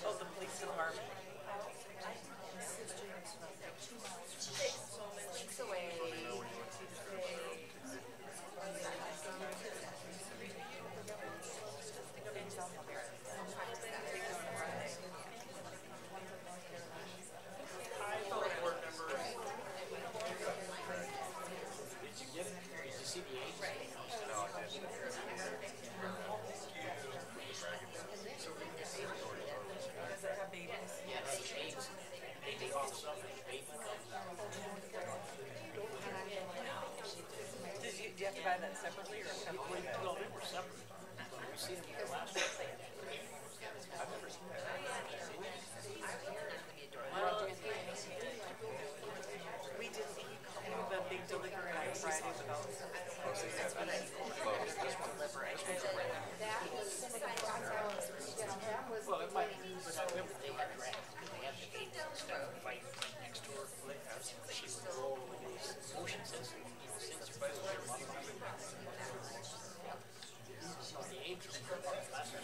Oh, the police department. Do you have to buy that separately or separately? No, they were separate. We see them in the last one. I've never seen that. We did the big delivery on Friday without Well, it might be, but I remember they had drafts. They had the games and stuff right next to her. She would roll with these motion sensors. The angels last year.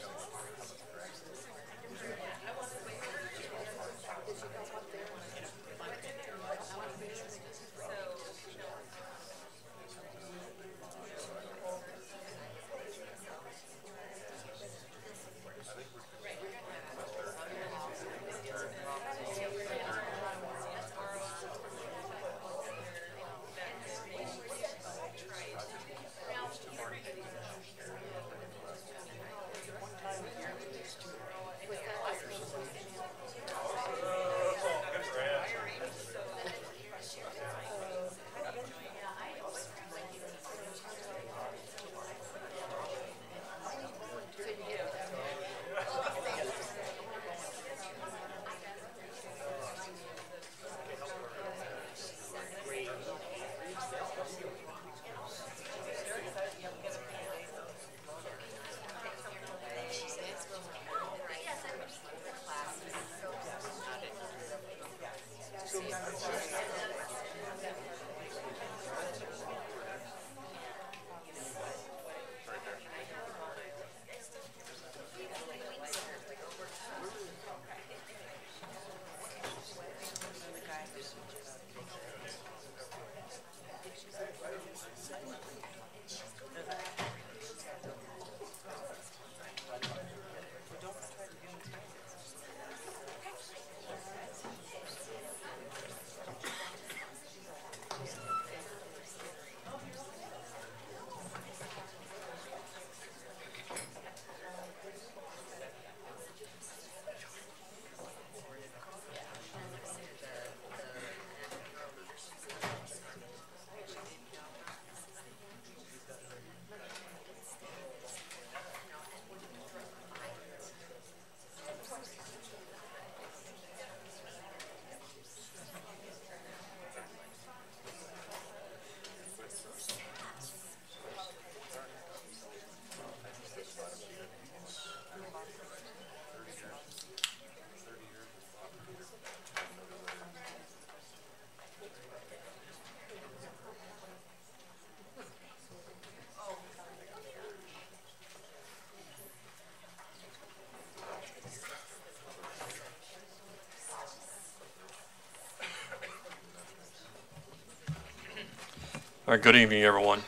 All right, good evening, everyone.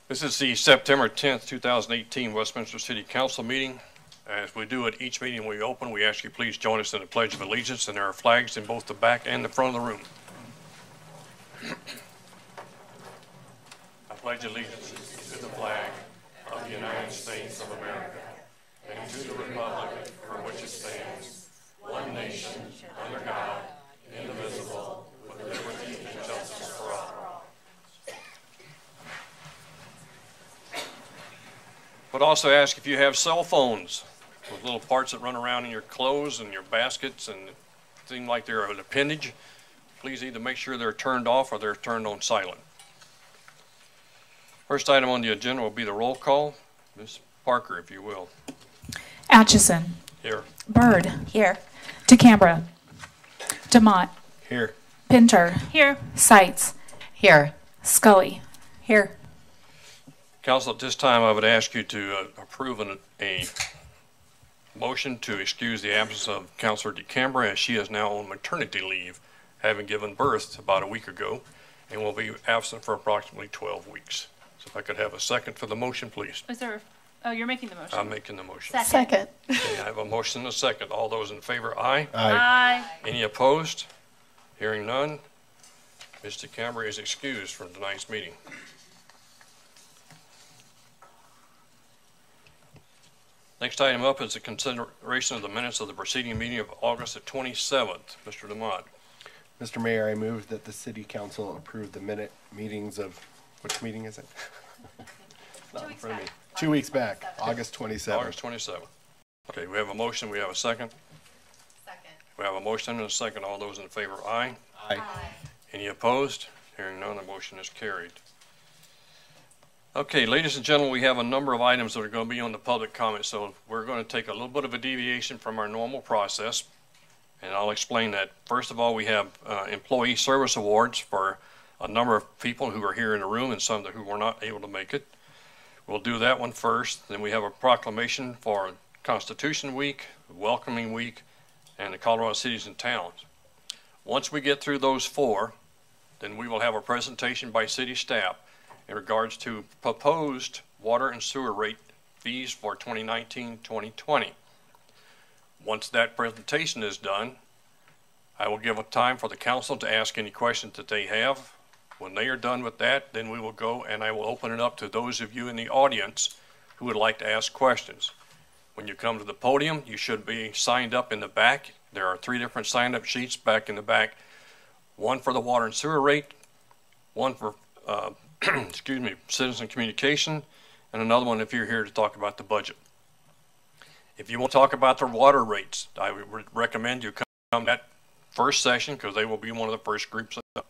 This is the September 10th, 2018 Westminster City Council meeting. As we do at each meeting we open, we ask you please join us in the Pledge of Allegiance, and there are flags in both the back and the front of the room. I pledge allegiance to the flag of the United States of America and to the republic for which it stands, one nation, under God, indivisible, with liberty and justice for all. But also ask if you have cell phones with little parts that run around in your clothes and your baskets and seem like they're an appendage, please either make sure they're turned off or they're turned on silent. First item on the agenda will be the roll call. Ms. Parker, if you will. Atchison. Here. Byrd. Here. DeCambra. Demott. Here. Pinter. Here. Seitz. Here. Scully. Here. Council, at this time, I would ask you to approve a motion to excuse the absence of Councilor DeCambra, as she is now on maternity leave, having given birth about a week ago, and will be absent for approximately 12 weeks. So if I could have a second for the motion, please. Is there, oh, you're making the motion. I'm making the motion. Second. Okay, I have a motion and a second. All those in favor, aye. Aye. Any opposed? Hearing none, Ms. DeCambra is excused from tonight's meeting. Next item up is the consideration of the minutes of the preceding meeting of August the 27th. Mr. Demott. Mr. Mayor, I move that the City Council approve the meetings of, which meeting is it? Not in front of me. 2 weeks back, August 27th. August 27th. Okay, we have a motion. We have a second. Second. We have a motion and a second. All those in favor, aye. Aye. Any opposed? Hearing none, the motion is carried. Okay, ladies and gentlemen, we have a number of items that are going to be on the public comment, so we're going to take a little bit of a deviation from our normal process, and I'll explain that. First of all, we have employee service awards for a number of people who are here in the room and some who were not able to make it. We'll do that one first. Then we have a proclamation for Constitution Week, Welcoming Week, and the Colorado Cities and Towns. Once we get through those four, then we will have a presentation by city staff in regards to proposed water and sewer rate fees for 2019-2020. Once that presentation is done, I will give a time for the council to ask any questions that they have. When they are done with that, then we will go and I will open it up to those of you in the audience who would like to ask questions. When you come to the podium, you should be signed up in the back. There are 3 different sign-up sheets back in the back. One for the water and sewer rate, one for excuse me, citizen communication, and another one if you're here to talk about the budget. If you want to talk about the water rates, I would recommend you come that first session because they will be one of the first groups up.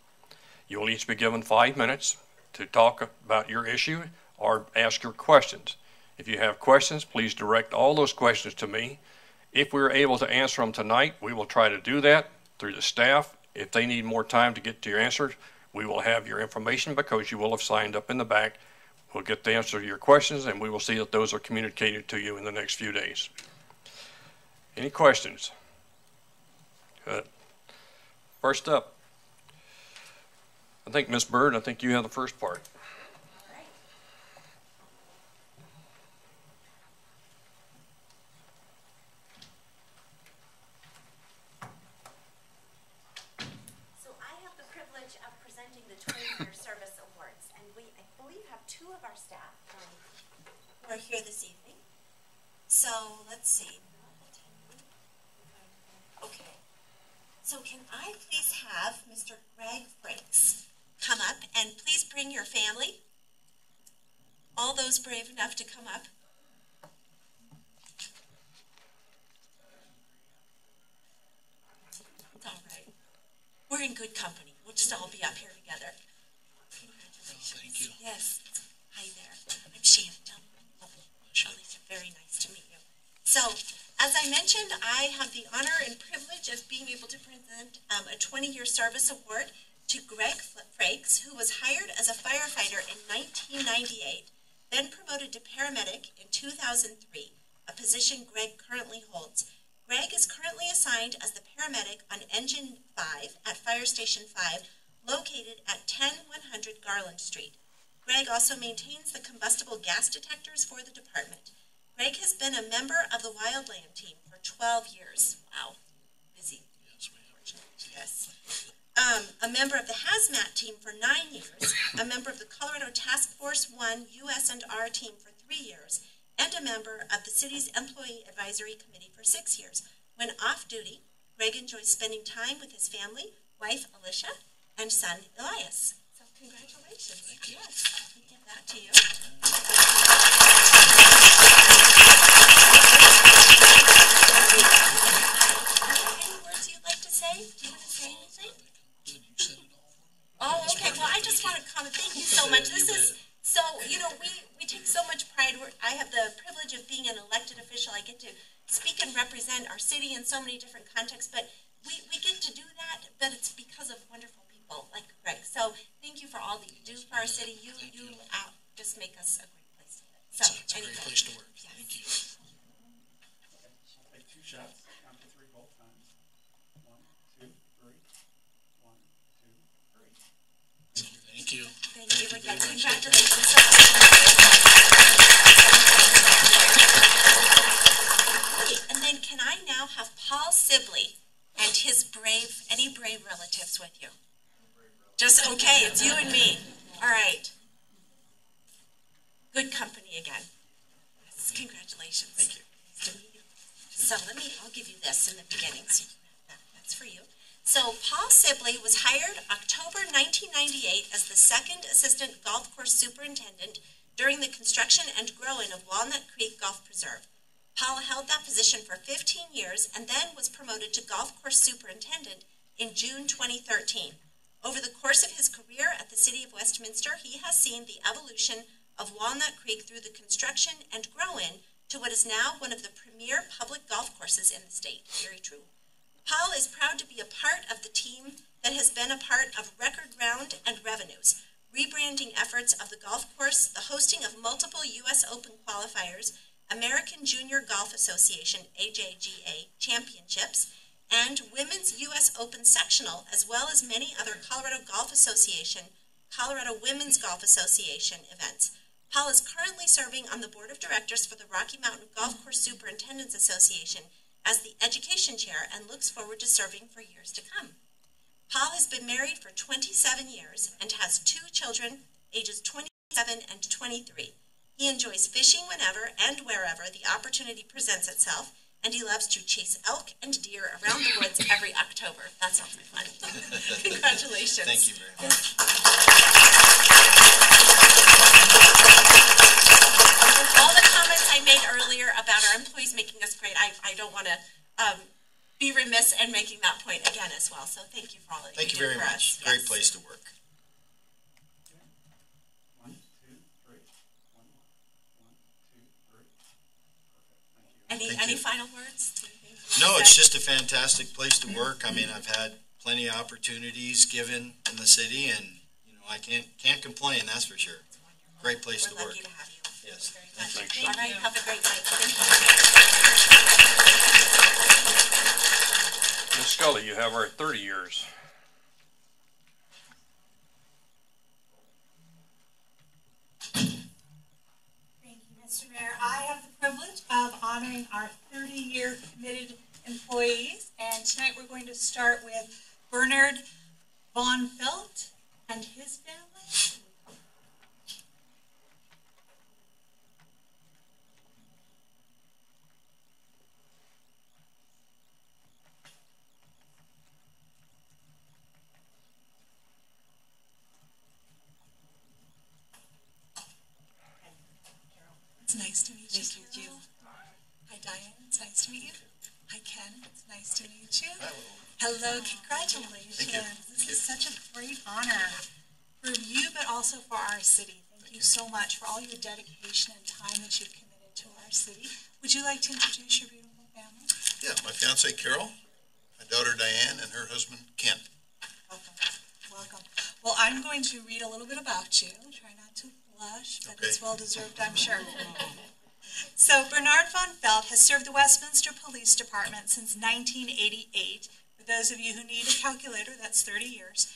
You will each be given 5 minutes to talk about your issue or ask your questions. If you have questions, please direct all those questions to me. If we're able to answer them tonight, we will try to do that through the staff. If they need more time to get to your answers, we will have your information because you will have signed up in the back. We'll get the answer to your questions and we will see that those are communicated to you in the next few days. Any questions? Good. First up, I think Ms. Bird, I think you have the first part. Are here this evening. So let's see. Okay. So can I please have Mr. Greg Frakes come up and please bring your family? All those brave enough to come up. It's all right. We're in good company. We'll just all be up here together. Congratulations. Thank you. Yes. Hi there. I'm Shannon. Alicia, very nice to meet you. So, as I mentioned, I have the honor and privilege of being able to present a 20-year service award to Greg Frakes, who was hired as a firefighter in 1998, then promoted to paramedic in 2003, a position Greg currently holds. Greg is currently assigned as the paramedic on Engine 5 at Fire Station 5, located at 10100 Garland Street. Greg also maintains the combustible gas detectors for the department. Greg has been a member of the Wildland team for 12 years. Wow, busy. Yes, ma'am. Yes. A member of the Hazmat team for 9 years, a member of the Colorado Task Force 1 US&R team for 3 years, and a member of the city's Employee Advisory Committee for 6 years. When off duty, Greg enjoys spending time with his family, wife Alicia, and son Elias. So congratulations. Thank you. Yes, let me give that to you. Any words you'd like to say? Do you want to say anything? You said it all. Oh, okay. Well, I just want to comment. Thank you so much. This is so, you know, we take so much pride. I have the privilege of being an elected official. I get to speak and represent our city in so many different contexts, but we get to do that, but it's because of wonderful people like Greg. So thank you for all that you do for our city. You just make us a great place to live. So It's a great anyway, place to work. yes. Thank you. Take 2 shots, count to 3 both times. 1, 2, 3. 1, 2, 3. Thank you. Thank you again. very much. Congratulations. Okay, and then can I now have Paul Sibley and his any brave relatives with you? Just okay, it's you and me. All right. Good company again. Yes, congratulations. Thank you. Nice to meet you. So I'll give you this in the beginning. So that's for you. So Paul Sibley was hired October 1998 as the second assistant golf course superintendent during the construction and growing of Walnut Creek Golf Preserve. Paul held that position for 15 years and then was promoted to golf course superintendent in June 2013. Over the course of his career at the City of Westminster, he has seen the evolution of Walnut Creek through the construction and grow-in to what is now one of the premier public golf courses in the state. Very true. Paul is proud to be a part of the team that has been a part of record round and revenues, rebranding efforts of the golf course, the hosting of multiple U.S. Open qualifiers, American Junior Golf Association, AJGA, championships, and Women's U.S. Open Sectional, as well as many other Colorado Women's Golf Association events. Paul is currently serving on the board of directors for the Rocky Mountain Golf Course Superintendents Association as the education chair and looks forward to serving for years to come. Paul has been married for 27 years and has 2 children, ages 27 and 23. He enjoys fishing whenever and wherever the opportunity presents itself, and he loves to chase elk and deer around the woods every October. That sounds like fun. Congratulations. Thank you very much. All the comments I made earlier about our employees making us great, I don't want to be remiss in making that point again as well. So thank you for all that Thank you you do very for much. us. Great Yes. place to work. 1, 2, 3. 1, 1, 2, 3. Perfect. Thank you. Any final words? No, it's just a fantastic place to work. I mean, I've had plenty of opportunities given in the city, and I can't complain. That's for sure. Great place to We're work. lucky to have you. Yes. Very much. Thanks. All right, have a great night. Thank you. Ms. Scully, you have our 30 years. Thank you, Mr. Mayor. I have the privilege of honoring our 30-year committed employees, and tonight we're going to start with Bernard Von Felt and his family. It's nice to meet you. Carol. Hi, Diane. It's nice to meet you. Hi, Ken. It's nice to meet you. Hello. Congratulations. Thank you. This is such a great honor for you, but also for our city. Thank you so much for all your dedication and time that you've committed to our city. Would you like to introduce your beautiful family? Yeah, my fiancée Carol, my daughter Diane, and her husband Kent. Welcome. Welcome. Well, I'm going to read a little bit about you. Try not to blush, but Okay. it's well deserved, I'm sure. So, Bernard Von Felt has served the Westminster Police Department since 1988. For those of you who need a calculator, that's 30 years.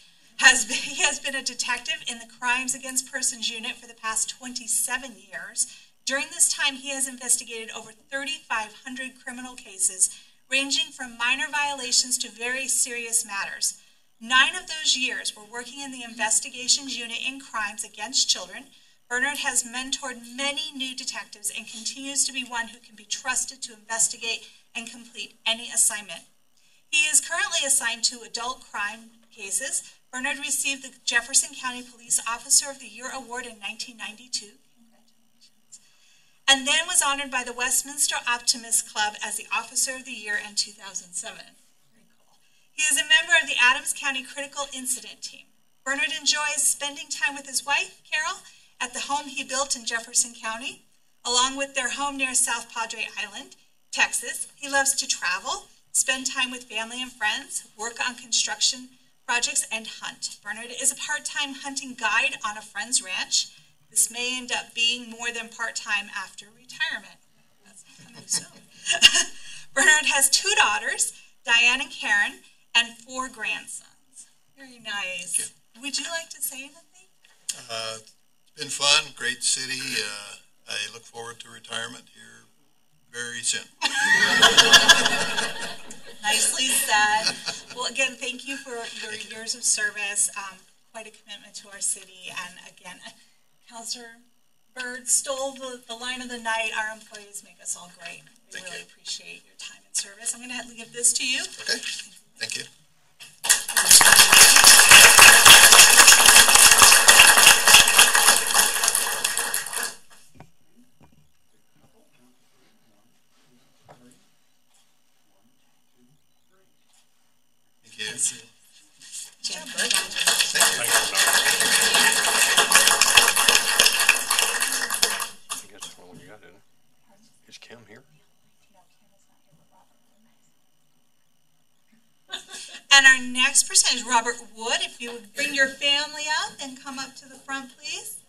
He has been a detective in the Crimes Against Persons Unit for the past 27 years. During this time, he has investigated over 3,500 criminal cases, ranging from minor violations to very serious matters. 9 of those years were working in the Investigations Unit in Crimes Against Children. Bernard has mentored many new detectives and continues to be one who can be trusted to investigate and complete any assignment. He is currently assigned to adult crime cases. Bernard received the Jefferson County Police Officer of the Year Award in 1992. Congratulations. And then was honored by the Westminster Optimist Club as the Officer of the Year in 2007. Very cool. He is a member of the Adams County Critical Incident Team. Bernard enjoys spending time with his wife, Carol, at the home he built in Jefferson County, along with their home near South Padre Island, Texas. He loves to travel, spend time with family and friends, work on construction projects, and hunt. Bernard is a part-time hunting guide on a friend's ranch. This may end up being more than part-time after retirement. That's coming soon. Bernard has 2 daughters, Diane and Karen, and 4 grandsons. Very nice. Would you like to say anything? It's been fun, great city. I look forward to retirement here very soon. Nicely said. Well, again, thank you for your years of service. Quite a commitment to our city. And again, Councilor Bird stole the line of the night. Our employees make us all great. We really appreciate your time and service. I'm going to give this to you. Okay, thank you. Is Kim here? And our next person is Robert Wood. If you would bring your family up and come up to the front, please.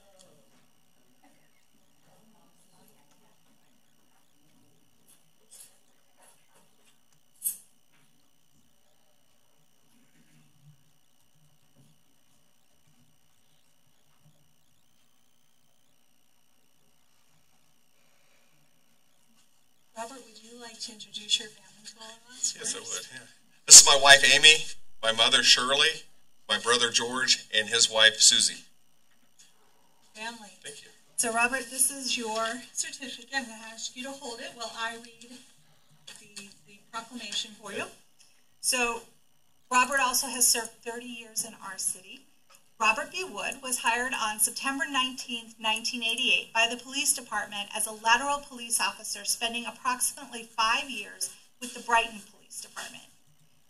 Robert, would you like to introduce your family to all of us? Yes, I would. Yeah. This is my wife, Amy, my mother, Shirley, my brother, George, and his wife, Susie. Family. Thank you. So, Robert, this is your certificate. I'm going to ask you to hold it while I read the proclamation for you. So, Robert also has served 30 years in our city. Robert B. Wood was hired on September 19, 1988 by the police department as a lateral police officer, spending approximately 5 years with the Brighton Police Department.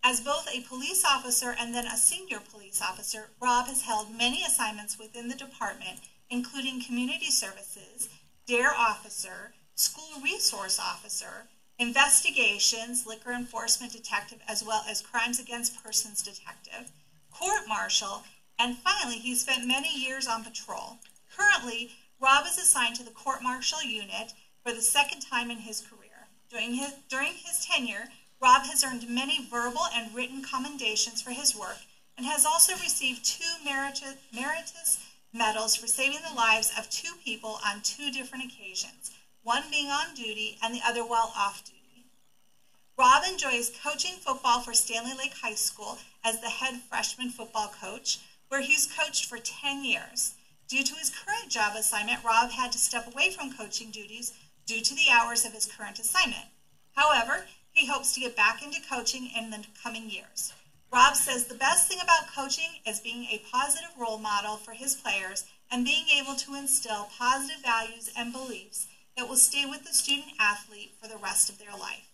As both a police officer and then a senior police officer, Rob has held many assignments within the department, including community services, DARE officer, school resource officer, investigations, liquor enforcement detective, as well as crimes against persons detective, court martial, and finally, he spent many years on patrol. Currently, Rob is assigned to the court martial unit for the 2nd time in his career. During his tenure, Rob has earned many verbal and written commendations for his work and has also received 2 meritorious medals for saving the lives of 2 people on 2 different occasions, one being on duty and the other while off duty. Rob enjoys coaching football for Stanley Lake High School as the head freshman football coach, where he's coached for 10 years. Due to his current job assignment, Rob had to step away from coaching duties due to the hours of his current assignment. However, he hopes to get back into coaching in the coming years. Rob says the best thing about coaching is being a positive role model for his players and being able to instill positive values and beliefs that will stay with the student athlete for the rest of their life.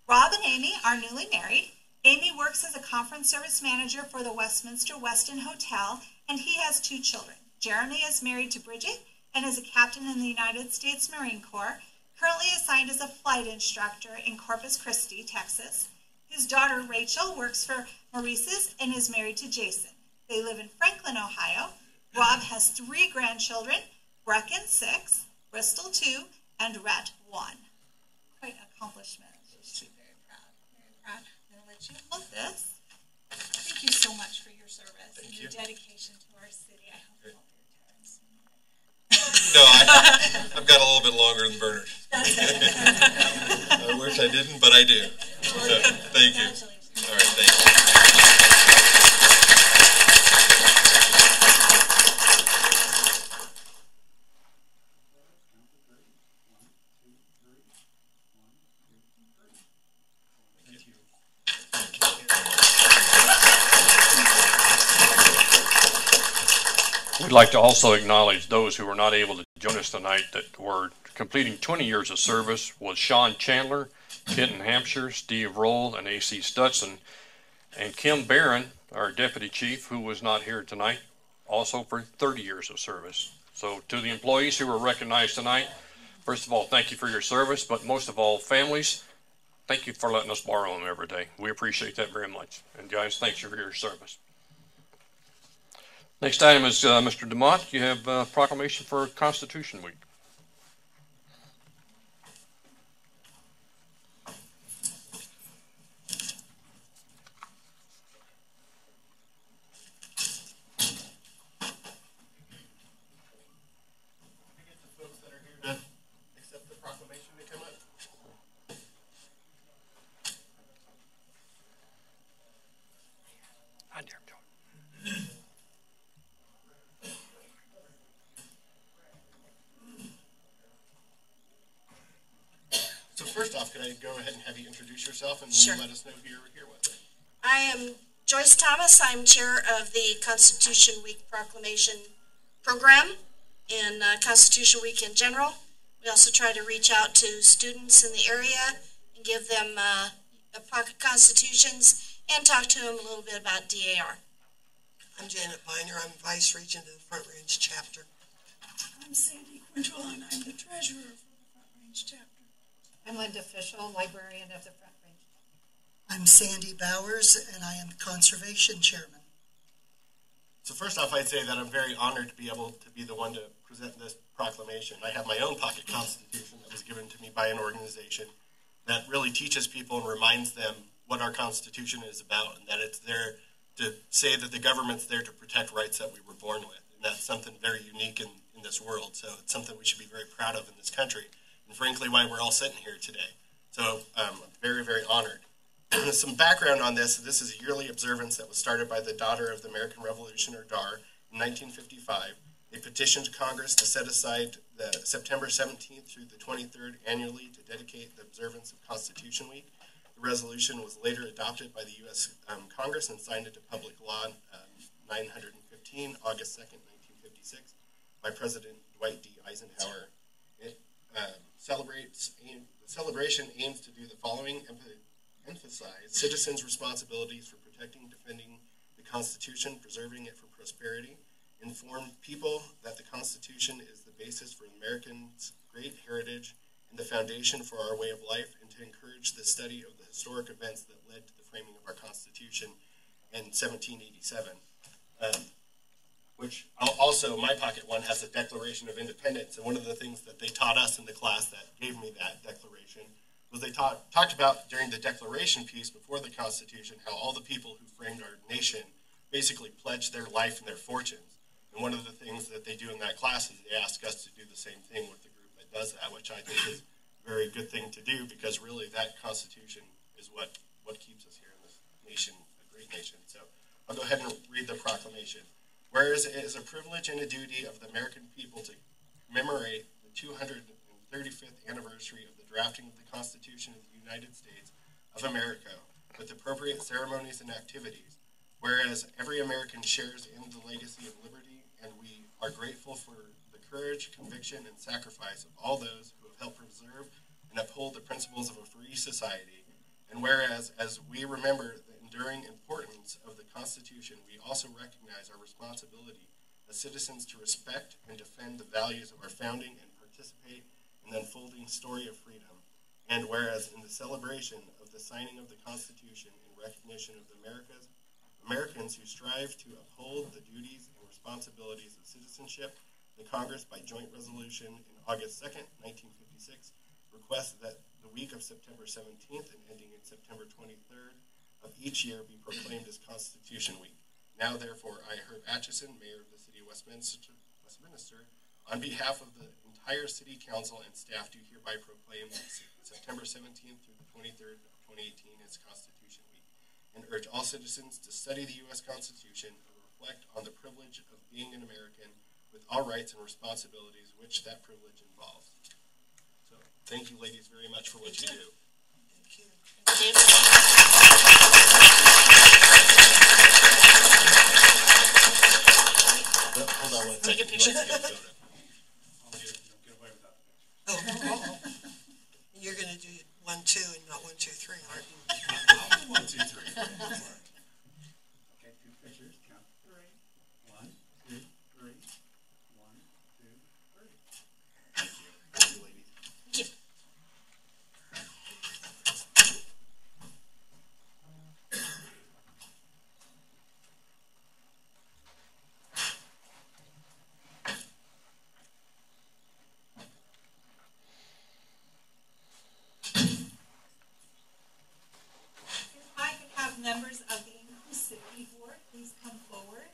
Rob and Amy are newly married. Amy works as a conference service manager for the Westminster Westin Hotel, and he has 2 children. Jeremy is married to Bridget and is a captain in the United States Marine Corps, currently assigned as a flight instructor in Corpus Christi, Texas. His daughter, Rachel, works for Maurice's and is married to Jason. They live in Franklin, Ohio. Rob has 3 grandchildren, Brecken, 6, Bristol, 2, and Rhett, 1. Quite an accomplishment. She's very proud. Very proud. I'm going to let you hold this. Thank you so much for your service and your dedication to our city. I hope you won't be retiring soon. No, I've got a little bit longer than Bernard. I wish I didn't, but I do. So, thank you. All right, thank you. We'd like to also acknowledge those who were not able to join us tonight that were completing 20 years of service was Sean Chandler, Kenton Hampshire, Steve Roll, and A.C. Stutson, and Kim Barron, our deputy chief, who was not here tonight, also for 30 years of service. So to the employees who were recognized tonight, first of all, thank you for your service, but most of all, families, thank you for letting us borrow them every day. We appreciate that very much. And guys, thanks for your service. Next item is Mr. DeMott. You have a proclamation for Constitution Week. So first off, could I go ahead and have you introduce yourself and Sure. let us know who you're here with? I am Joyce Thomas. I'm chair of the Constitution Week Proclamation Program and Constitution Week in general. We also try to reach out to students in the area and give them pocket constitutions and talk to them a little bit about DAR. I'm Janet Biner. I'm Vice Regent of the Front Range Chapter. I'm Sandy Quintrell, and I'm the treasurer for the Front Range Chapter. I'm Linda Fischel, librarian of the Front Range. I'm Sandy Bowers, and I am Conservation Chairman. So first off, I'd say that I'm very honored to be able to be the one to present this proclamation. I have my own pocket constitution that was given to me by an organization that really teaches people and reminds them what our Constitution is about, and that it's there to say that the government's there to protect rights that we were born with. And that's something very unique in this world. So it's something we should be very proud of in this country. And frankly, why we're all sitting here today. So I'm very, very honored. Some background on this. This is a yearly observance that was started by the Daughter of the American Revolution, or DAR, in 1955. They petitioned Congress to set aside the September 17th through the 23rd annually to dedicate the observance of Constitution Week. The resolution was later adopted by the U.S. Congress and signed into public law 915, August 2nd, 1956, by President Dwight D. Eisenhower. It the celebration aims to do the following: emphasize citizens' responsibilities for protecting, defending the Constitution, preserving it for prosperity, inform people that the Constitution is the basis for Americans' great heritage and the foundation for our way of life, and to encourage the study of the historic events that led to the framing of our Constitution in 1787. Which also, my pocket one has a Declaration of Independence, and one of the things that they taught us in the class that gave me that declaration was they talked about during the Declaration piece before the Constitution how all the people who framed our nation basically pledged their life and their fortunes. And one of the things that they do in that class is they ask us to do the same thing with the group that does that, which I think is a very good thing to do, because really that Constitution is what keeps us here in this nation, a great nation. So I'll go ahead and read the proclamation. Whereas it is a privilege and a duty of the American people to commemorate the 235th anniversary of the drafting of the Constitution of the United States of America with appropriate ceremonies and activities. Whereas every American shares in the legacy of liberty, and we are grateful for the courage, conviction, and sacrifice of all those who have helped preserve and uphold the principles of a free society. And whereas, as we remember the enduring importance of the Constitution, we also recognize our responsibility as citizens to respect and defend the values of our founding and participate in the unfolding story of freedom. And whereas in the celebration of the signing of the Constitution in recognition of the Americans who strive to uphold the duties and responsibilities of citizenship, the Congress, by joint resolution in August 2nd, 1956, requests that the week of September 17th and ending in September 23rd of each year be proclaimed as Constitution Week. Now, therefore, I, Herb Atchison, Mayor of the City of Westminster, on behalf of the entire City Council and staff, do hereby proclaim September 17th through the 23rd of 2018 as Constitution Week, and urge all citizens to study the U.S. Constitution and reflect on the privilege of being an American with all rights and responsibilities which that privilege involves. So, thank you, ladies, very much for what you do. Thank you. Hold on one second. Take a picture. Oh. You're going to do 1, 2, and not 1, 2, 3, aren't you? 1, 2, 3. Okay, 2 pictures. Count 3. 1, 2, 3. 1, 2, 3. Thank you. Thank you, ladies. Thank you. members of the Inclusivity Board please come forward?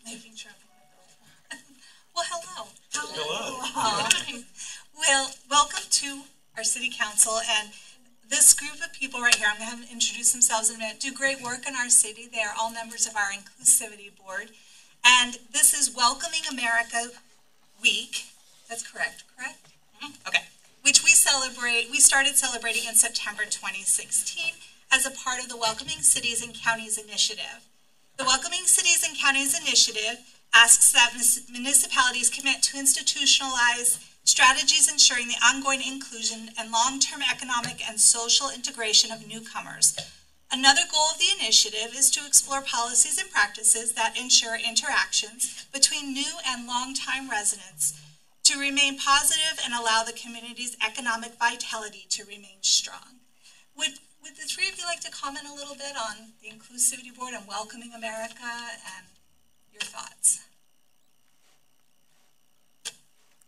Making sure. Well, hello. Hello. Well, welcome to our city council, and this group of people right here, I'm going to have them introduce themselves in a minute, do great work in our city. They are all members of our Inclusivity Board, and this is Welcoming America Week. That's correct? Okay. Which we started celebrating in September 2016 as a part of the Welcoming Cities and Counties Initiative. The Welcoming Cities and Counties Initiative asks that municipalities commit to institutionalize strategies ensuring the ongoing inclusion and long-term economic and social integration of newcomers. Another goal of the initiative is to explore policies and practices that ensure interactions between new and long-time residents to remain positive and allow the community's economic vitality to remain strong. Would the three of you like to comment a little bit on the Inclusivity Board and Welcoming America and your thoughts?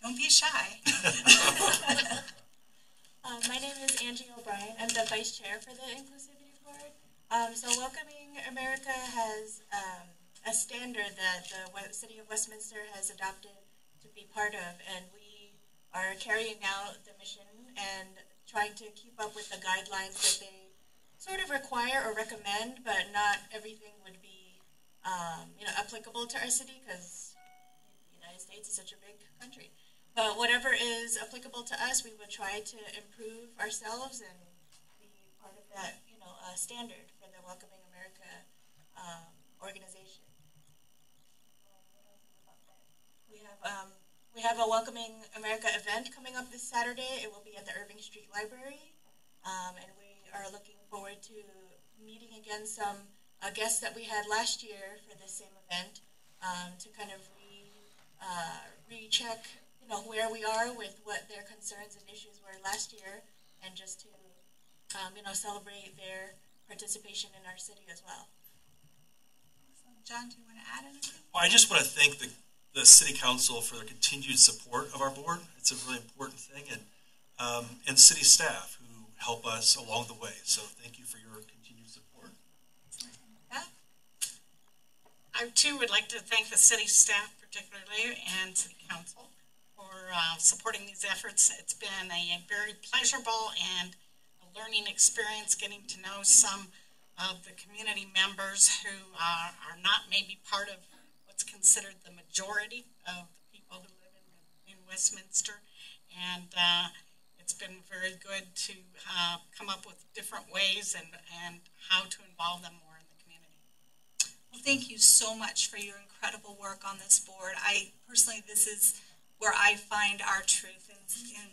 Don't be shy. My name is Angie O'Brien. I'm the Vice Chair for the Inclusivity Board. So Welcoming America has a standard that the City of Westminster has adopted to be part of, and we are carrying out the mission and trying to keep up with the guidelines that they sort of require or recommend, but not everything would be applicable to our city because the United States is such a big country. But whatever is applicable to us, we would try to improve ourselves and be part of that, standard for the Welcoming America organization. We have a Welcoming America event coming up this Saturday. It will be at the Irving Street Library, and we are looking forward to meeting again some guests that we had last year for this same event to kind of recheck, where we are with what their concerns and issues were last year, and just to, celebrate their participation in our city as well. John, do you want to add anything? Well, I just want to thank the City Council for their continued support of our board. It's a really important thing, and city staff who help us along the way. So thank you for your continued support. I too would like to thank the city staff particularly and City Council for supporting these efforts. It's been a very pleasurable and a learning experience getting to know some of the community members who are not maybe part of what's considered the majority of the people who live in Westminster. And it's been very good to come up with different ways and how to involve them more in the community. Well, thank you so much for your incredible work on this board. This is where I find our truth in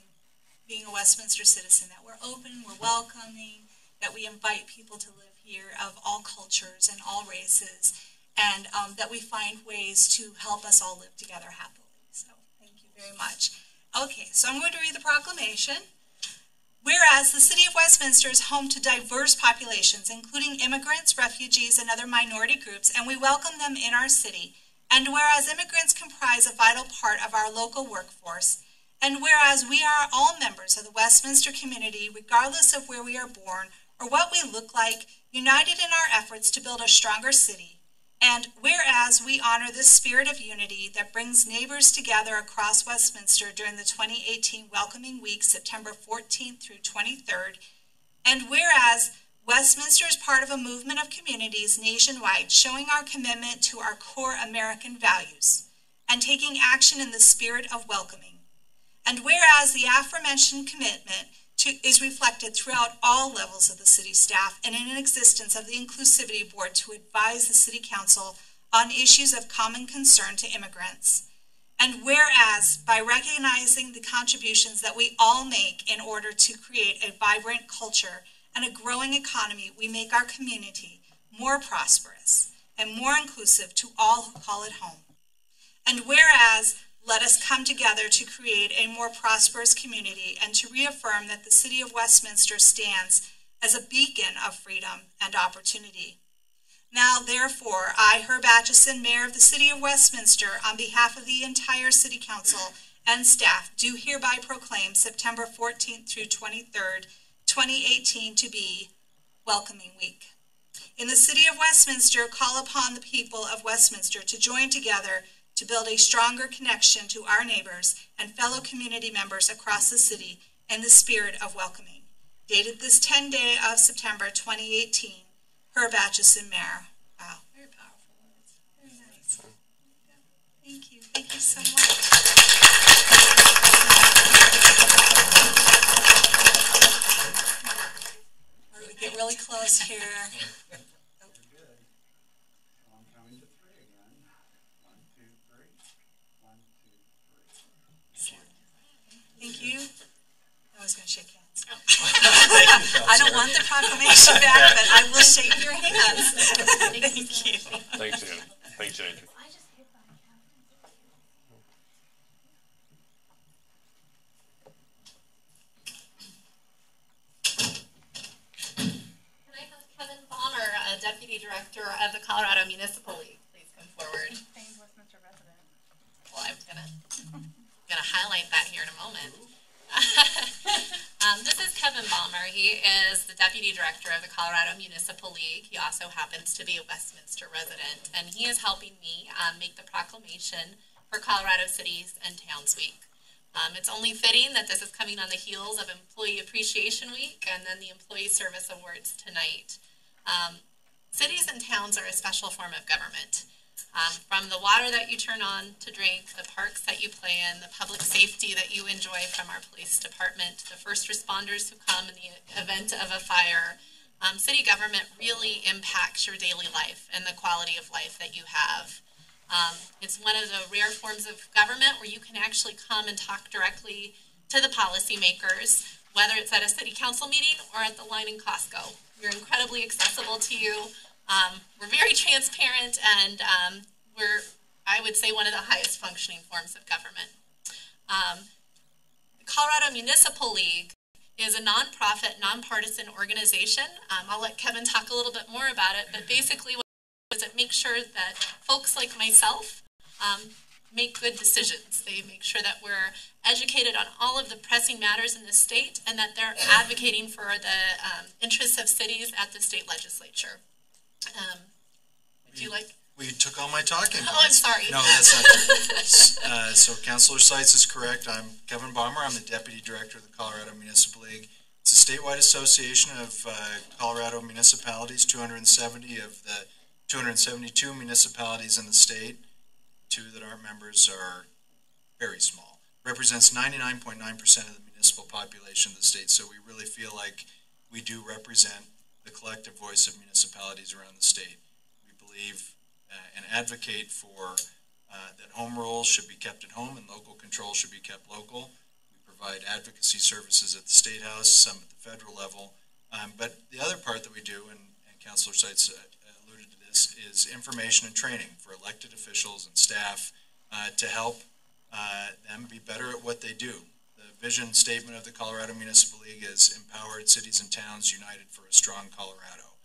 being a Westminster citizen, that we're open, we're welcoming, that we invite people to live here of all cultures and all races, and that we find ways to help us all live together happily. So thank you very much. Okay, so I'm going to read the proclamation. Whereas the City of Westminster is home to diverse populations, including immigrants, refugees, and other minority groups, and we welcome them in our city. And whereas immigrants comprise a vital part of our local workforce, and whereas we are all members of the Westminster community, regardless of where we are born or what we look like, united in our efforts to build a stronger city, and whereas we honor this spirit of unity that brings neighbors together across Westminster during the 2018 Welcoming Week, September 14th through 23rd, and whereas Westminster is part of a movement of communities nationwide showing our commitment to our core American values and taking action in the spirit of welcoming, and whereas the aforementioned commitment is reflected throughout all levels of the city staff and in an existence of the Inclusivity Board to advise the City Council on issues of common concern to immigrants. And whereas by recognizing the contributions that we all make in order to create a vibrant culture and a growing economy, we make our community more prosperous and more inclusive to all who call it home. And whereas let us come together to create a more prosperous community and to reaffirm that the City of Westminster stands as a beacon of freedom and opportunity. Now, therefore, I, Herb Atchison, Mayor of the City of Westminster, on behalf of the entire City Council and staff, do hereby proclaim September 14th through 23rd, 2018 to be Welcoming Week. In the City of Westminster, call upon the people of Westminster to join together to build a stronger connection to our neighbors and fellow community members across the city in the spirit of welcoming. Dated this 10th day of September 2018, Herb Atchison, Mayor. Wow, very powerful words. Very nice. Thank you. Thank you so much. All right, we get really close here. Thank you. I was going to shake hands. I don't want the proclamation back, but I will shake your hands. Thank you. Thanks, Andy. Thanks, Andy. Can I have Kevin Balmer, Deputy Director of the Colorado Municipal League, please come forward? Famed Westminster resident. Well, I'm gonna highlight that here in a moment. This is Kevin Balmer. He is the Deputy Director of the Colorado Municipal League. He also happens to be a Westminster resident, and he is helping me make the proclamation for Colorado Cities and Towns Week. It's only fitting that this is coming on the heels of Employee Appreciation Week and then the Employee Service Awards tonight. Cities and towns are a special form of government. From the water that you turn on to drink, the parks that you play in, the public safety that you enjoy from our police department, the first responders who come in the event of a fire, city government really impacts your daily life and the quality of life that you have. It's one of the rare forms of government where you can actually come and talk directly to the policymakers, whether it's at a city council meeting or at the line in Costco. We're incredibly accessible to you. We're very transparent, and we're, I would say, one of the highest functioning forms of government. The Colorado Municipal League is a nonprofit, nonpartisan organization. I'll let Kevin talk a little bit more about it, but basically what it does, it makes sure that folks like myself make good decisions. They make sure that we're educated on all of the pressing matters in the state and that they're advocating for the interests of cities at the state legislature. Would you like? Well, you took all my talking points. Oh, I'm sorry. No, that's not. So Councilor Seitz is correct. I'm Kevin Balmer. I'm the Deputy Director of the Colorado Municipal League. It's a statewide association of Colorado municipalities, 270 of the 272 municipalities in the state. 2 that aren't members are very small. Represents 99.9% of the municipal population of the state, so we really feel like we do represent the collective voice of municipalities around the state. We believe and advocate for that home rule should be kept at home and local control should be kept local. We provide advocacy services at the State House, some at the federal level. But the other part that we do, and Councilor Seitz alluded to this, is information and training for elected officials and staff to help them be better at what they do. The vision statement of the Colorado Municipal League is empowered cities and towns united for a strong Colorado.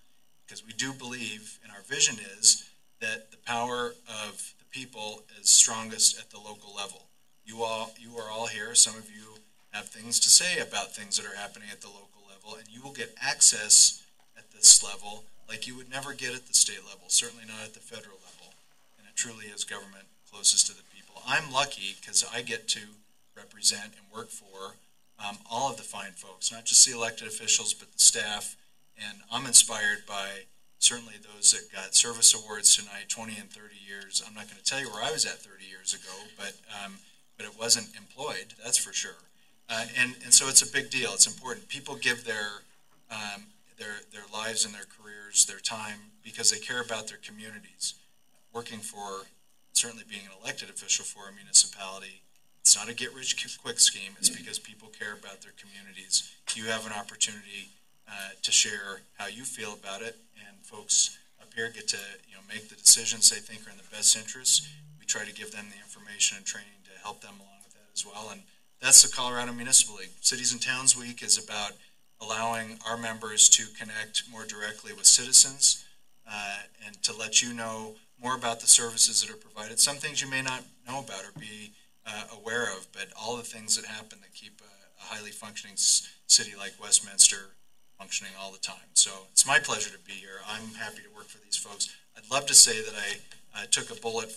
Because we do believe, and our vision is, that the power of the people is strongest at the local level. You are all here. Some of you have things to say about things that are happening at the local level, and you will get access at this level like you would never get at the state level, certainly not at the federal level. And it truly is government closest to the people. I'm lucky because I get to represent and work for all of the fine folks, not just the elected officials, but the staff. And I'm inspired by certainly those that got service awards tonight, 20 and 30 years. I'm not going to tell you where I was at 30 years ago, but it wasn't employed, that's for sure. And so it's a big deal. It's important. People give their lives and their careers, their time, because they care about their communities. Working for, certainly being an elected official for a municipality, it's not a get-rich-quick scheme. It's because people care about their communities. You have an opportunity to share how you feel about it, and folks up here get to make the decisions they think are in the best interest. We try to give them the information and training to help them along with that as well, and that's the Colorado Municipal League. Cities and Towns Week is about allowing our members to connect more directly with citizens and to let you know more about the services that are provided. Some things you may not know about or be aware of, but all the things that happen that keep a highly functioning city like Westminster functioning all the time. So it's my pleasure to be here. I'm happy to work for these folks. I'd love to say that I took a bullet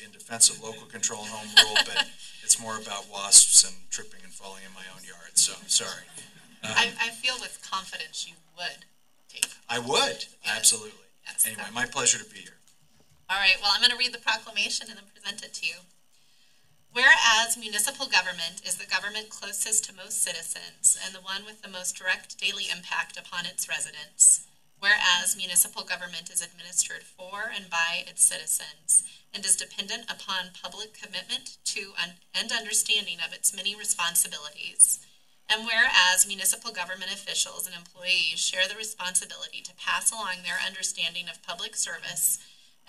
in defense of local control and home rule, but it's more about wasps and tripping and falling in my own yard, so I'm sorry. I feel with confidence you would take it. I would, absolutely. Yes, anyway, my pleasure to be here. All right, well, I'm going to read the proclamation and then present it to you. Whereas municipal government is the government closest to most citizens and the one with the most direct daily impact upon its residents. Whereas municipal government is administered for and by its citizens and is dependent upon public commitment to and understanding of its many responsibilities. And whereas municipal government officials and employees share the responsibility to pass along their understanding of public service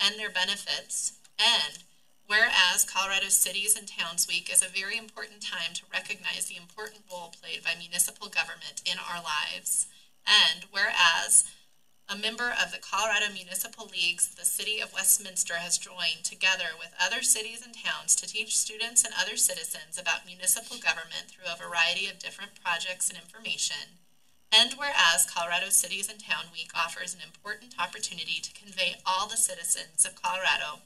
and their benefits, and whereas Colorado Cities and Towns Week is a very important time to recognize the important role played by municipal government in our lives, and whereas a member of the Colorado Municipal Leagues, the City of Westminster has joined together with other cities and towns to teach students and other citizens about municipal government through a variety of different projects and information. And whereas Colorado Cities and Town Week offers an important opportunity to convey to all the citizens of Colorado,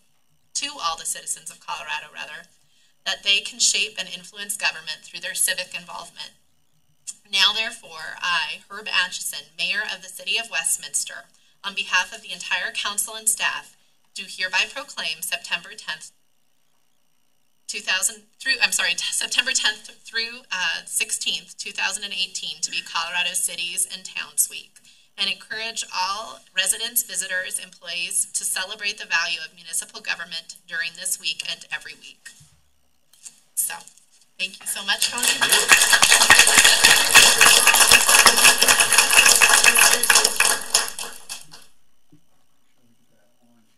that they can shape and influence government through their civic involvement. Now, therefore, I, Herb Atchison, Mayor of the City of Westminster, on behalf of the entire council and staff, do hereby proclaim September 10th through 16th, 2018 to be Colorado Cities and Towns Week, and encourage all residents, visitors, employees to celebrate the value of municipal government during this week and every week. So, thank you so much, Tony.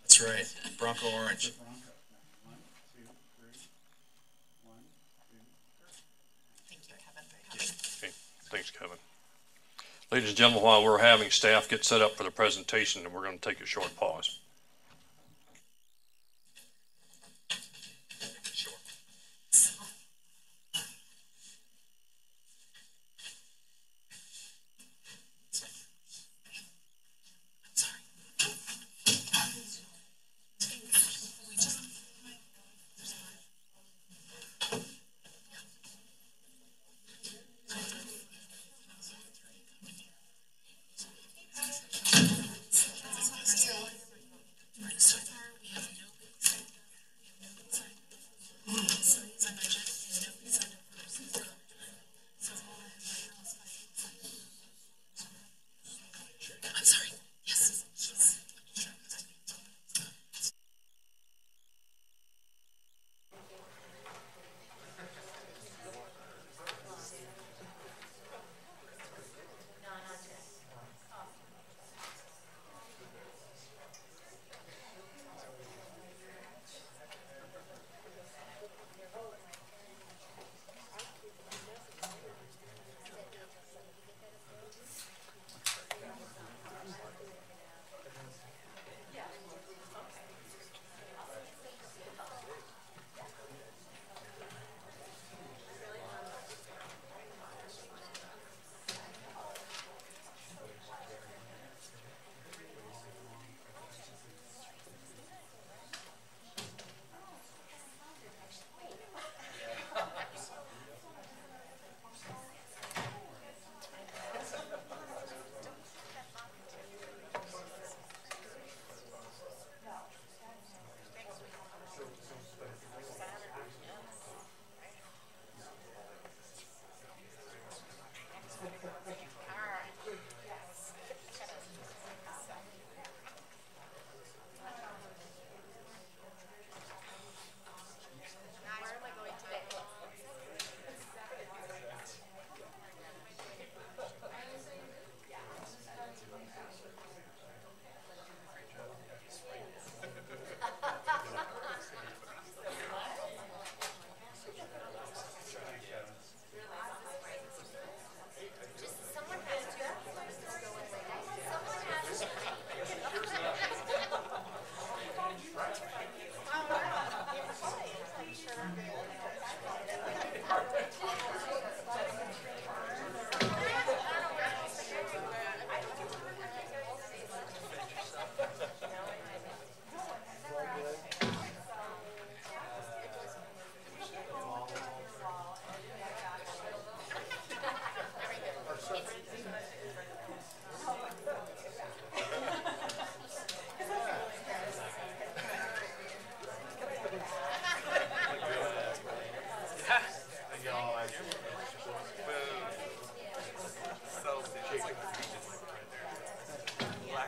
That's right, Bronco Orange. Thank you, Kevin, for coming. Okay, thanks, Kevin. Ladies and gentlemen, while we're having staff get set up for the presentation, we're going to take a short pause.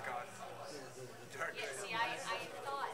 back on. See, I thought.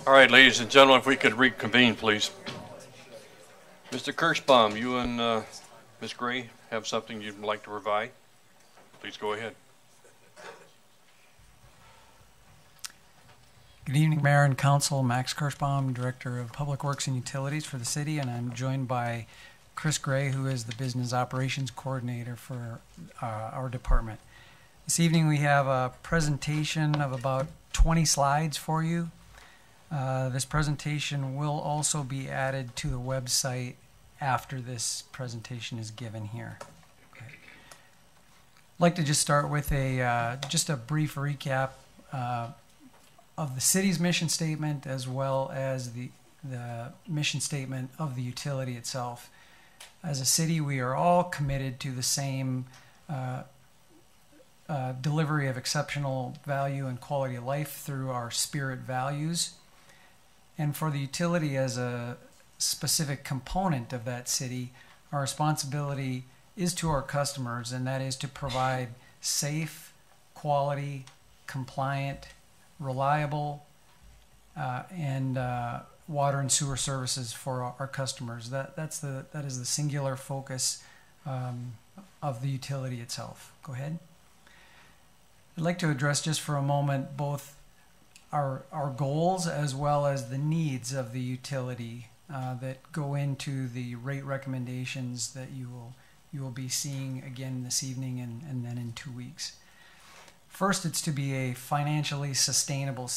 All right, ladies and gentlemen, if we could reconvene, please. Mr. Kirschbaum, you and Ms. Gray have something you'd like to provide? Please go ahead. Good evening, Mayor and Council. Max Kirschbaum, Director of Public Works and Utilities for the city, and I'm joined by Chris Gray, who is the Business Operations Coordinator for our department. This evening we have a presentation of about 20 slides for you. This presentation will also be added to the website after this presentation is given here. Okay. I'd like to just start with just a brief recap of the city's mission statement, as well as the mission statement of the utility itself. As a city, we are all committed to the same delivery of exceptional value and quality of life through our spirit values. And for the utility as a specific component of that city, our responsibility is to our customers, and that is to provide safe, quality, compliant, reliable, and water and sewer services for our customers. That is the singular focus of the utility itself. Go ahead. I'd like to address just for a moment both our goals as well as the needs of the utility that go into the rate recommendations that you will be seeing again this evening and then in 2 weeks. First, it's to be a financially sustainable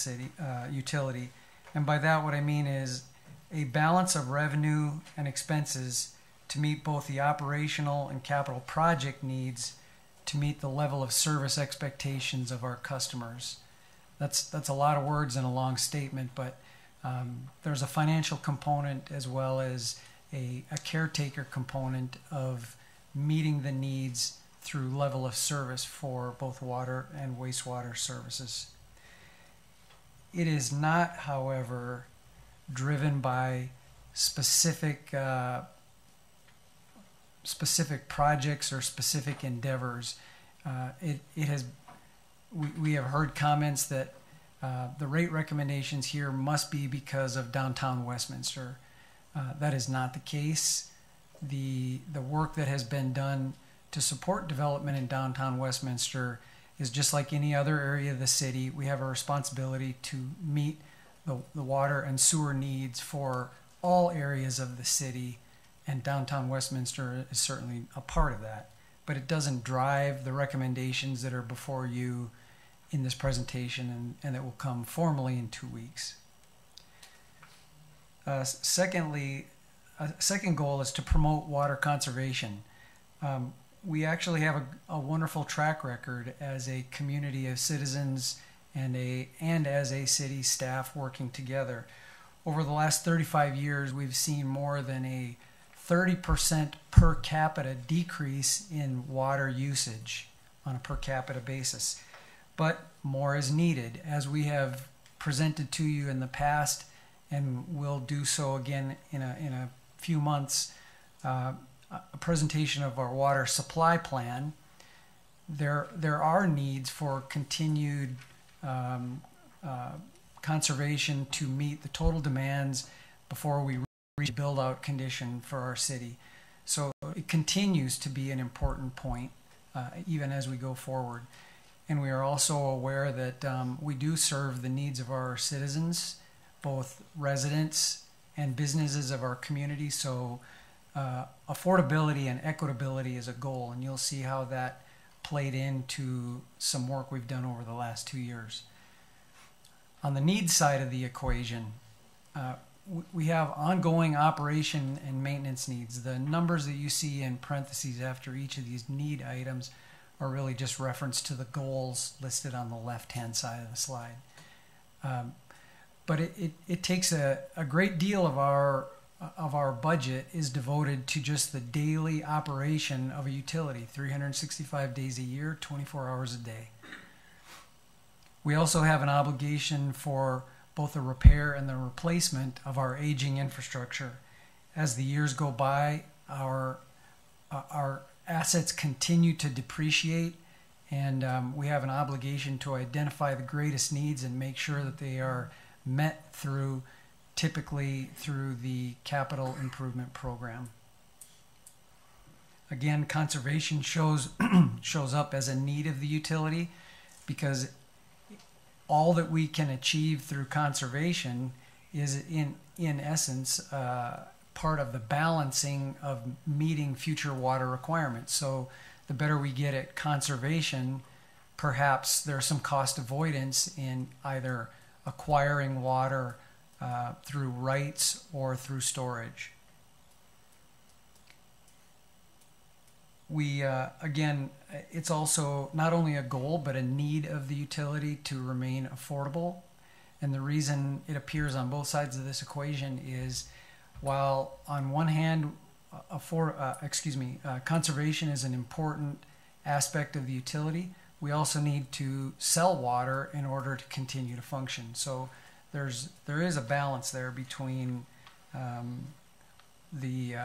utility, and by that what I mean is a balance of revenue and expenses to meet both the operational and capital project needs to meet the level of service expectations of our customers. That's a lot of words in a long statement, but there's a financial component as well as a caretaker component of meeting the needs through level of service for both water and wastewater services. It is not, however, driven by specific projects or specific endeavors. We have heard comments that the rate recommendations here must be because of downtown Westminster. That is not the case. The work that has been done to support development in downtown Westminster is just like any other area of the city. We have a responsibility to meet the water and sewer needs for all areas of the city, and downtown Westminster is certainly a part of that. but it doesn't drive the recommendations that are before you in this presentation and that will come formally in 2 weeks. Secondly, a second goal is to promote water conservation. We actually have a wonderful track record as a community of citizens and as a city staff working together. Over the last 35 years, we've seen more than a 30% per capita decrease in water usage on a per capita basis. But more is needed, as we have presented to you in the past and will do so again in a few months, a presentation of our water supply plan. There are needs for continued conservation to meet the total demands before we reach build-out condition for our city. So it continues to be an important point even as we go forward. And we are also aware that we do serve the needs of our citizens, both residents and businesses of our community. So affordability and equitability is a goal, and you'll see how that played into some work we've done over the last 2 years. On the needs side of the equation, we have ongoing operation and maintenance needs. The numbers that you see in parentheses after each of these need items are really just reference to the goals listed on the left-hand side of the slide. But it takes a great deal of our budget is devoted to just the daily operation of a utility, 365 days a year, 24 hours a day. We also have an obligation for both the repair and the replacement of our aging infrastructure. As the years go by, our assets continue to depreciate, and we have an obligation to identify the greatest needs and make sure that they are met typically through the capital improvement program. Again, conservation shows up as a need of the utility, because all that we can achieve through conservation is in essence part of the balancing of meeting future water requirements. So the better we get at conservation, perhaps there's some cost avoidance in either acquiring water through rights or through storage. We, again, it's also not only a goal but a need of the utility to remain affordable. And the reason it appears on both sides of this equation is, while on one hand, conservation is an important aspect of the utility, we also need to sell water in order to continue to function. So there is a balance there between the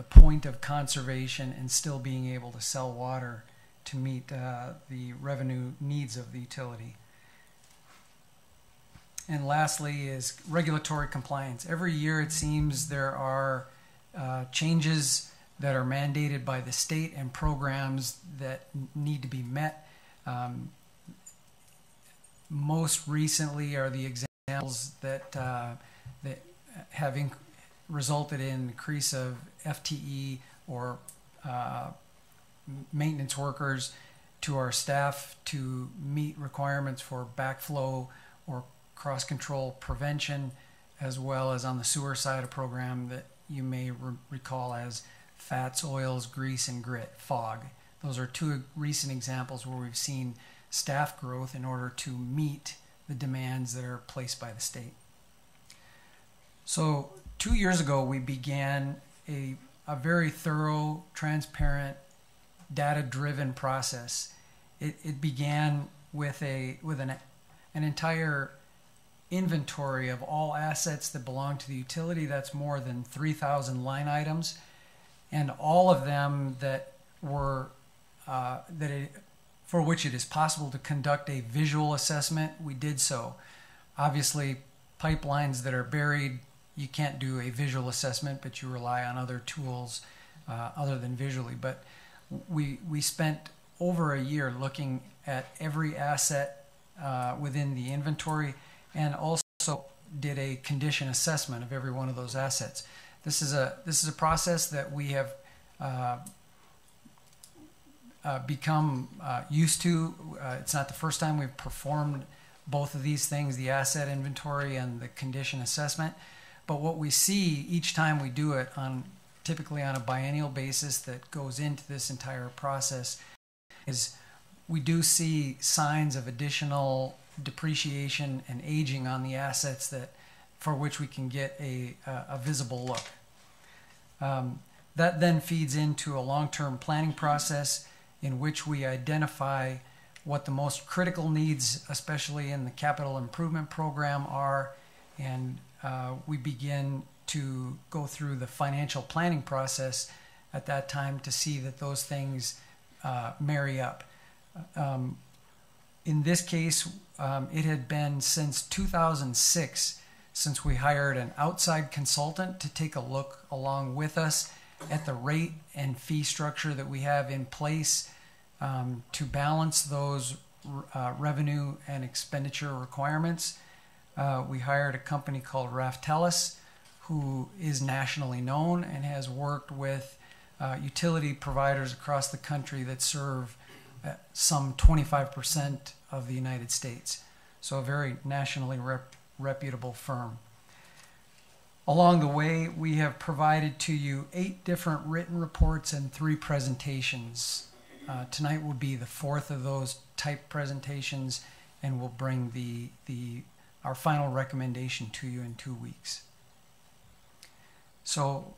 point of conservation and still being able to sell water to meet the revenue needs of the utility. And lastly is regulatory compliance. Every year it seems there are changes that are mandated by the state and programs that need to be met. Most recently are the examples that have resulted in increase of FTE or maintenance workers to our staff to meet requirements for backflow or cross-control prevention, as well as on the sewer side a program that you may recall as fats, oils, grease, and grit, FOG. Those are two recent examples where we've seen staff growth in order to meet the demands that are placed by the state. So 2 years ago, we began a very thorough, transparent, data-driven process. It began with an entire inventory of all assets that belong to the utility. That's more than 3,000 line items, and all of them that were for which it is possible to conduct a visual assessment. We did so. Obviously, pipelines that are buried, you can't do a visual assessment, but you rely on other tools other than visually. But we spent over a year looking at every asset within the inventory, and also did a condition assessment of every one of those assets. This is a process that we have become used to. It's not the first time we've performed both of these things, the asset inventory and the condition assessment. But what we see each time we do it, typically on a biennial basis that goes into this entire process, is we do see signs of additional depreciation and aging on the assets for which we can get a visible look. That then feeds into a long-term planning process in which we identify what the most critical needs, especially in the capital improvement program, are, and we begin to go through the financial planning process at that time to see that those things marry up. In this case, it had been since 2006 since we hired an outside consultant to take a look along with us at the rate and fee structure that we have in place to balance those revenue and expenditure requirements. We hired a company called Raftelis, who is nationally known and has worked with utility providers across the country that serve some 25% of the United States. So a very nationally reputable firm. Along the way, we have provided to you 8 different written reports and 3 presentations. Tonight will be the 4th of those type presentations, and we'll bring our final recommendation to you in 2 weeks. So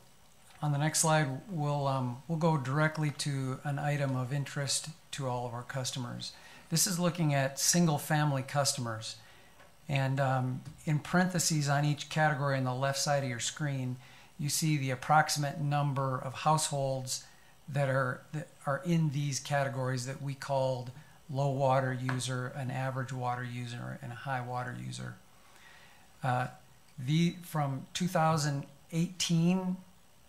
on the next slide, we'll go directly to an item of interest to all of our customers. This is looking at single-family customers. And in parentheses on each category on the left side of your screen, you see the approximate number of households that are in these categories that we called low water user, an average water user, and a high water user. From 2018,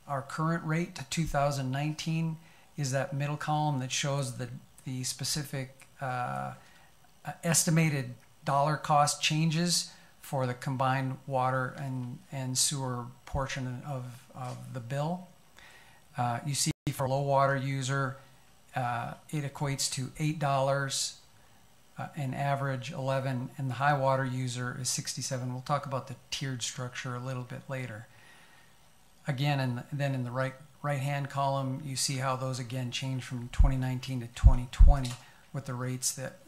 our current rate, to 2019 is that middle column that shows the specific estimated dollar cost changes for the combined water and sewer portion of the bill. You see for low water user, it equates to $8, an average 11, and the high water user is 67. We'll talk about the tiered structure a little bit later. Again, and then in the right-hand column, you see how those again change from 2019 to 2020 with the rates that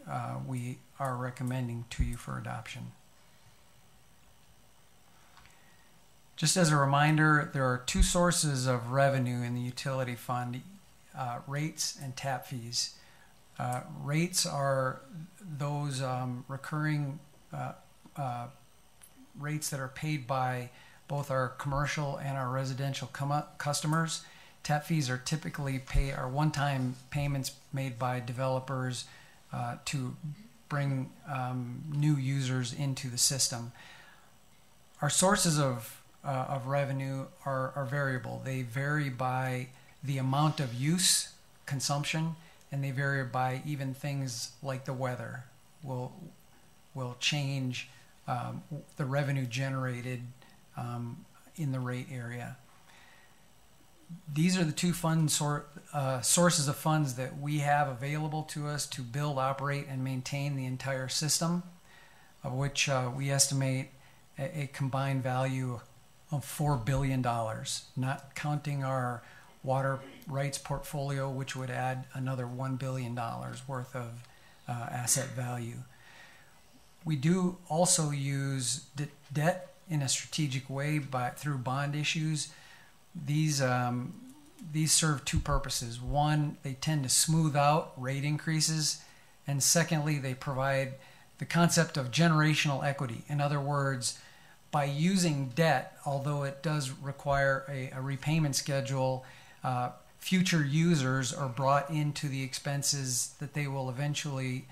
we are recommending to you for adoption. Just as a reminder, there are 2 sources of revenue in the utility fund, rates and tap fees. Rates are those recurring rates that are paid by both our commercial and our residential customers. Tap fees are typically one-time payments made by developers to bring new users into the system. Our sources of revenue are variable. They vary by the amount of use, consumption, and they vary by even things like the weather will change the revenue generated in the rate area. These are the 2 sources of funds that we have available to us to build, operate, and maintain the entire system, of which we estimate a combined value of $4 billion, not counting our water rights portfolio, which would add another $1 billion worth of asset value. We do also use debt in a strategic way through bond issues. These serve 2 purposes. One, they tend to smooth out rate increases, and secondly, they provide the concept of generational equity. In other words, by using debt, although it does require a repayment schedule, future users are brought into the expenses that they will eventually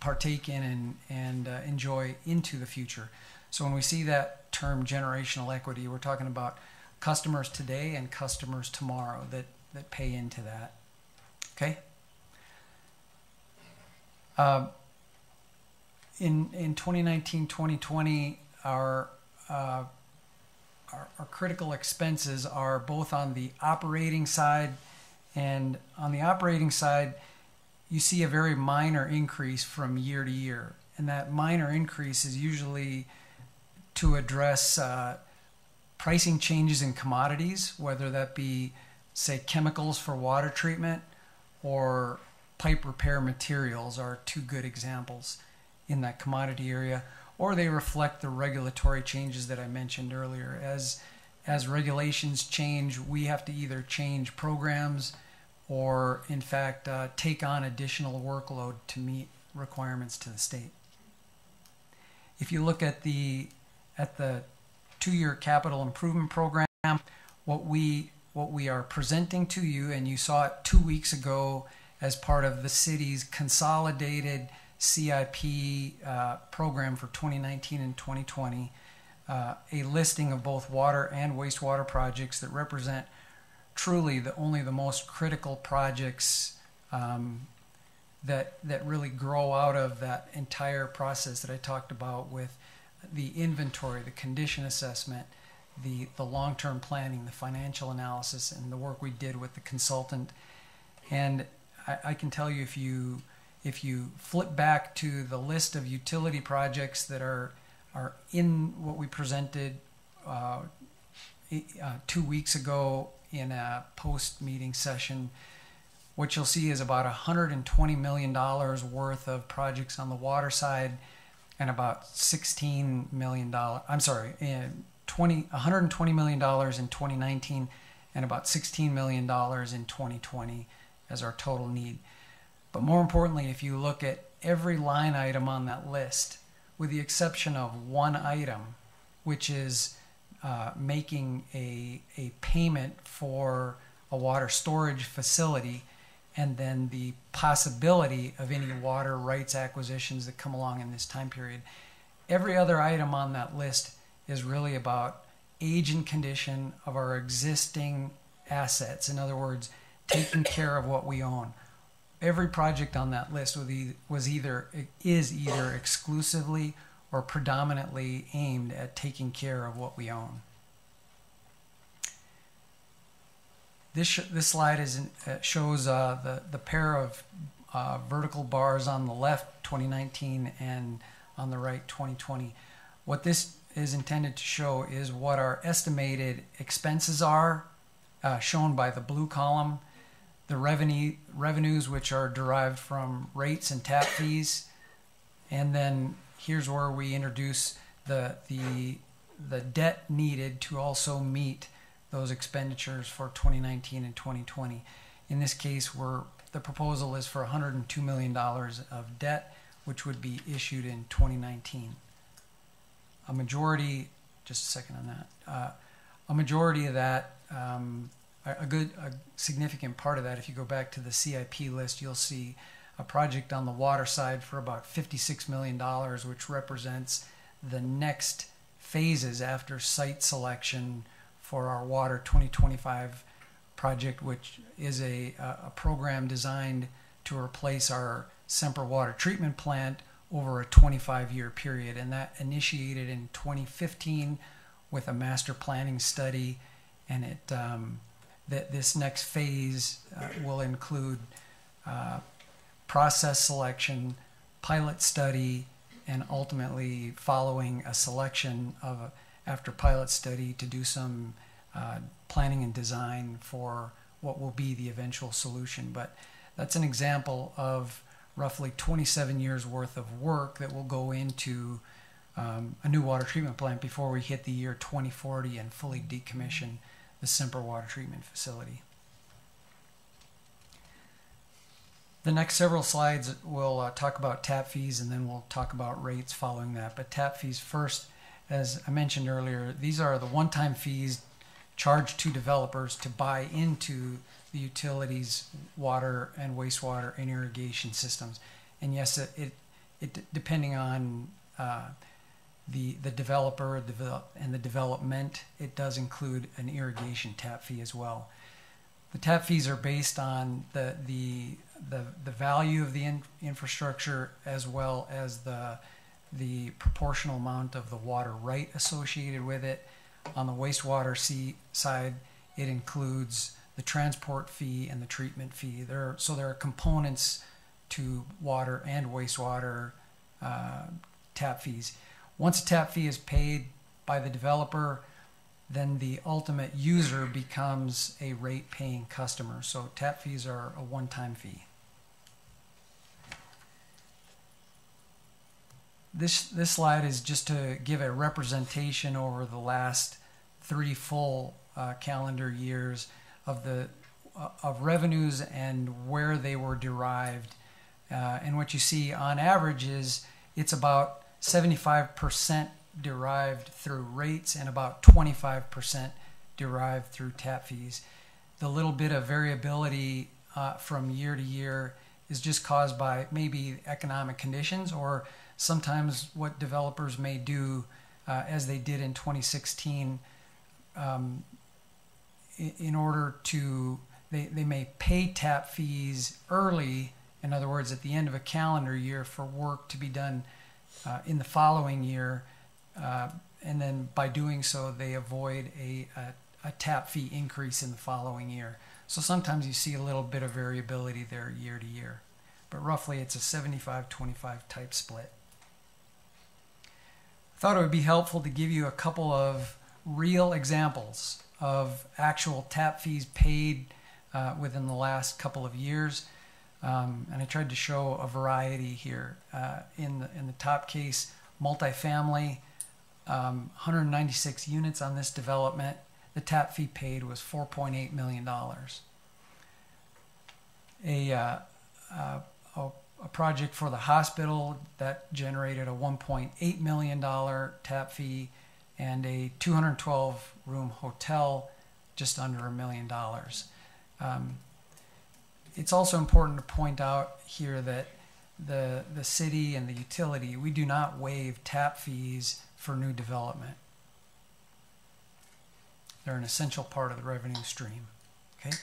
partake in and enjoy into the future. So when we see that term generational equity, we're talking about customers today and customers tomorrow that pay into that. Okay? In 2019-2020, our critical expenses are both on the operating side And on the operating side, you see a very minor increase from year to year. And that minor increase is usually to address pricing changes in commodities, whether that be, say, chemicals for water treatment or pipe repair materials are two good examples in that commodity area, or they reflect the regulatory changes that I mentioned earlier. As regulations change, we have to either change programs or, in fact, take on additional workload to meet requirements to the state. If you look at the 2-year capital improvement program, what we are presenting to you, and you saw it 2 weeks ago as part of the city's consolidated CIP program for 2019 and 2020, a listing of both water and wastewater projects that represent truly only the most critical projects that really grow out of that entire process that I talked about, with the inventory, the condition assessment, the long-term planning, the financial analysis, and the work we did with the consultant. And I can tell you, if you flip back to the list of utility projects that are in what we presented 2 weeks ago in a post-meeting session, what you'll see is about $120 million worth of projects on the water side, and about $16 million, $120 million in 2019, and about $16 million in 2020 as our total need. But more importantly, if you look at every line item on that list, with the exception of one item, which is making a payment for a water storage facility, and then the possibility of any water rights acquisitions that come along in this time period, every other item on that list is really about age and condition of our existing assets. In other words, taking care of what we own. Every project on that list is either exclusively or predominantly aimed at taking care of what we own. This slide shows the pair of vertical bars on the left, 2019, and on the right, 2020. What this is intended to show is what our estimated expenses are, shown by the blue column, the revenues which are derived from rates and tap fees, and then here's where we introduce the debt needed to also meet those expenditures for 2019 and 2020. In this case, the proposal is for $102 million of debt, which would be issued in 2019. A majority, just a second on that, a majority of that, a significant part of that, if you go back to the CIP list, you'll see a project on the water side for about $56 million, which represents the next phases after site selection for our Water 2025 project, which is a program designed to replace our Semper water treatment plant over a 25-year period. And that initiated in 2015 with a master planning study, and that this next phase will include process selection, pilot study, and ultimately following a selection of after pilot study to do some planning and design for what will be the eventual solution. But that's an example of roughly 27 years worth of work that will go into a new water treatment plant before we hit the year 2040 and fully decommission the Semper water treatment facility. The next several slides will talk about tap fees, and then we'll talk about rates following that. But tap fees first, as I mentioned earlier, these are the one-time fees charged to developers to buy into the utilities' water and wastewater and irrigation systems. And yes, it depending on the developer and the development, it does include an irrigation tap fee as well. The tap fees are based on the value of the infrastructure, as well as the proportional amount of the water right associated with it. On the wastewater side, it includes the transport fee, and the treatment fee. So there are components to water and wastewater tap fees. Once a tap fee is paid by the developer, then the ultimate user becomes a rate-paying customer. So tap fees are a one-time fee. This slide is just to give a representation over the last 3 full calendar years of revenues and where they were derived. And what you see on average is it's about 75% derived through rates and about 25% derived through tap fees. The little bit of variability from year to year is just caused by maybe economic conditions, or sometimes what developers may do, as they did in 2016, in order to, they may pay tap fees early, in other words, at the end of a calendar year, for work to be done in the following year, and then by doing so they avoid a tap fee increase in the following year. So sometimes you see a little bit of variability there year to year, but roughly it's a 75-25 type split. I thought it would be helpful to give you a couple of real examples of actual tap fees paid within the last couple of years. And I tried to show a variety here. In the top case, multifamily, 196 units on this development. The tap fee paid was $4.8 million. A project for the hospital that generated a $1.8 million tap fee, and a 212-room hotel just under $1 million. It's also important to point out here that the city and the utility, we do not waive tap fees for new development. They're an essential part of the revenue stream. Okay.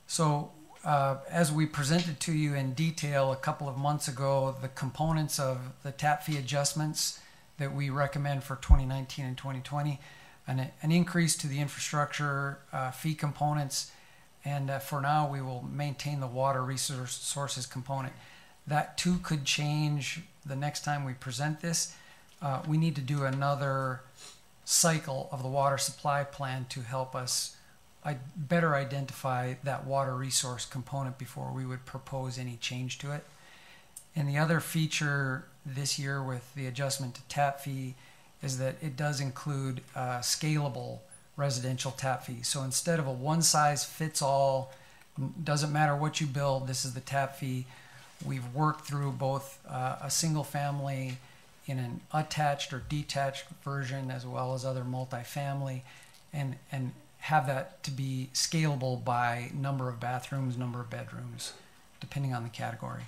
So as we presented to you in detail a couple of months ago, the components of the tap fee adjustments that we recommend for 2019 and 2020, an increase to the infrastructure fee components, and for now we will maintain the water resources component. That too could change the next time we present this. We need to do another cycle of the water supply plan to help us better identify that water resource component before we would propose any change to it. And the other feature this year with the adjustment to tap fee is that it does include scalable residential tap fee. So instead of a one-size-fits-all, doesn't matter what you build, this is the tap fee, we've worked through both a single family in an attached or detached version, as well as other multifamily, and have that to be scalable by number of bathrooms, number of bedrooms, depending on the category.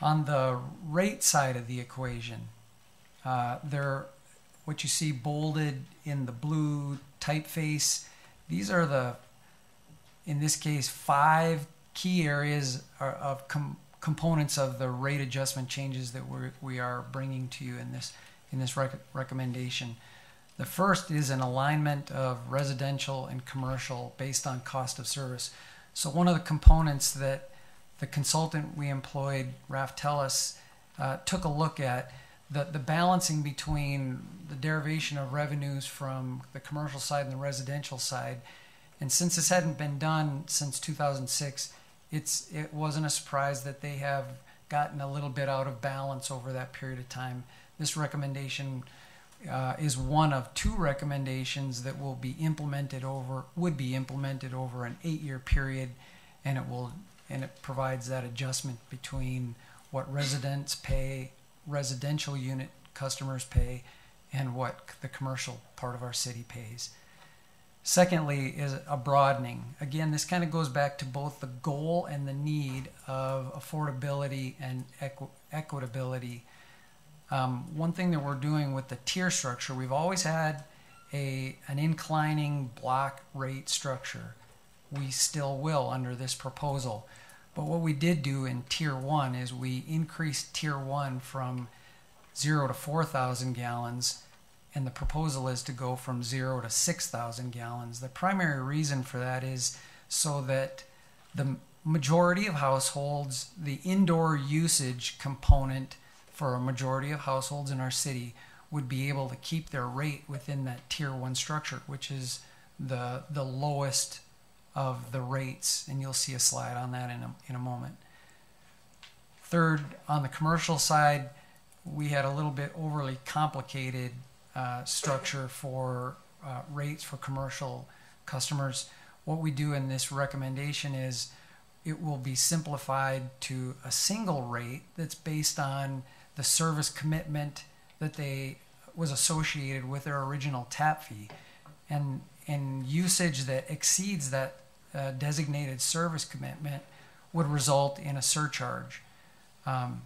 On the rate side of the equation, what you see bolded in the blue typeface, these are in this case, 5 key areas of components of the rate adjustment changes that we are bringing to you in this recommendation. The first is an alignment of residential and commercial based on cost of service. So one of the components that the consultant we employed, Raf Tellis, took a look at, the balancing between the derivation of revenues from the commercial side and the residential side. And since this hadn't been done since 2006, it wasn't a surprise that they have gotten a little bit out of balance over that period of time. This recommendation is one of 2 recommendations that would be implemented over an 8-year period, and it provides that adjustment between what residents pay, residential unit customers pay, and what the commercial part of our city pays. Secondly is a broadening. Again, this kind of goes back to both the goal and the need of affordability and equitability. One thing that we're doing with the tier structure, we've always had an inclining block rate structure. We still will under this proposal. But what we did do in Tier 1 is we increased Tier 1 from 0 to 4,000 gallons, and the proposal is to go from 0 to 6,000 gallons. The primary reason for that is so that the majority of households, the indoor usage component for a majority of households in our city would be able to keep their rate within that tier 1 structure, which is the lowest of the rates, and you'll see a slide on that in a moment. Third, on the commercial side, we had a little bit overly complicated structure for rates for commercial customers. What we do in this recommendation is it will be simplified to a single rate that's based on the service commitment that was associated with their original tap fee, and usage that exceeds that designated service commitment would result in a surcharge.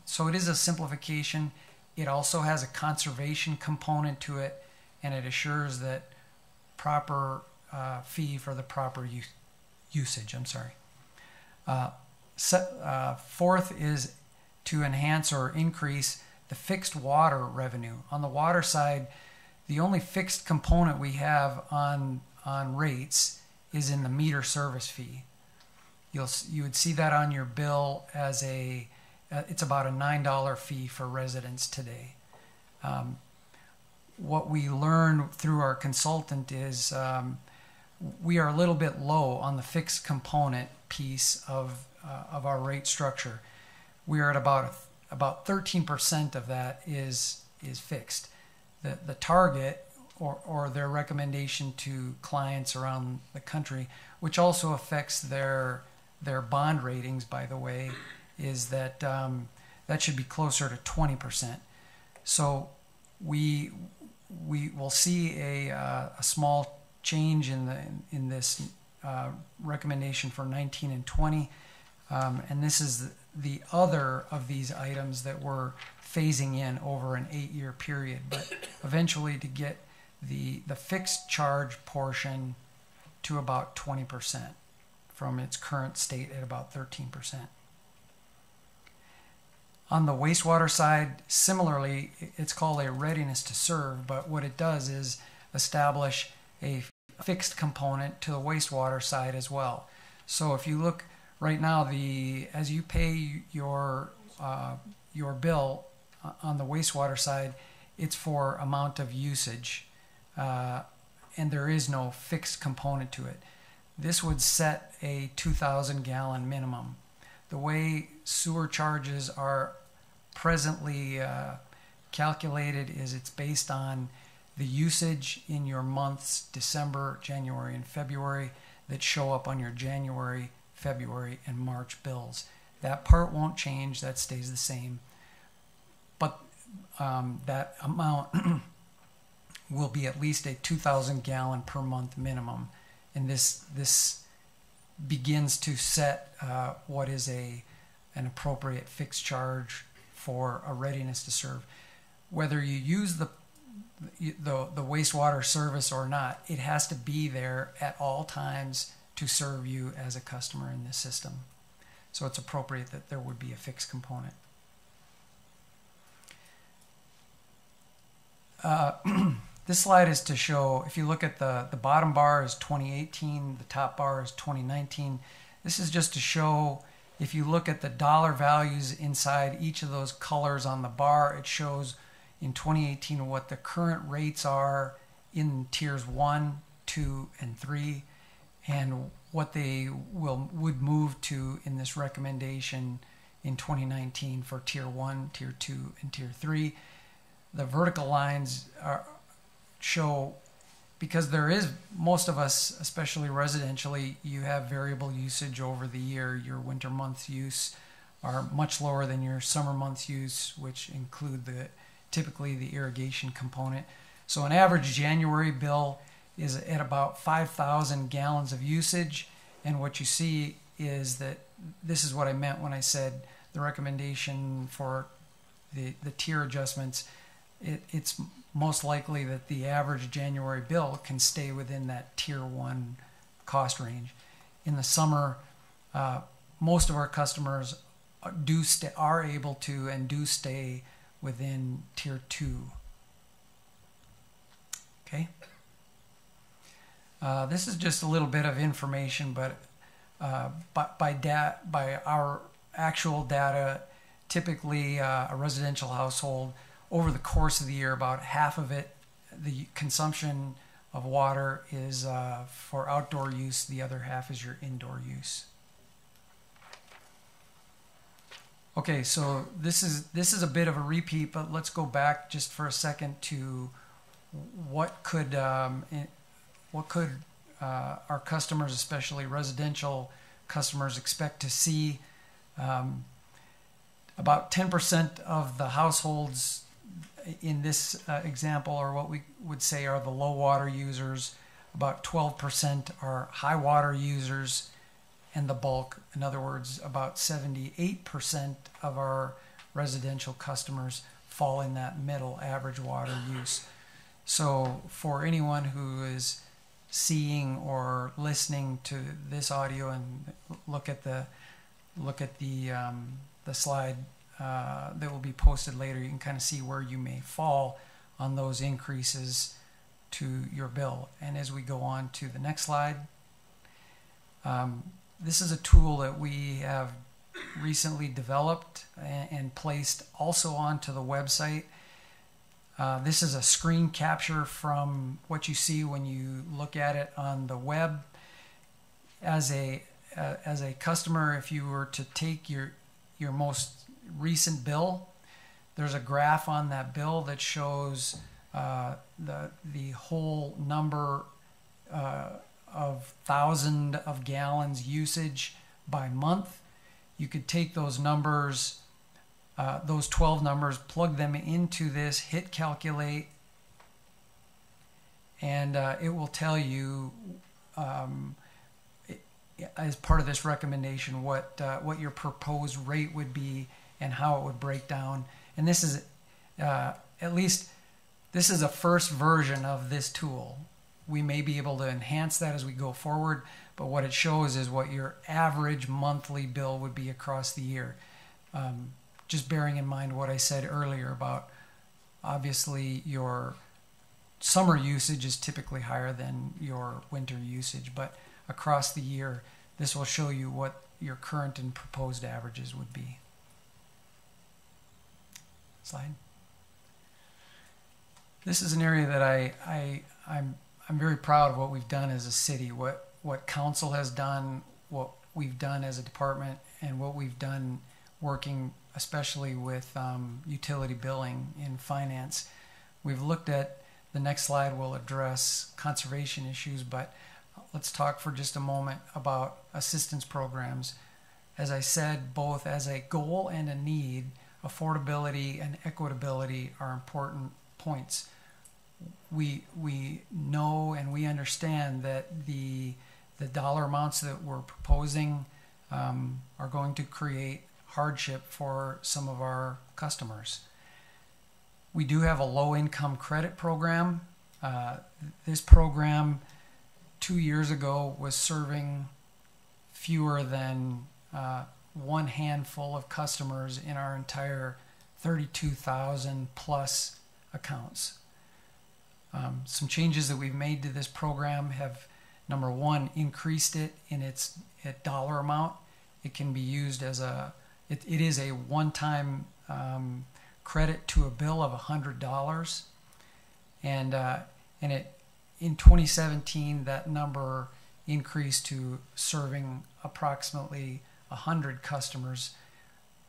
So it is a simplification. It also has a conservation component to it, and it assures that proper fee for the proper usage. Fourth is to enhance or increase the fixed water revenue. On the water side, the only fixed component we have on rates is in the meter service fee. You would see that on your bill as it's about a $9 fee for residents today. What we learned through our consultant is we are a little bit low on the fixed component piece of our rate structure. We are at about 13% of that is fixed. The target or their recommendation to clients around the country, which also affects their bond ratings, by the way, is that that should be closer to 20%. So we will see a small change in this recommendation for 19 and 20, and this is the other of these items that we're phasing in over an 8-year period, but eventually to get the fixed charge portion to about 20% from its current state at about 13%. On the wastewater side, similarly, it's called a readiness to serve, but what it does is establish a fixed component to the wastewater side as well. So if you look right now, as you pay your bill on the wastewater side, it's for amount of usage, and there is no fixed component to it. This would set a 2,000 gallon minimum. The way sewer charges are presently calculated is it's based on the usage in your months December, January, and February that show up on your January, February, and March bills. That part won't change, that stays the same. But that amount will be at least a 2,000 gallon per month minimum. And this begins to set what is an appropriate fixed charge for a readiness to serve. Whether you use the wastewater service or not, it has to be there at all times to serve you as a customer in this system. So it's appropriate that there would be a fixed component. This slide is to show, if you look at the bottom bar is 2018, the top bar is 2019. This is just to show, if you look at the dollar values inside each of those colors on the bar, it shows in 2018 what the current rates are in tiers 1, 2, and 3, and what they would move to in this recommendation in 2019 for tier 1, tier 2, and tier 3. The vertical lines show, because there is, most of us, especially residentially, you have variable usage over the year. Your winter months use are much lower than your summer months use, which include typically the irrigation component. So an average January bill is at about 5,000 gallons of usage, and what you see is that this is what I meant when I said the recommendation for the tier adjustments. It's most likely that the average January bill can stay within that tier 1 cost range. In the summer, most of our customers are able to and do stay within tier 2. Okay. This is just a little bit of information, but by our actual data, typically a residential household, over the course of the year, about half of it, the consumption of water is for outdoor use, the other half is your indoor use. Okay, so this is a bit of a repeat, but let's go back just for a second to what could our customers, especially residential customers, expect to see. About 10% of the households in this example are what we would say are the low water users. About 12% are high water users, and the bulk, in other words, about 78% of our residential customers fall in that middle average water use. So for anyone who is seeing or listening to this audio and look at the slide that will be posted later, you can kind of see where you may fall on those increases to your bill. And as we go on to the next slide, this is a tool that we have recently developed and placed also onto the website. This is a screen capture from what you see when you look at it on the web. As a customer, if you were to take your most recent bill, there's a graph on that bill that shows the whole number of thousand of gallons usage by month. You could take those numbers, those 12 numbers, plug them into this, hit calculate, and it will tell you as part of this recommendation what your proposed rate would be and how it would break down. And this is at least this is a first version of this tool. We may be able to enhance that as we go forward, but what it shows is what your average monthly bill would be across the year. Just bearing in mind what I said earlier about obviously your summer usage is typically higher than your winter usage, but across the year, this will show you what your current and proposed averages would be. Slide. This is an area that I'm very proud of what we've done as a city, what council has done, what we've done as a department, and what we've done working especially with utility billing in finance. We've looked at, the next slide will address conservation issues, but let's talk for just a moment about assistance programs. As I said, both as a goal and a need, affordability and equitability are important points. We know and we understand that the dollar amounts that we're proposing are going to create hardship for some of our customers. We do have a low-income credit program. This program 2 years ago was serving fewer than one handful of customers in our entire 32,000 plus accounts. Some changes that we've made to this program have, number one, increased it in its dollar amount. It can be used as it is a one-time credit to a bill of $100, and in 2017 that number increased to serving approximately 100 customers,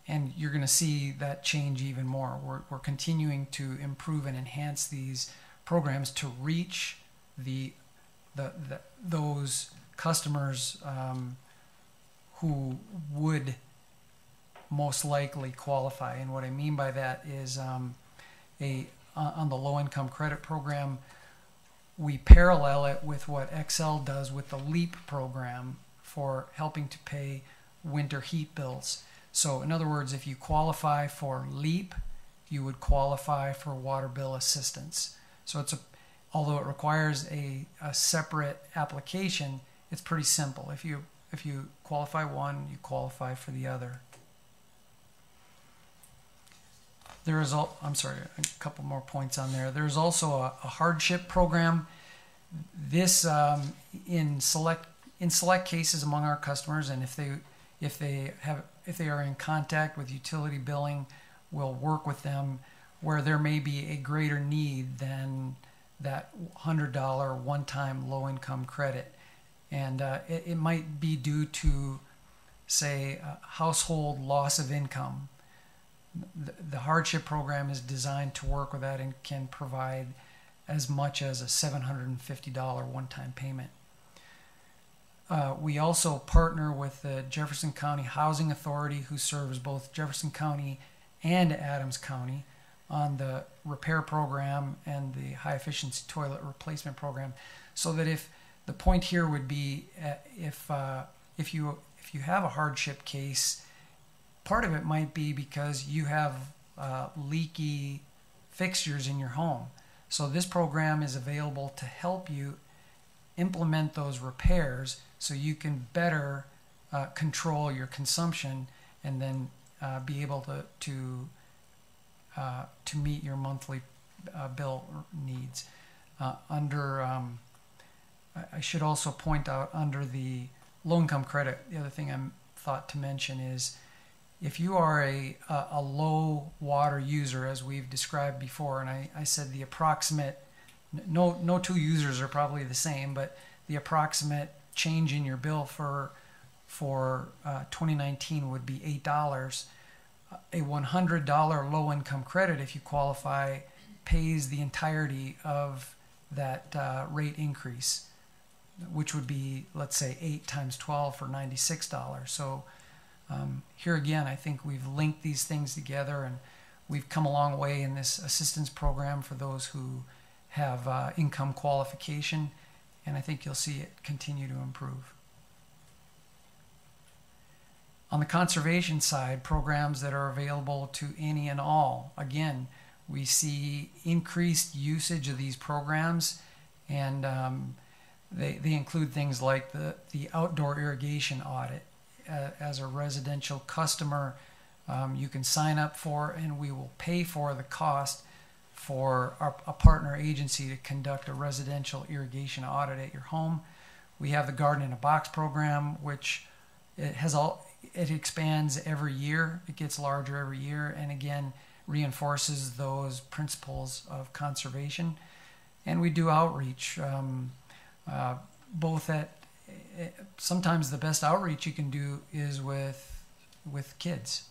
and you're going to see that change even more. We're continuing to improve and enhance these programs to reach those customers who would most likely qualify. And what I mean by that is on the low-income credit program, we parallel it with what Excel does with the LEAP program for helping to pay winter heat bills. So in other words, if you qualify for LEAP, you would qualify for water bill assistance. So although it requires a separate application, it's pretty simple. If you qualify one, you qualify for the other. I'm sorry, a couple more points on there. There's also a hardship program. This in select cases among our customers, and if they are in contact with utility billing, we'll work with them where there may be a greater need than that $100 one-time low-income credit, and it might be due to, say, household loss of income. The hardship program is designed to work with that and can provide as much as a $750 one-time payment. We also partner with the Jefferson County Housing Authority, who serves both Jefferson County and Adams County, on the repair program and the high efficiency toilet replacement program. So that if the point here would be if you have a hardship case, part of it might be because you have leaky fixtures in your home. So this program is available to help you implement those repairs so you can better control your consumption and then be able to meet your monthly bill needs. I should also point out under the low-income credit, the other thing I thought to mention is if you are a low water user, as we've described before, and I said the approximate, no two users are probably the same, but the approximate change in your bill for 2019 would be $8. A $100 low-income credit, if you qualify, pays the entirety of that rate increase, which would be, let's say, 8 times 12 for $96. So here again, I think we've linked these things together, and we've come a long way in this assistance program for those who have income qualification, and I think you'll see it continue to improve. On the conservation side, programs that are available to any and all. Again, we see increased usage of these programs, and they include things like the outdoor irrigation audit. As a residential customer, you can sign up for, and we will pay for the cost for a partner agency to conduct a residential irrigation audit at your home. We have the Garden in a Box program, which it expands every year. It gets larger every year, and again reinforces those principles of conservation. And we do outreach, both at sometimes the best outreach you can do is with kids.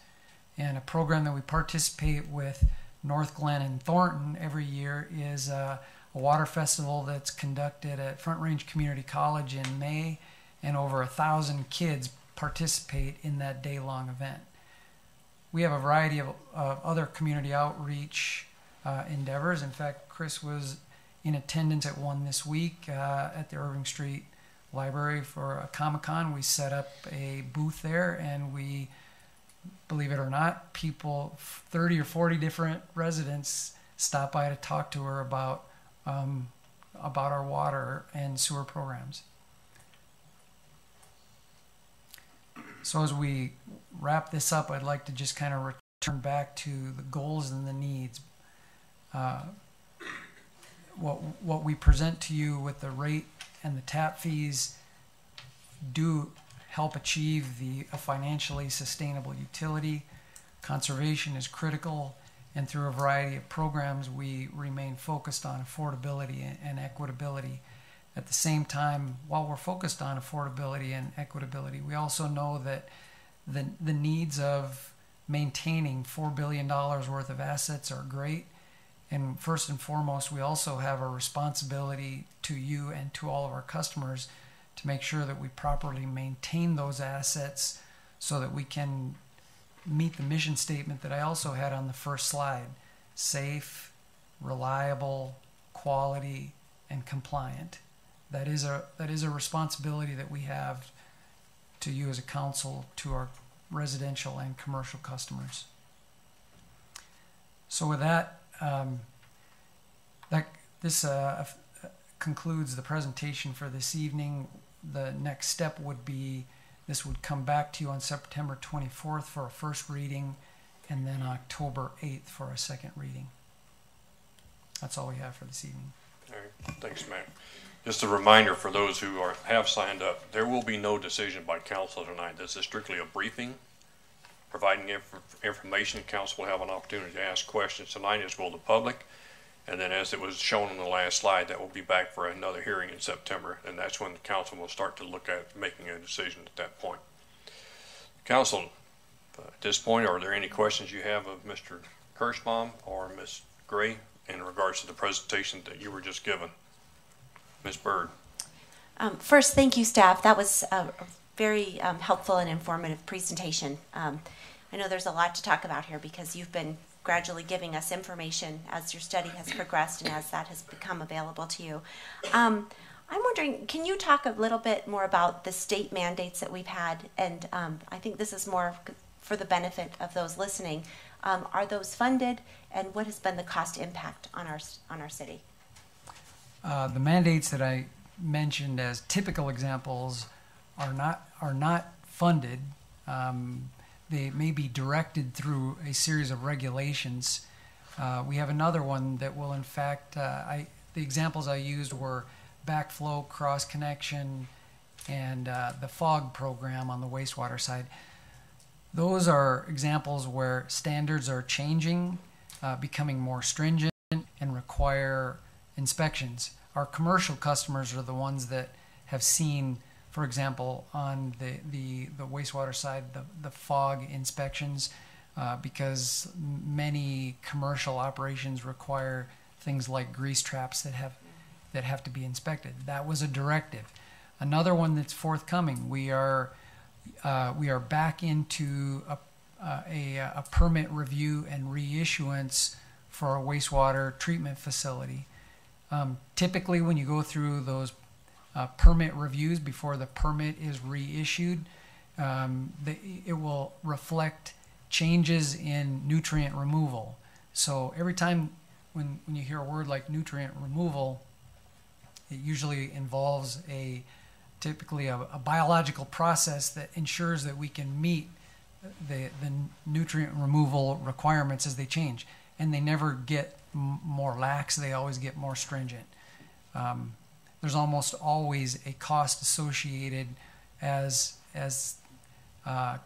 And a program that we participate with North Glen and Thornton every year is a water festival that's conducted at Front Range Community College in May, and over 1,000 kids participate in that day-long event. We have a variety of other community outreach endeavors. In fact, Chris was in attendance at one this week at the Irving Street Library for a Comic-Con. We set up a booth there, and we, believe it or not, 30 or 40 different residents stopped by to talk to her about our water and sewer programs. So as we wrap this up, I'd like to just kind of return back to the goals and the needs. What we present to you with the rate and the tap fees do help achieve a financially sustainable utility. Conservation is critical, and through a variety of programs, we remain focused on affordability and equitability. At the same time, while we're focused on affordability and equitability, we also know that the needs of maintaining $4 billion worth of assets are great. And first and foremost, we also have a responsibility to you and to all of our customers to make sure that we properly maintain those assets so that we can meet the mission statement that I also had on the first slide: safe, reliable, quality, and compliant. That is a responsibility that we have to you as a council, to our residential and commercial customers. So with that, this concludes the presentation for this evening. The next step would be this would come back to you on September 24th for a first reading, and then October 8th for a second reading. That's all we have for this evening. All right. Thanks, Matt. Just a reminder for those who have signed up, there will be no decision by council tonight. This is strictly a briefing, providing information. Council will have an opportunity to ask questions tonight as will the public. And then as it was shown on the last slide, that will be back for another hearing in September. And that's when the council will start to look at making a decision at that point. Council, at this point, are there any questions you have of Mr. Kirschbaum or Ms. Gray in regards to the presentation that you were just given? Ms. Bird. First, thank you, staff. That was a very helpful and informative presentation. I know there's a lot to talk about here because you've been gradually giving us information as your study has progressed and as that has become available to you. I'm wondering, can you talk a little bit more about the state mandates that we've had? And I think this is more for the benefit of those listening. Are those funded, and what has been the cost impact on our city? The mandates that I mentioned as typical examples are not funded. They may be directed through a series of regulations. We have another one that will, in fact, the examples I used were backflow, cross connection, and the FOG program on the wastewater side. Those are examples where standards are changing, becoming more stringent, and require inspections. Our commercial customers are the ones that have seen, for example, on the wastewater side, the FOG inspections, because many commercial operations require things like grease traps that have to be inspected. That was a directive. Another one that's forthcoming, we are back into a permit review and reissuance for a wastewater treatment facility. Typically, when you go through those permit reviews before the permit is reissued, it will reflect changes in nutrient removal. So every time when you hear a word like nutrient removal, it usually involves typically a biological process that ensures that we can meet the nutrient removal requirements as they change. And they never get more lax, they always get more stringent. There's almost always a cost associated as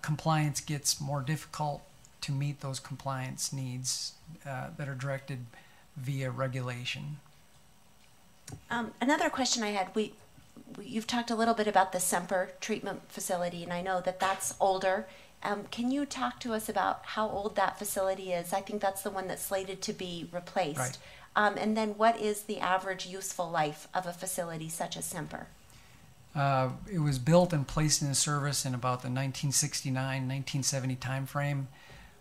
compliance gets more difficult to meet those compliance needs that are directed via regulation. Another question I had, you've talked a little bit about the Semper treatment facility, and I know that that's older. Can you talk to us about how old that facility is? I think that's the one that's slated to be replaced. Right. And then what is the average useful life of a facility such as Semper? It was built and placed into service in about the 1969-1970 timeframe.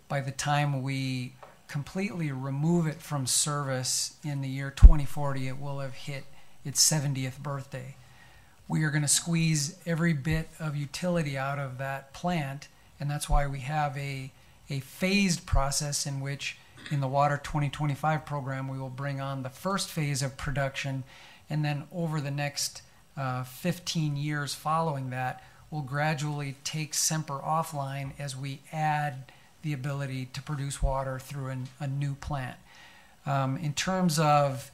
By the time we completely remove it from service in the year 2040, it will have hit its 70th birthday. We are going to squeeze every bit of utility out of that plant, and that's why we have a phased process in which in the Water 2025 program we will bring on the first phase of production, and then over the next 15 years following that, we'll gradually take Semper offline as we add the ability to produce water through a new plant. In terms of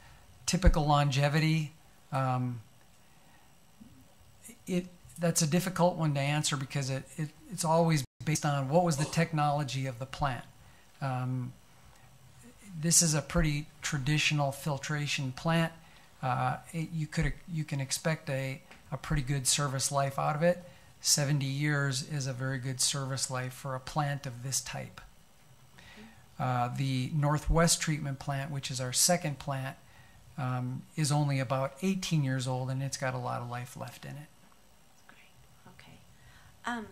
typical longevity, that's a difficult one to answer because it's always based on what was the technology of the plant. This is a pretty traditional filtration plant. You can expect a pretty good service life out of it. 70 years is a very good service life for a plant of this type. The Northwest treatment plant, which is our second plant, is only about 18 years old, and it's got a lot of life left in it. Great. Okay.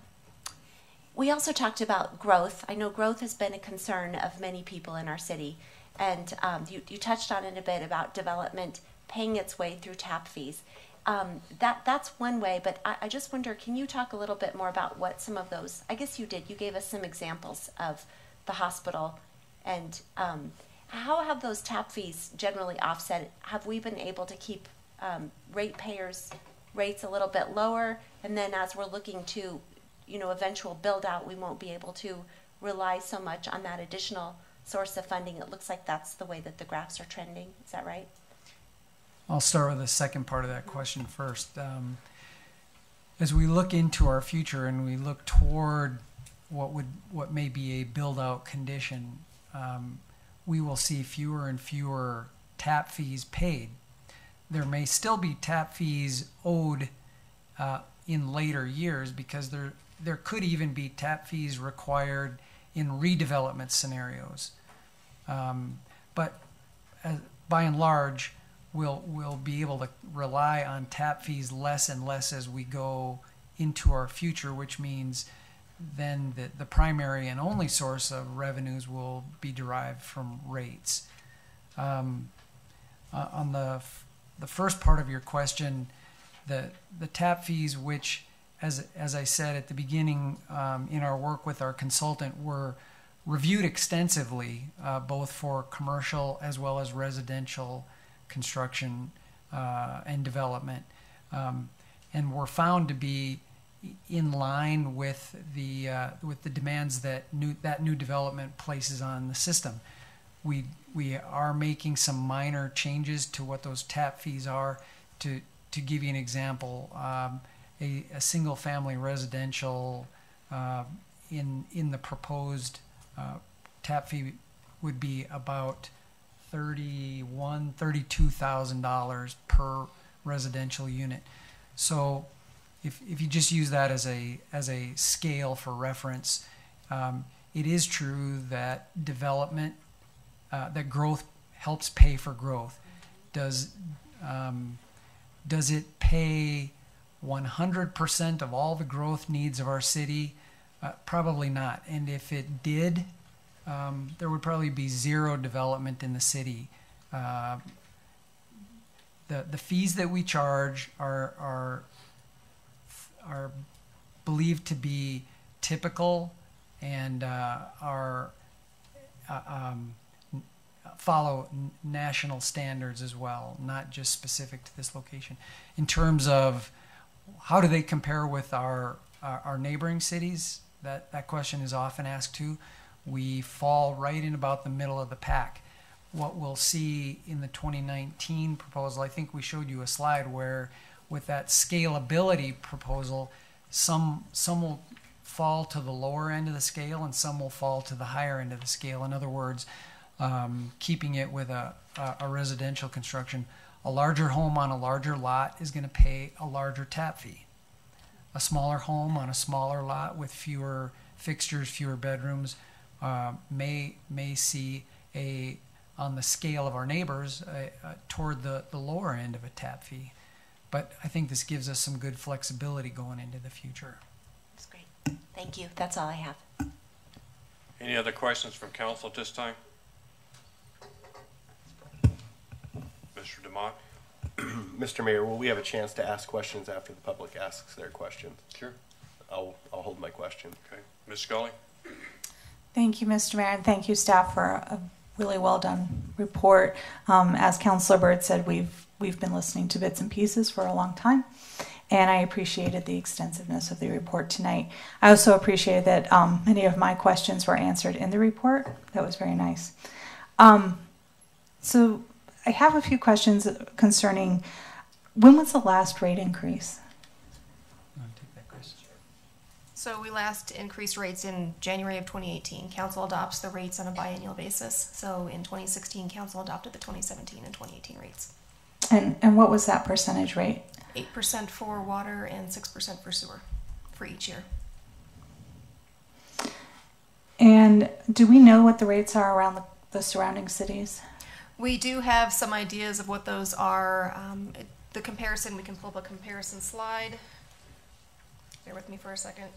We also talked about growth. I know growth has been a concern of many people in our city, and you touched on it a bit about development paying its way through tap fees. That's one way, but I just wonder, can you talk a little bit more about what some of those, I guess you did, you gave us some examples of the hospital, and how have those tap fees generally offset? Have we been able to keep ratepayers' rates a little bit lower, and then as we're looking to, eventual build out, we won't be able to rely so much on that additional source of funding. It looks like that's the way that the graphs are trending. Is that right? I'll start with the second part of that question first. As we look into our future and we look toward what may be a build-out condition, we will see fewer and fewer tap fees paid. There may still be tap fees owed in later years, because there could even be tap fees required in redevelopment scenarios. But by and large, we'll be able to rely on tap fees less and less as we go into our future, which means then the primary and only source of revenues will be derived from rates. On the first part of your question, the tap fees, which, as I said at the beginning, in our work with our consultant, were reviewed extensively, both for commercial as well as residential construction and development, and were found to be in line with the demands that new development places on the system. We are making some minor changes to what those tap fees are. To give you an example, a single family residential in the proposed tap fee would be about $32,000 per residential unit. So if you just use that as a scale for reference, it is true that development, that growth helps pay for growth. Does it pay 100% of all the growth needs of our city? Probably not. And if it did, there would probably be zero development in the city. The fees that we charge are believed to be typical and follow national standards as well, not just specific to this location. In terms of how do they compare with our neighboring cities, that question is often asked too. We fall right in about the middle of the pack. What we'll see in the 2019 proposal, I think we showed you a slide where with that scalability proposal, some will fall to the lower end of the scale and some will fall to the higher end of the scale. In other words, keeping it with a residential construction, a larger home on a larger lot is going to pay a larger tap fee. A smaller home on a smaller lot with fewer fixtures, fewer bedrooms, may see on the scale of our neighbors, toward the lower end of a tap fee. But I think this gives us some good flexibility going into the future. That's great. Thank you. That's all I have. Any other questions from council at this time? Mr. DeMott? Mr. Mayor, will we have a chance to ask questions after the public asks their questions? Sure. I'll hold my question. Okay. Ms. Scully? Thank you, Mr. Mayor, and thank you, staff, for a really well done report. As Councilor Byrd said, we've been listening to bits and pieces for a long time, and I appreciated the extensiveness of the report tonight. I also appreciated that many of my questions were answered in the report. That was very nice. So I have a few questions concerning, when was the last rate increase? So we last increased rates in January of 2018. Council adopts the rates on a biennial basis. So in 2016, Council adopted the 2017 and 2018 rates. And what was that percentage rate? 8% for water and 6% for sewer for each year. And do we know what the rates are around the surrounding cities? We do have some ideas of what those are. The comparison, we can pull up a comparison slide. Bear with me for a second.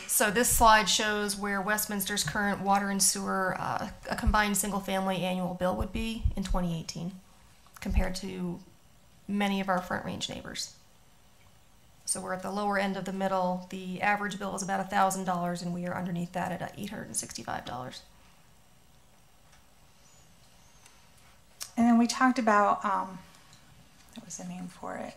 So this slide shows where Westminster's current water and sewer, a combined single-family annual bill would be in 2018, compared to many of our Front Range neighbors. So we're at the lower end of the middle. The average bill is about $1,000, and we are underneath that at $865. And then we talked about that was the name for it,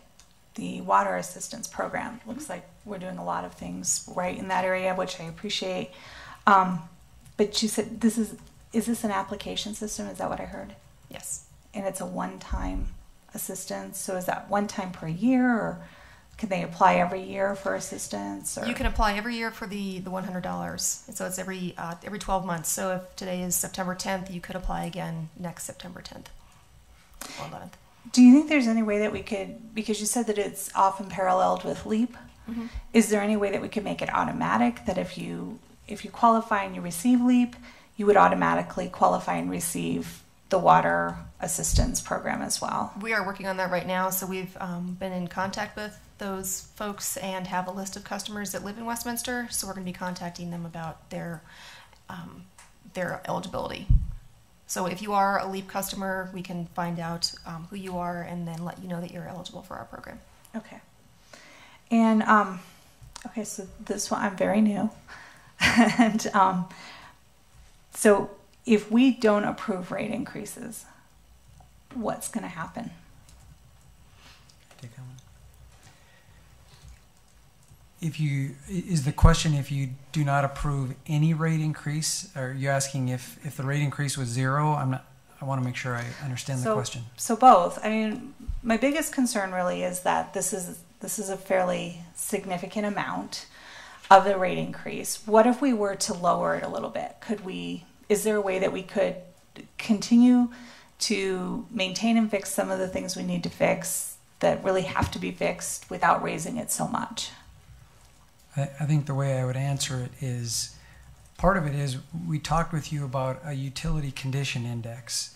the water assistance program. Looks like we're doing a lot of things right in that area, which I appreciate. But you said is this an application system? Is that what I heard? Yes. And it's a one-time assistance. So is that one time per year, or can they apply every year for assistance? Or? You can apply every year for the $100, and so it's every 12 months. So if today is September 10th, you could apply again next September 10th or 11th. Do you think there's any way that we could, because you said that it's often paralleled with LEAP, is there any way that we could make it automatic, that if you qualify and you receive LEAP, you would automatically qualify and receive the water assistance program as well? We are working on that right now, so we've been in contact with those folks and have a list of customers that live in Westminster, so we're going to be contacting them about their eligibility. So if you are a LEAP customer, we can find out who you are and then let you know that you're eligible for our program. Okay. And, okay, so this one, I'm very new. And so if we don't approve rate increases, what's going to happen? Take that one. Is the question if you do not approve any rate increase? Are you asking if the rate increase was zero? I want to make sure I understand the question. So both. I mean, my biggest concern really is that this is a fairly significant amount of the rate increase. What if we were to lower it a little bit? Is there a way that we could continue to maintain and fix some of the things we need to fix that really have to be fixed without raising it so much? I think the way I would answer it is, part of it is we talked with you about a utility condition index,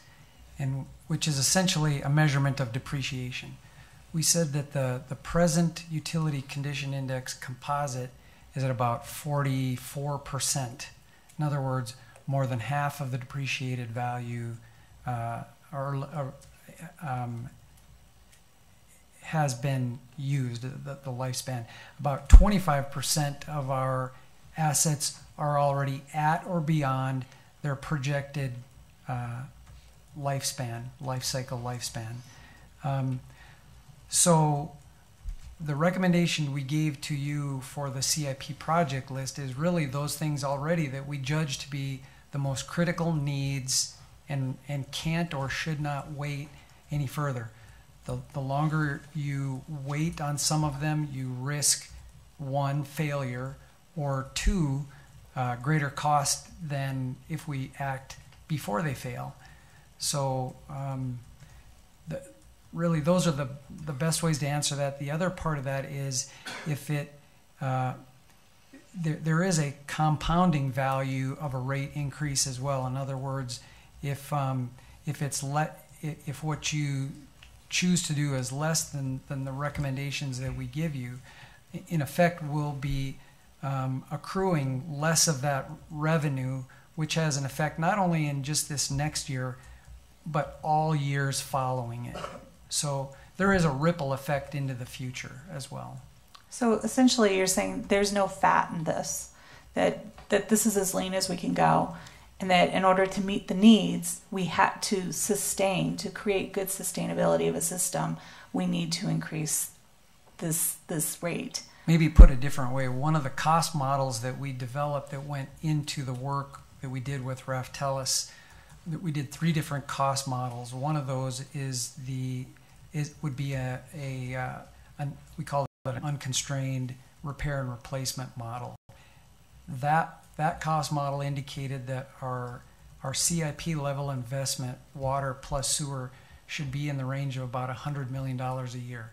and which is essentially a measurement of depreciation. We said that the present utility condition index composite is at about 44%. In other words, more than half of the depreciated value has been used, the lifespan. About 25% of our assets are already at or beyond their projected life cycle lifespan. So the recommendation we gave to you for the CIP project list is really those things already that we judge to be the most critical needs and can't or should not wait any further. The longer you wait on some of them, you risk, one, failure, or two, greater cost than if we act before they fail. So really those are the best ways to answer that. The other part of that is if there is a compounding value of a rate increase as well. In other words, if what you choose to do is less than the recommendations that we give you, in effect will be accruing less of that revenue, which has an effect not only in just this next year, but all years following it. So there is a ripple effect into the future as well. So essentially you're saying there's no fat in this, that this is as lean as we can go, and that in order to meet the needs, we had to create good sustainability of a system, we need to increase this rate. Maybe put a different way, one of the cost models that we developed that went into the work that we did with Raftelis, that we did 3 different cost models. One of those would be we call it an unconstrained repair and replacement model. That cost model indicated that our CIP level investment, water plus sewer, should be in the range of about $100 million a year.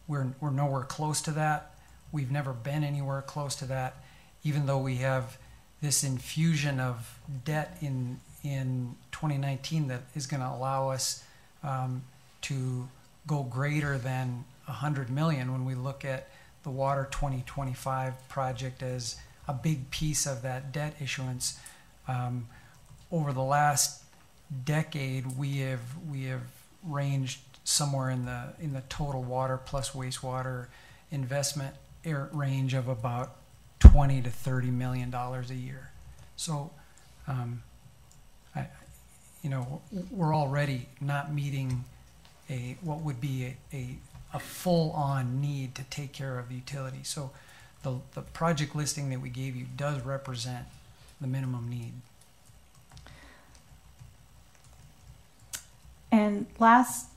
We're nowhere close to that. We've never been anywhere close to that, even though we have this infusion of debt in 2019 that is going to allow us to go greater than 100 million when we look at the Water 2025 project as a big piece of that debt issuance. Over the last decade, we have ranged somewhere in the total water plus wastewater investment range of about $20 to $30 million a year. So, we're already not meeting what would be a full-on need to take care of the utility. So the project listing that we gave you does represent the minimum need. And last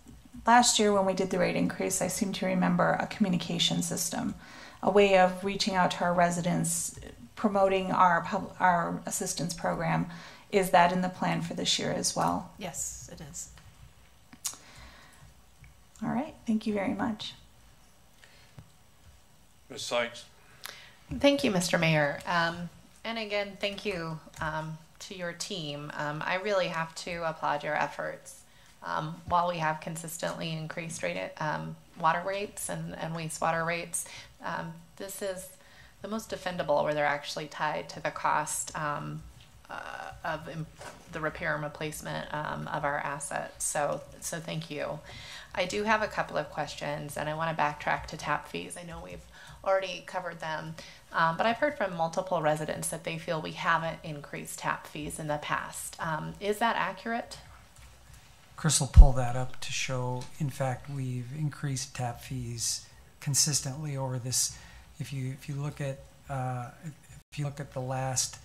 year when we did the rate increase, I seem to remember a communication system, a way of reaching out to our residents, promoting our assistance program. Is that in the plan for this year as well? Yes, it is. All right, thank you very much. Ms. Sykes? Thank you, Mr. Mayor. And again, thank you to your team. I really have to applaud your efforts. While we have consistently increased water rates and wastewater rates, this is the most defendable where they're actually tied to the cost of the repair and replacement of our assets. So thank you. I do have a couple of questions, and I want to backtrack to tap fees. I know we've already covered them, but I've heard from multiple residents that they feel we haven't increased tap fees in the past. Is that accurate? Chris will pull that up to show, in fact, we've increased tap fees consistently over this. If you look at the last,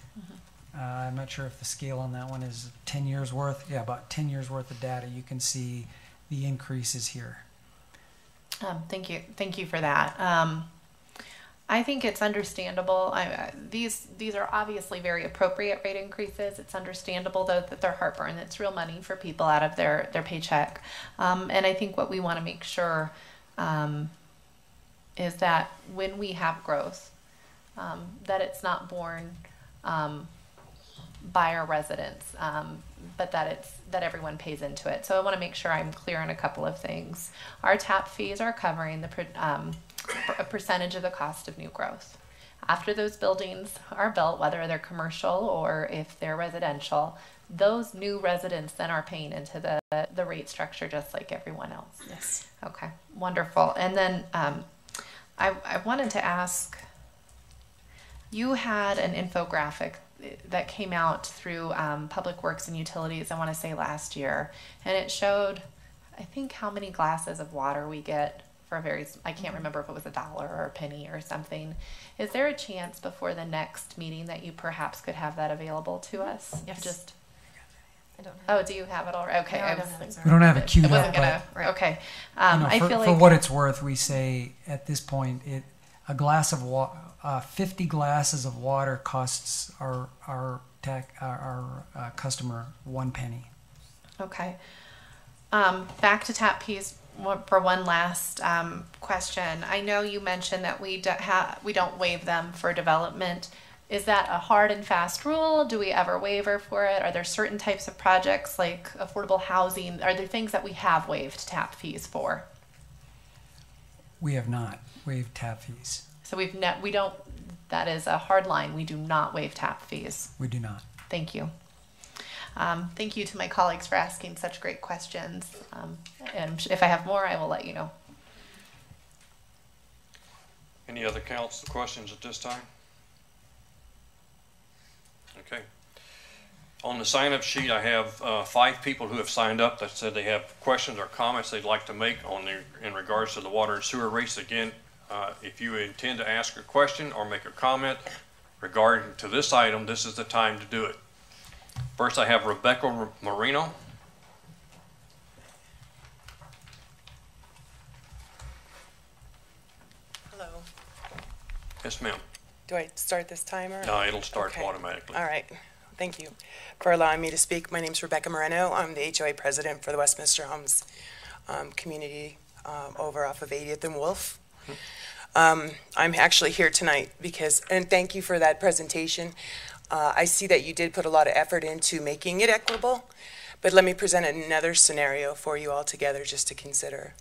I'm not sure if the scale on that one is 10 years worth. Yeah, about 10 years worth of data. You can see the increases here. Thank you for that. I think it's understandable. These are obviously very appropriate rate increases. It's understandable, though, that they're heartburn. It's real money for people out of their paycheck. And I think what we want to make sure is that when we have growth, that it's not borne by our residents, but that everyone pays into it. So I want to make sure I'm clear on a couple of things. Our tap fees are covering a percentage of the cost of new growth. After those buildings are built, whether they're commercial or if they're residential, those new residents then are paying into the rate structure just like everyone else. Yes. Okay, wonderful. And then I wanted to ask, you had an infographic that came out through Public Works and Utilities, I want to say last year, and it showed, I think, how many glasses of water we get for I can't remember if it was $1 or a penny or something. Is there a chance before the next meeting that you perhaps could have that available to us? Yes. I don't have do you have it already? Okay. No, I don't have it. We don't have it queued up. Right. Okay. I feel like, for what it's worth, we say at this point, a glass of 50 glasses of water costs our customer 1 penny. Okay. Back to tap fees for one last question. I know you mentioned that we don't waive them for development. Is that a hard and fast rule? Do we ever waiver for it? Are there certain types of projects like affordable housing? Are there things that we have waived tap fees for? We have not waived tap fees. So we don't. That is a hard line. We do not waive tap fees. We do not. Thank you. Thank you to my colleagues for asking such great questions. And if I have more, I will let you know. Any other council questions at this time? Okay. On the sign-up sheet, I have 5 people who have signed up that said they have questions or comments they'd like to make in regards to the water and sewer rates. Again, if you intend to ask a question or make a comment regarding to this item, this is the time to do it. First, I have Rebecca Marino. Hello. Yes, ma'am. Do I start this timer? No, it'll start okay. Automatically. All right. Thank you for allowing me to speak. My name is Rebecca Moreno. I'm the HOA president for the Westminster Homes community over off of 80th and Wolf. I'm actually here tonight and thank you for that presentation. I see that you did put a lot of effort into making it equitable, but let me present another scenario for you all together just to consider.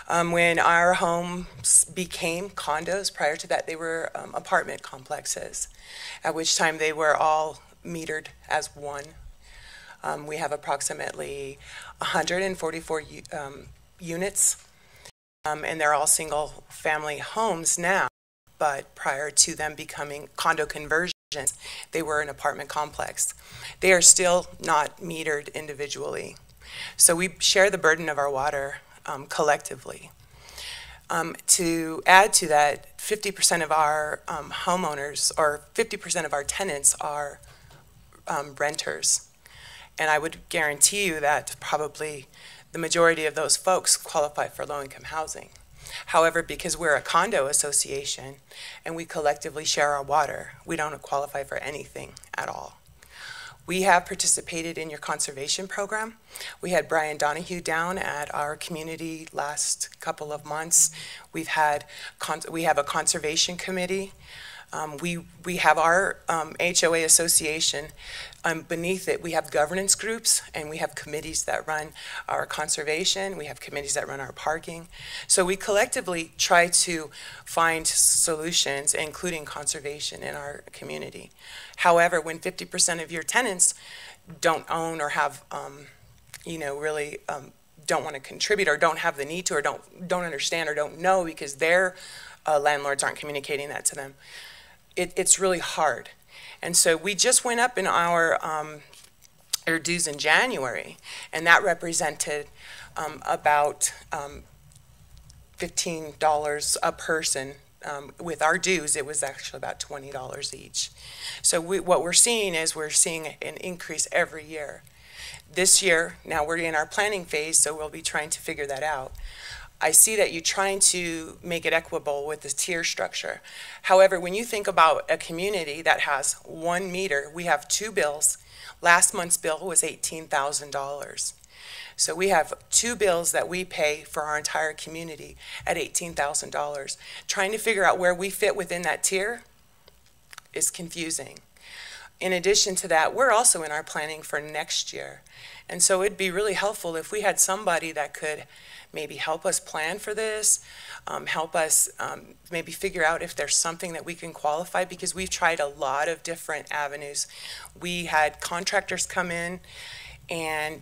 When our homes became condos, prior to that they were apartment complexes, at which time they were all metered as one. We have approximately 144 units, and they're all single family homes now, but prior to them becoming condo conversions, they were an apartment complex. They are still not metered individually. So we share the burden of our water collectively. To add to that, 50% of our homeowners, or 50% of our tenants are renters. And I would guarantee you that probably the majority of those folks qualify for low-income housing. However, because we're a condo association and we collectively share our water, we don't qualify for anything at all. We have participated in your conservation program. We had Brian Donahue down at our community last couple of months. We have a conservation committee. We have our HOA association. Beneath it, we have governance groups, and we have committees that run our conservation. We have committees that run our parking. So we collectively try to find solutions, including conservation, in our community. However, when 50% of your tenants don't own or have, really don't want to contribute or don't have the need to or don't understand or don't know because their landlords aren't communicating that to them, it's really hard. And so we just went up in our dues in January, and that represented about $15 a person. With our dues, it was actually about $20 each. So what we're seeing is we're seeing an increase every year. This year, now we're in our planning phase, so we'll be trying to figure that out. I see that you're trying to make it equitable with the tier structure. However, when you think about a community that has 1 meter, we have 2 bills. Last month's bill was $18,000. So we have 2 bills that we pay for our entire community at $18,000. Trying to figure out where we fit within that tier is confusing. In addition to that, we're also in our planning for next year. And so it'd be really helpful if we had somebody that could maybe help us plan for this, help us maybe figure out if there's something that we can qualify, because we've tried a lot of different avenues. We had contractors come in and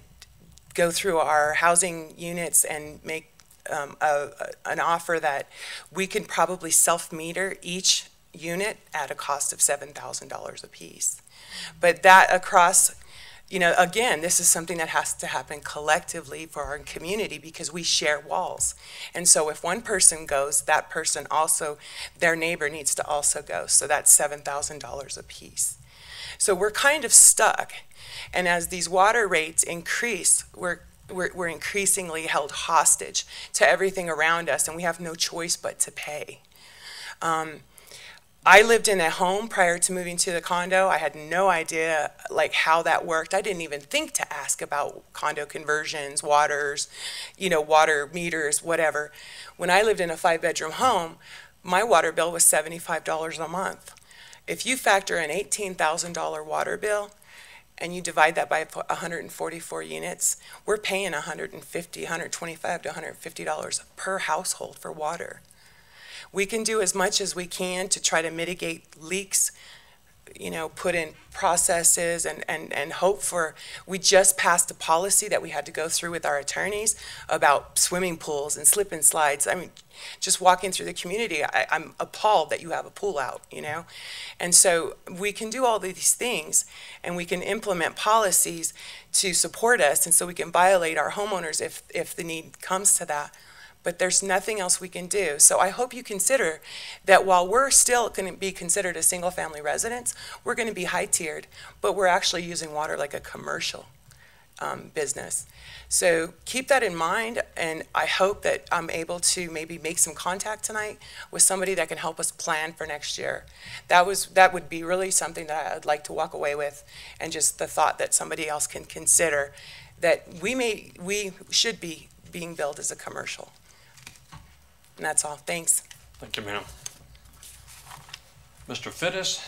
go through our housing units and make an offer that we can probably self-meter each unit at a cost of $7,000 a piece. But that across, again, this is something that has to happen collectively for our community because we share walls. And so if one person goes, that person also, their neighbor needs to also go. So that's $7,000 a piece. So we're kind of stuck. And as these water rates increase, we're increasingly held hostage to everything around us, and we have no choice but to pay. I lived in a home prior to moving to the condo. I had no idea how that worked. I didn't even think to ask about condo conversions, water meters, whatever. When I lived in a 5-bedroom home, my water bill was $75 a month. If you factor an $18,000 water bill and you divide that by 144 units, we're paying $125 to $150 per household for water. We can do as much as we can to try to mitigate leaks, put in processes and hope for. We just passed a policy that we had to go through with our attorneys about swimming pools and slip and slides. I mean, just walking through the community, I'm appalled that you have a pool out, And so we can do all these things, and we can implement policies to support us, and so we can violate our homeowners if the need comes to that. But there's nothing else we can do. So I hope you consider that while we're still going to be considered a single-family residence, we're going to be high-tiered, but we're actually using water like a commercial business. So keep that in mind, and I hope that I'm able to maybe make some contact tonight with somebody that can help us plan for next year. That would be really something that I'd like to walk away with, and just the thought that somebody else can consider that we should be being billed as a commercial. And that's all. Thanks. Thank you, ma'am. Mr. Fittis.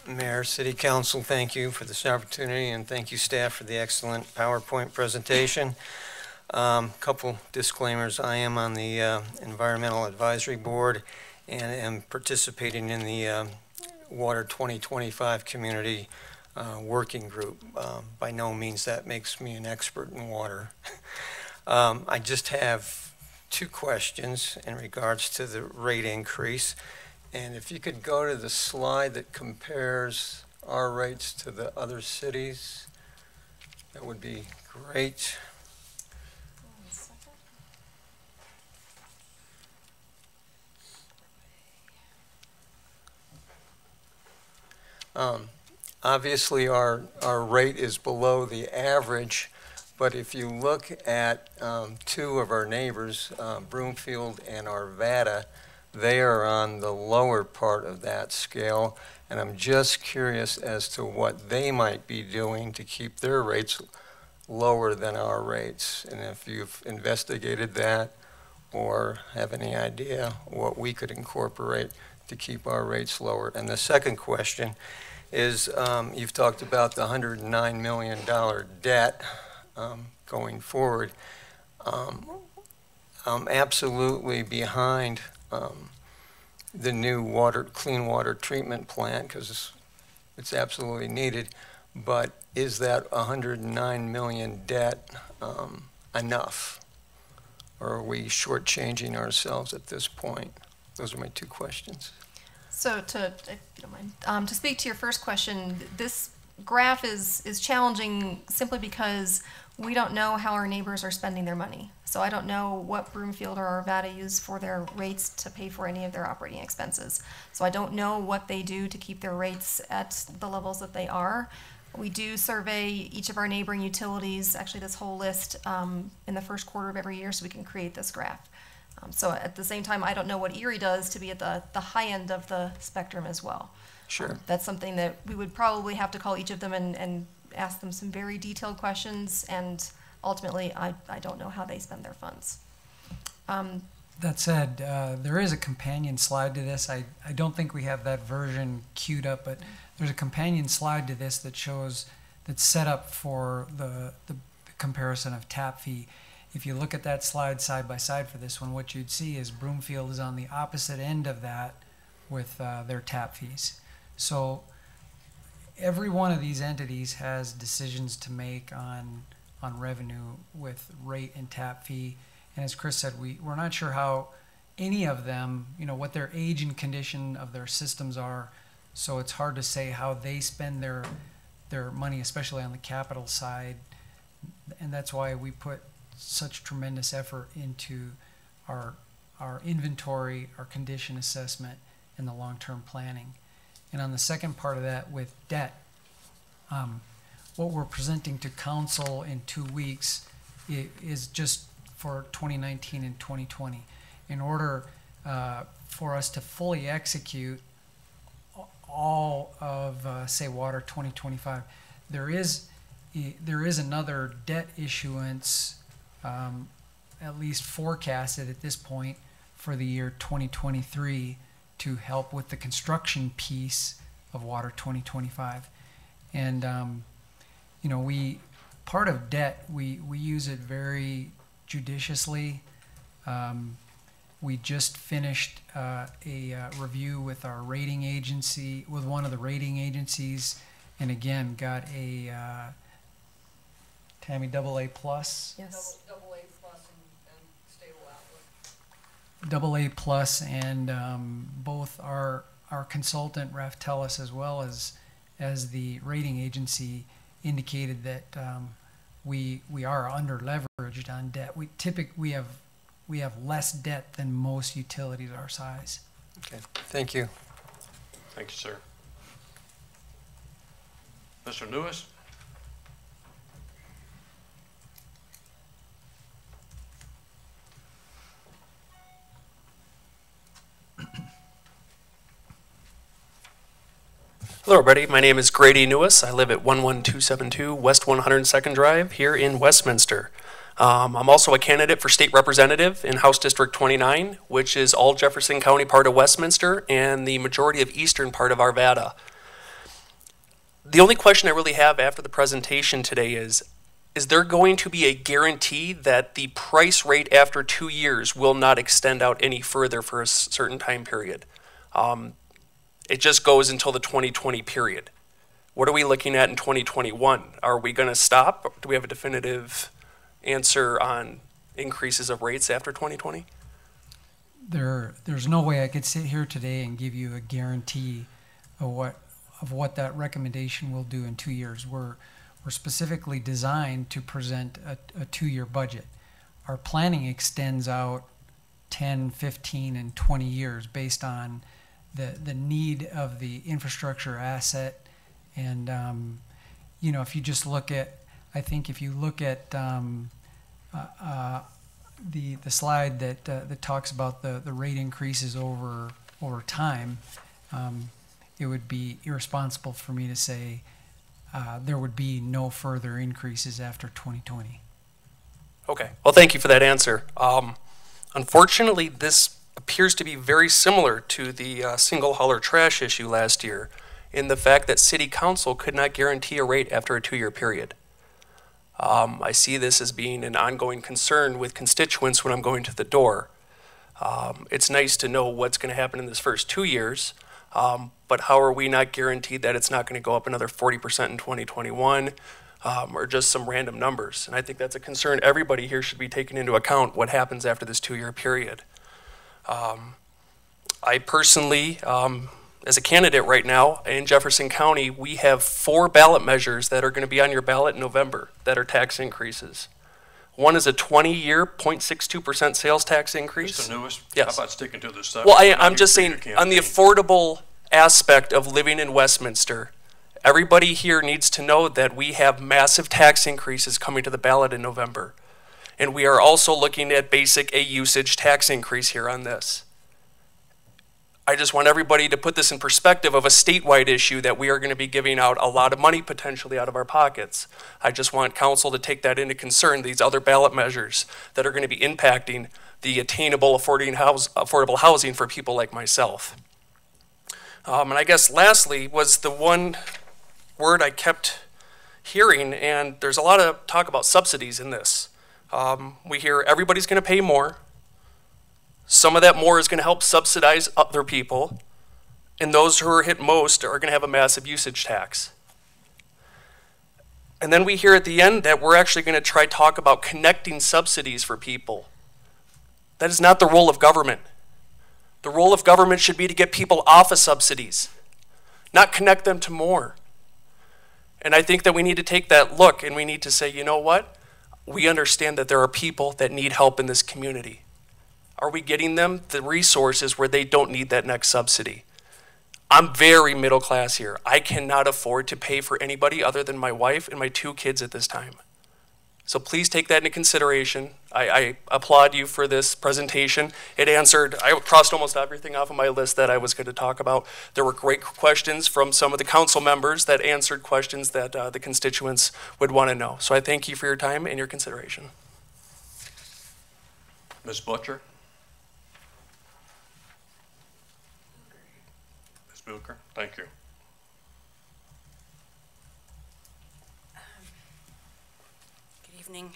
Mayor, City Council, thank you for this opportunity, and thank you, staff, for the excellent PowerPoint presentation. Couple disclaimers. I am on the Environmental Advisory Board and am participating in the Water 2025 Community Working Group. By no means that makes me an expert in water. I just have two questions in regards to the rate increase. And if you could go to the slide that compares our rates to the other cities, that would be great. Obviously, our rate is below the average, but if you look at two of our neighbors, Broomfield and Arvada, they are on the lower part of that scale, and I'm just curious as to what they might be doing to keep their rates lower than our rates, and if you've investigated that or have any idea what we could incorporate to keep our rates lower. And the second question is, you've talked about the $109 million debt going forward. I'm absolutely behind the new clean water treatment plant because it's absolutely needed, but is that $109 million debt enough? Or are we shortchanging ourselves at this point? Those are my two questions. So if you don't mind, to speak to your first question, this graph is challenging simply because we don't know how our neighbors are spending their money. So I don't know what Broomfield or Arvada use for their rates to pay for any of their operating expenses. So I don't know what they do to keep their rates at the levels that they are. We do survey each of our neighboring utilities, actually this whole list, in the first quarter of every year so we can create this graph. So at the same time, I don't know what Erie does to be at the high end of the spectrum as well. Sure. That's something that we would probably have to call each of them and ask them some very detailed questions, and ultimately, I don't know how they spend their funds. That said, there is a companion slide to this. I don't think we have that version queued up, but there's a companion slide to this that shows, that's set up for the comparison of tap fee. If you look at that slide side by side for this one, what you'd see is Broomfield is on the opposite end of that with their tap fees. So every one of these entities has decisions to make on revenue with rate and tap fee. And as Chris said, we're not sure how any of them, what their age and condition of their systems are. So it's hard to say how they spend their money, especially on the capital side. And that's why we put such tremendous effort into our inventory, our condition assessment, and the long-term planning. And on the second part of that with debt, what we're presenting to council in 2 weeks is just for 2019 and 2020. In order for us to fully execute all of, say, Water 2025, there is another debt issuance, at least forecasted at this point, for the year 2023 to help with the construction piece of Water 2025. And part of debt, we use it very judiciously. We just finished a review with our rating agency, with one of the rating agencies, and again got a Tammy AA plus. Yes. AA plus and stable outlook. AA plus, and both our consultant Raf Tellis as well as the rating agency indicated that we are under leveraged on debt. We have less debt than most utilities our size. Okay, thank you. Thank you, sir. Mr. Lewis? Hello everybody, my name is Grady Newis. I live at 11272 West 102nd Drive here in Westminster. I'm also a candidate for state representative in House District 29, which is all Jefferson County part of Westminster and the majority of eastern part of Arvada. The only question I really have after the presentation today is there going to be a guarantee that the price rate after 2 years will not extend out any further for a certain time period? It just goes until the 2020 period. What are we looking at in 2021? Are we going to stop? Do we have a definitive answer on increases of rates after 2020? There's no way I could sit here today and give you a guarantee of what that recommendation will do in 2 years. We're specifically designed to present a 2-year budget. Our planning extends out 10, 15, and 20 years based on the need of the infrastructure asset. And, you know, if you just look at, I think if you look at the slide that talks about the rate increases over time, it would be irresponsible for me to say there would be no further increases after 2020. Okay, well, thank you for that answer. Unfortunately, this appears to be very similar to the single hauler trash issue last year in the fact that City Council could not guarantee a rate after a 2-year period. I see this as being an ongoing concern with constituents when I'm going to the door. It's nice to know what's going to happen in this first 2 years, but how are we not guaranteed that it's not going to go up another 40% in 2021, or just some random numbers? And I think that's a concern everybody here should be taking into account, what happens after this 2-year period. I personally, as a candidate right now in Jefferson County, we have 4 ballot measures that are going to be on your ballot in November that are tax increases. One is a 20-year 0.62% sales tax increase. Mr. Newis, yes. how about sticking to the subject? Well, I'm just saying, on the affordable aspect of living in Westminster, everybody here needs to know that we have massive tax increases coming to the ballot in November. And we are also looking at basic a usage tax increase here on this. I just want everybody to put this in perspective of a statewide issue that we are going to be giving out a lot of money potentially out of our pockets. I just want council to take that into concern, these other ballot measures that are going to be impacting the attainable affordable housing for people like myself. And I guess lastly was the one word I kept hearing, and there's a lot of talk about subsidies in this. We hear everybody's going to pay more. Some of that more is going to help subsidize other people, and those who are hit most are going to have a massive usage tax. And then we hear at the end that we're actually going to try to talk about connecting subsidies for people. That is not the role of government. The role of government should be to get people off of subsidies, not connect them to more. And I think that we need to take that look and we need to say, you know what? We understand that there are people that need help in this community. Are we getting them the resources where they don't need that next subsidy? I'm very middle class here. I cannot afford to pay for anybody other than my wife and my 2 kids at this time. So please take that into consideration. I applaud you for this presentation. It answered, I crossed almost everything off of my list that I was going to talk about. There were great questions from some of the council members that answered questions that the constituents would want to know. So I thank you for your time and your consideration. Ms. Butcher? Ms. Booker, thank you. Good evening.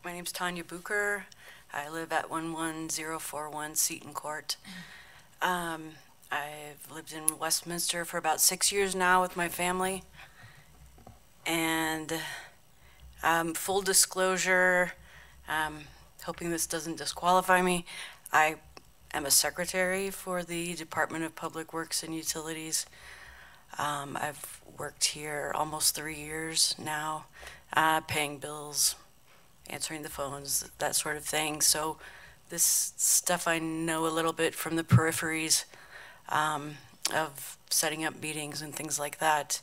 My name's Tanya Booker. I live at 11041 Seton Court. I've lived in Westminster for about 6 years now with my family. And full disclosure, hoping this doesn't disqualify me, I am a secretary for the Department of Public Works and Utilities. I've worked here almost 3 years now, paying bills, answering the phones, that sort of thing. So this stuff I know a little bit from the peripheries of setting up meetings and things like that.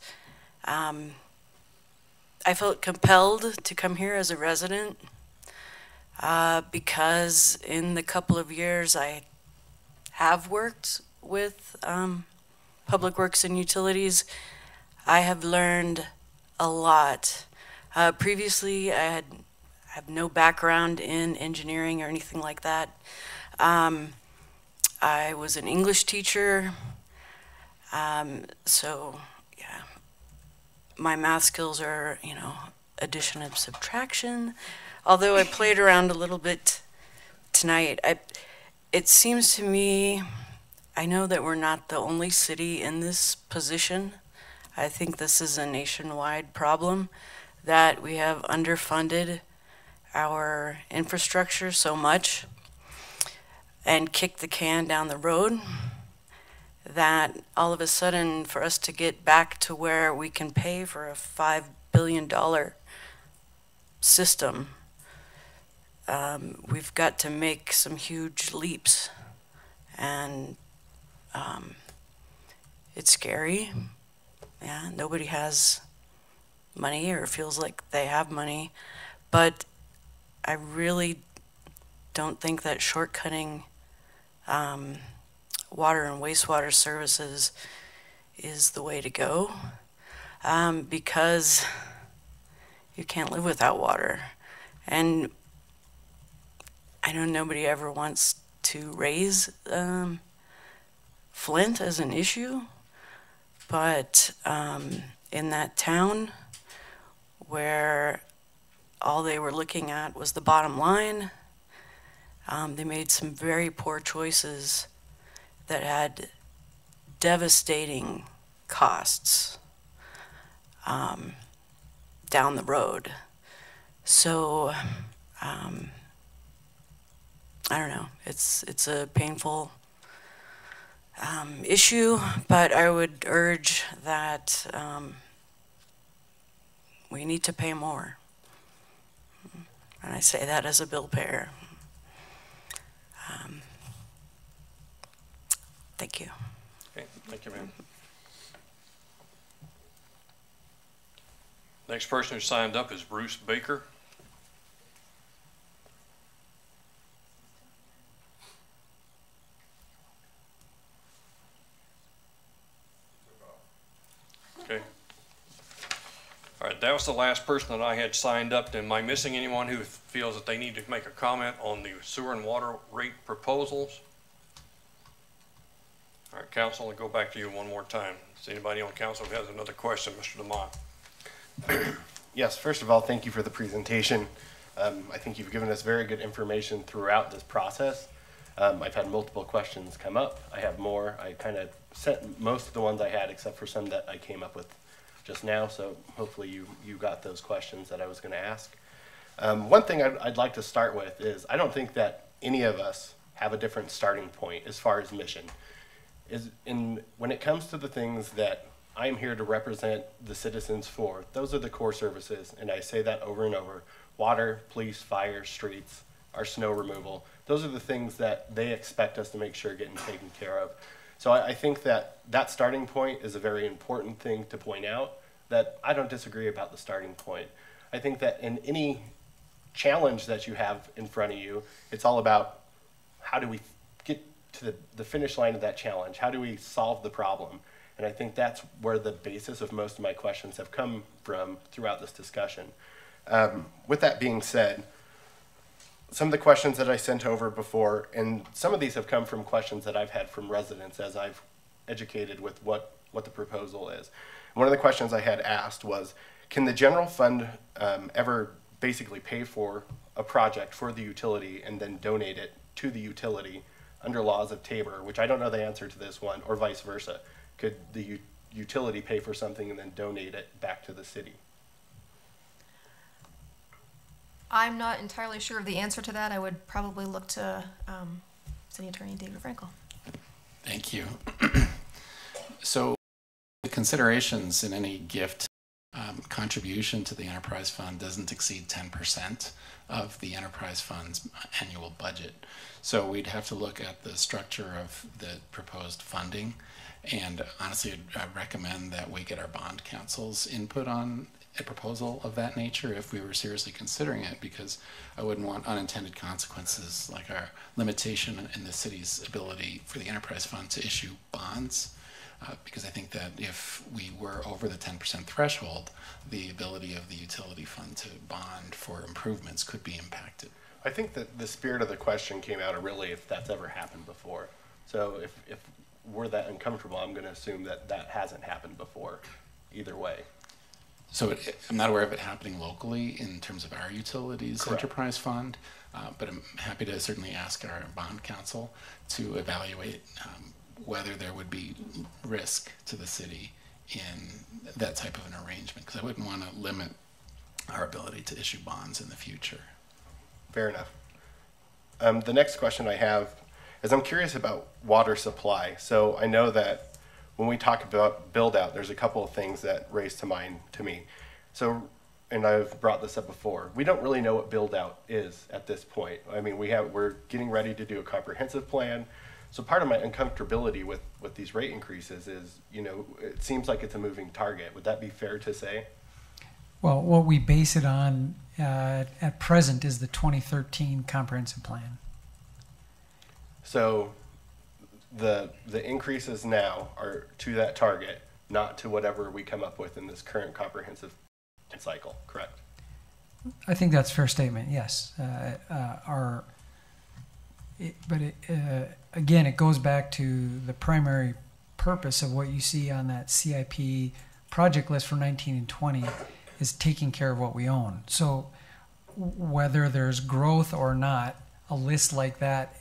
I felt compelled to come here as a resident because in the couple of years I have worked with Public Works and Utilities, I have learned a lot. Previously, I have no background in engineering or anything like that. I was an English teacher, so yeah, my math skills are, you know, addition and subtraction. Although I played around a little bit tonight, it seems to me, I know that we're not the only city in this position. I think this is a nationwide problem, that we have underfunded our infrastructure so much and kicked the can down the road that all of a sudden, for us to get back to where we can pay for a $5 billion system, we've got to make some huge leaps. And it's scary. Yeah, nobody has money or feels like they have money, but I really don't think that shortcutting water and wastewater services is the way to go, because you can't live without water. And I know nobody ever wants to raise Flint as an issue, but in that town where all they were looking at was the bottom line, they made some very poor choices that had devastating costs down the road. So I don't know, it's a painful issue, but I would urge that we need to pay more. And I say that as a bill payer. Thank you. Okay, thank you, ma'am. Next person who signed up is Bruce Baker. Okay. All right, that was the last person that I had signed up. Am I missing anyone who feels that they need to make a comment on the sewer and water rate proposals? All right, council, I'll go back to you one more time. Is anybody on council who has another question? Mr. DeMont. Yes, first of all, thank you for the presentation. I think you've given us very good information throughout this process. I've had multiple questions come up. I have more. I kind of sent most of the ones I had, except for some that I came up with just now, so hopefully you got those questions that I was going to ask. One thing I'd like to start with is I don't think that any of us have a different starting point as far as mission. When it comes to the things that I'm here to represent the citizens for, those are the core services, and I say that over and over: water, police, fire, streets, our snow removal. Those are the things that they expect us to make sure getting taken care of. So I think that that starting point is a very important thing to point out, that I don't disagree about the starting point. I think that in any challenge that you have in front of you, it's all about how do we get to the finish line of that challenge? How do we solve the problem? And I think that's where the basis of most of my questions have come from throughout this discussion. With that being said, some of the questions that I sent over before, and some of these have come from questions that I've had from residents as I've educated with what the proposal is. One of the questions I had asked was, can the general fund ever basically pay for a project for the utility and then donate it to the utility under laws of Tabor, which I don't know the answer to this one, or vice versa? Could the utility pay for something and then donate it back to the city? I'm not entirely sure of the answer to that. I would probably look to City Attorney David Frankel. Thank you. So the considerations in any gift contribution to the enterprise fund doesn't exceed 10% of the enterprise fund's annual budget. So we'd have to look at the structure of the proposed funding. And honestly, I'd recommend that we get our bond counsel's input on a proposal of that nature if we were seriously considering it, because I wouldn't want unintended consequences like our limitation in the city's ability for the enterprise fund to issue bonds. Because I think that if we were over the 10% threshold, the ability of the utility fund to bond for improvements could be impacted. I think that the spirit of the question came out of really if that's ever happened before. So if we're that uncomfortable, I'm going to assume that that hasn't happened before either way. So I'm not aware of it happening locally in terms of our utilities Correct. Enterprise fund, but I'm happy to certainly ask our bond counsel to evaluate whether there would be risk to the city in that type of an arrangement, because I wouldn't want to limit our ability to issue bonds in the future. Fair enough. The next question I have is I'm curious about water supply. So I know that when we talk about build out, there's a couple of things that raise to mind to me. So, and I've brought this up before, we don't really know what build out is at this point. I mean, we're getting ready to do a comprehensive plan. So part of my uncomfortability with these rate increases is, you know, it seems like it's a moving target. Would that be fair to say? Well, what we base it on at present is the 2013 comprehensive plan. So the increases now are to that target, not to whatever we come up with in this current comprehensive cycle, correct? I think that's a fair statement, yes. Again, it goes back to the primary purpose of what you see on that CIP project list for 19 and 20 is taking care of what we own. So whether there's growth or not, a list like that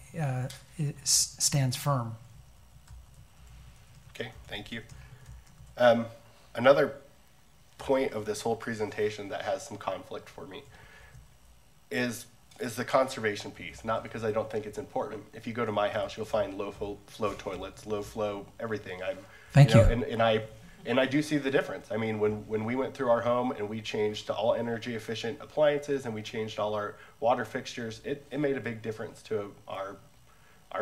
it stands firm. Okay, thank you. Another point of this whole presentation that has some conflict for me is the conservation piece. Not because I don't think it's important. If you go to my house, you'll find low flow toilets, low flow everything. Thank you. And I do see the difference. I mean, when we went through our home and we changed to all energy efficient appliances and we changed all our water fixtures, it made a big difference to our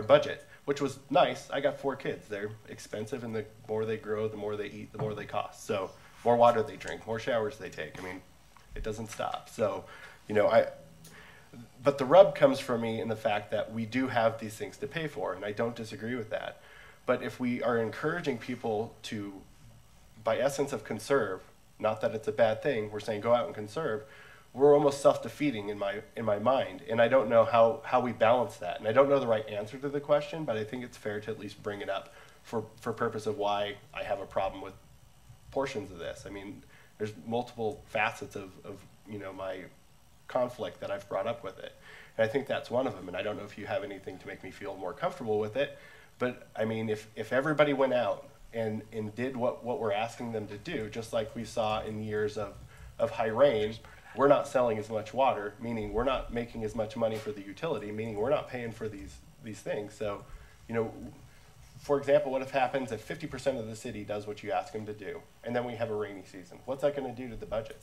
budget, which was nice. I got 4 kids. They're expensive, and the more they grow, the more they eat, the more they cost. So more water they drink, more showers they take. I mean, it doesn't stop. So, you know, but the rub comes for me in the fact that we do have these things to pay for, and I don't disagree with that. But if we are encouraging people to, by essence of conserve, not that it's a bad thing, we're saying go out and conserve, we're almost self-defeating in my mind, and I don't know how we balance that. And I don't know the right answer to the question, but I think it's fair to at least bring it up for purpose of why I have a problem with portions of this. I mean, there's multiple facets of you know, my conflict that I've brought up with it. And I think that's one of them, and I don't know if you have anything to make me feel more comfortable with it, but I mean, if everybody went out and did what we're asking them to do, just like we saw in years of high rain, we're not selling as much water, meaning we're not making as much money for the utility, meaning we're not paying for these things. So, you know, for example, what if happens if 50% of the city does what you ask them to do, and then we have a rainy season? What's that going to do to the budget?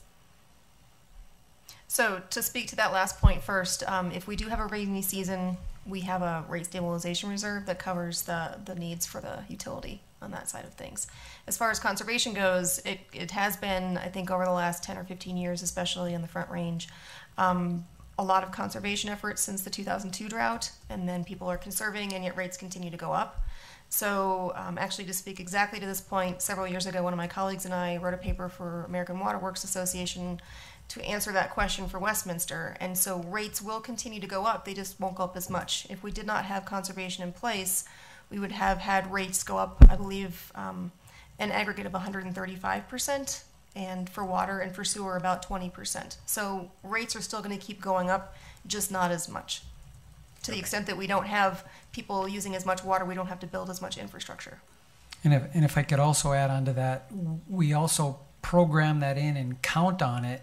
So to speak to that last point first, if we do have a rainy season, we have a rate stabilization reserve that covers the needs for the utility on that side of things. As far as conservation goes, it has been, I think, over the last 10 or 15 years, especially in the Front Range, a lot of conservation efforts since the 2002 drought, and then people are conserving, and yet rates continue to go up. So actually, to speak exactly to this point, several years ago, one of my colleagues and I wrote a paper for American Water Works Association to answer that question for Westminster. And so rates will continue to go up, they just won't go up as much. If we did not have conservation in place, we would have had rates go up, I believe, an aggregate of 135%, and for water and for sewer about 20%. So rates are still going to keep going up, just not as much. To the extent that we don't have people using as much water, we don't have to build as much infrastructure. And if I could also add on to that, we also program that in and count on it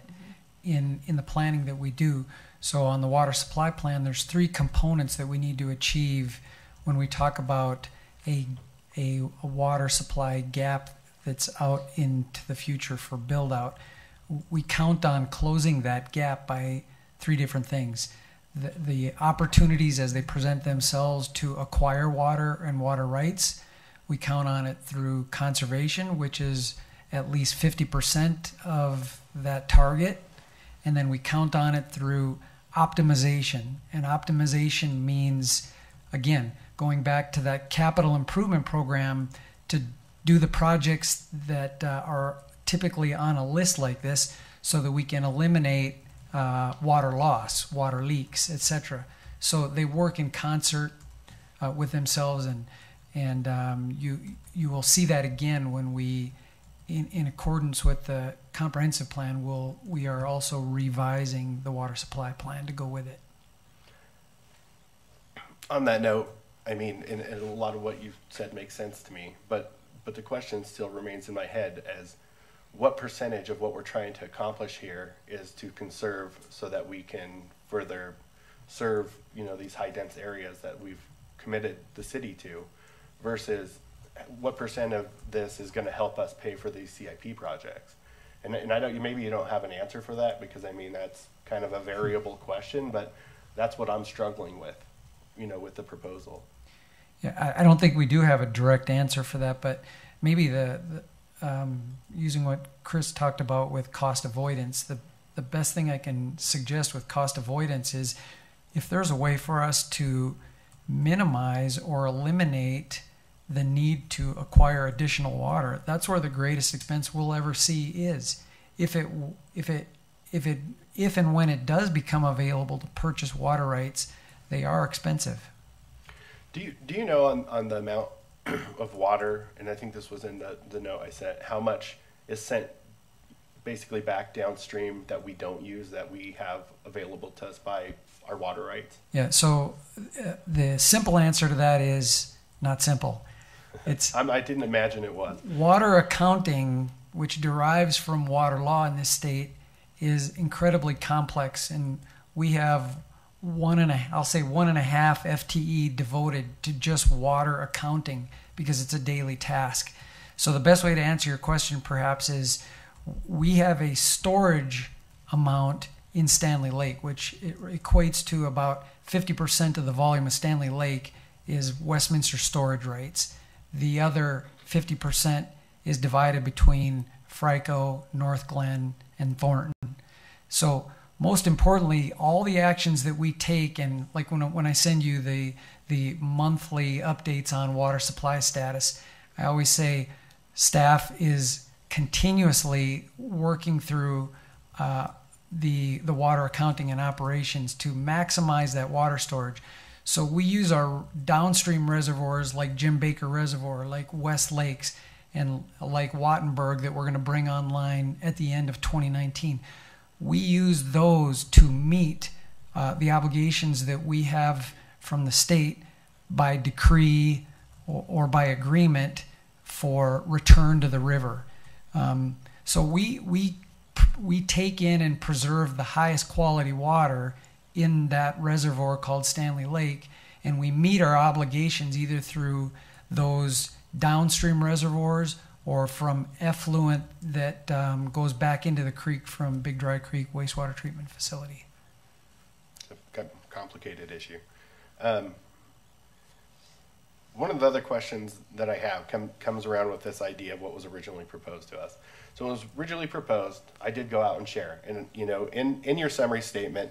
in the planning that we do. So on the water supply plan, there's 3 components that we need to achieve when we talk about a water supply gap that's out into the future for build out. We count on closing that gap by 3 different things. The opportunities as they present themselves to acquire water and water rights, we count on it through conservation, which is at least 50% of that target. And then we count on it through optimization. And optimization means, again, going back to that capital improvement program to do the projects that are typically on a list like this so that we can eliminate water loss, water leaks, etc. So they work in concert with themselves, and you will see that again when we, in accordance with the comprehensive plan, we are also revising the water supply plan to go with it. On that note, I mean, and a lot of what you've said makes sense to me, but the question still remains in my head as what percentage of what we're trying to accomplish here is to conserve so that we can further serve, these high dense areas that we've committed the city to, versus what percent of this is going to help us pay for these CIP projects. And I know maybe you don't have an answer for that, because that's kind of a variable question, but that's what I'm struggling with, with the proposal. Yeah, I don't think we do have a direct answer for that, but maybe using what Chris talked about with cost avoidance, the best thing I can suggest with cost avoidance is if there's a way for us to minimize or eliminate the need to acquire additional water, that's where the greatest expense we'll ever see is. If and when it does become available to purchase water rights, they are expensive. Do you know on the amount of water, and I think this was in the note I sent, how much is sent basically back downstream that we don't use, that we have available to us by our water rights? Yeah, so the simple answer to that is not simple. I didn't imagine it was. Water accounting, which derives from water law in this state, is incredibly complex, and we have 1.5 FTE devoted to just water accounting because it's a daily task. So the best way to answer your question perhaps is we have a storage amount in Stanley Lake, which equates to about 50% of the volume of Stanley Lake is Westminster storage rights. The other 50% is divided between Frico, North Glen, and Thornton. So most importantly, all the actions that we take, and like when I send you the monthly updates on water supply status, I always say staff is continuously working through the water accounting and operations to maximize that water storage. So we use our downstream reservoirs like Jim Baker Reservoir, like West Lakes, and like Wattenberg that we're going to bring online at the end of 2019. We use those to meet the obligations that we have from the state by decree or by agreement for return to the river. So we take in and preserve the highest quality water in that reservoir called Stanley Lake, and we meet our obligations either through those downstream reservoirs or from effluent that goes back into the creek from Big Dry Creek wastewater treatment facility. A complicated issue. One of the other questions that I have comes around with this idea of what was originally proposed to us. So it was originally proposed, I did go out and share, and in your summary statement,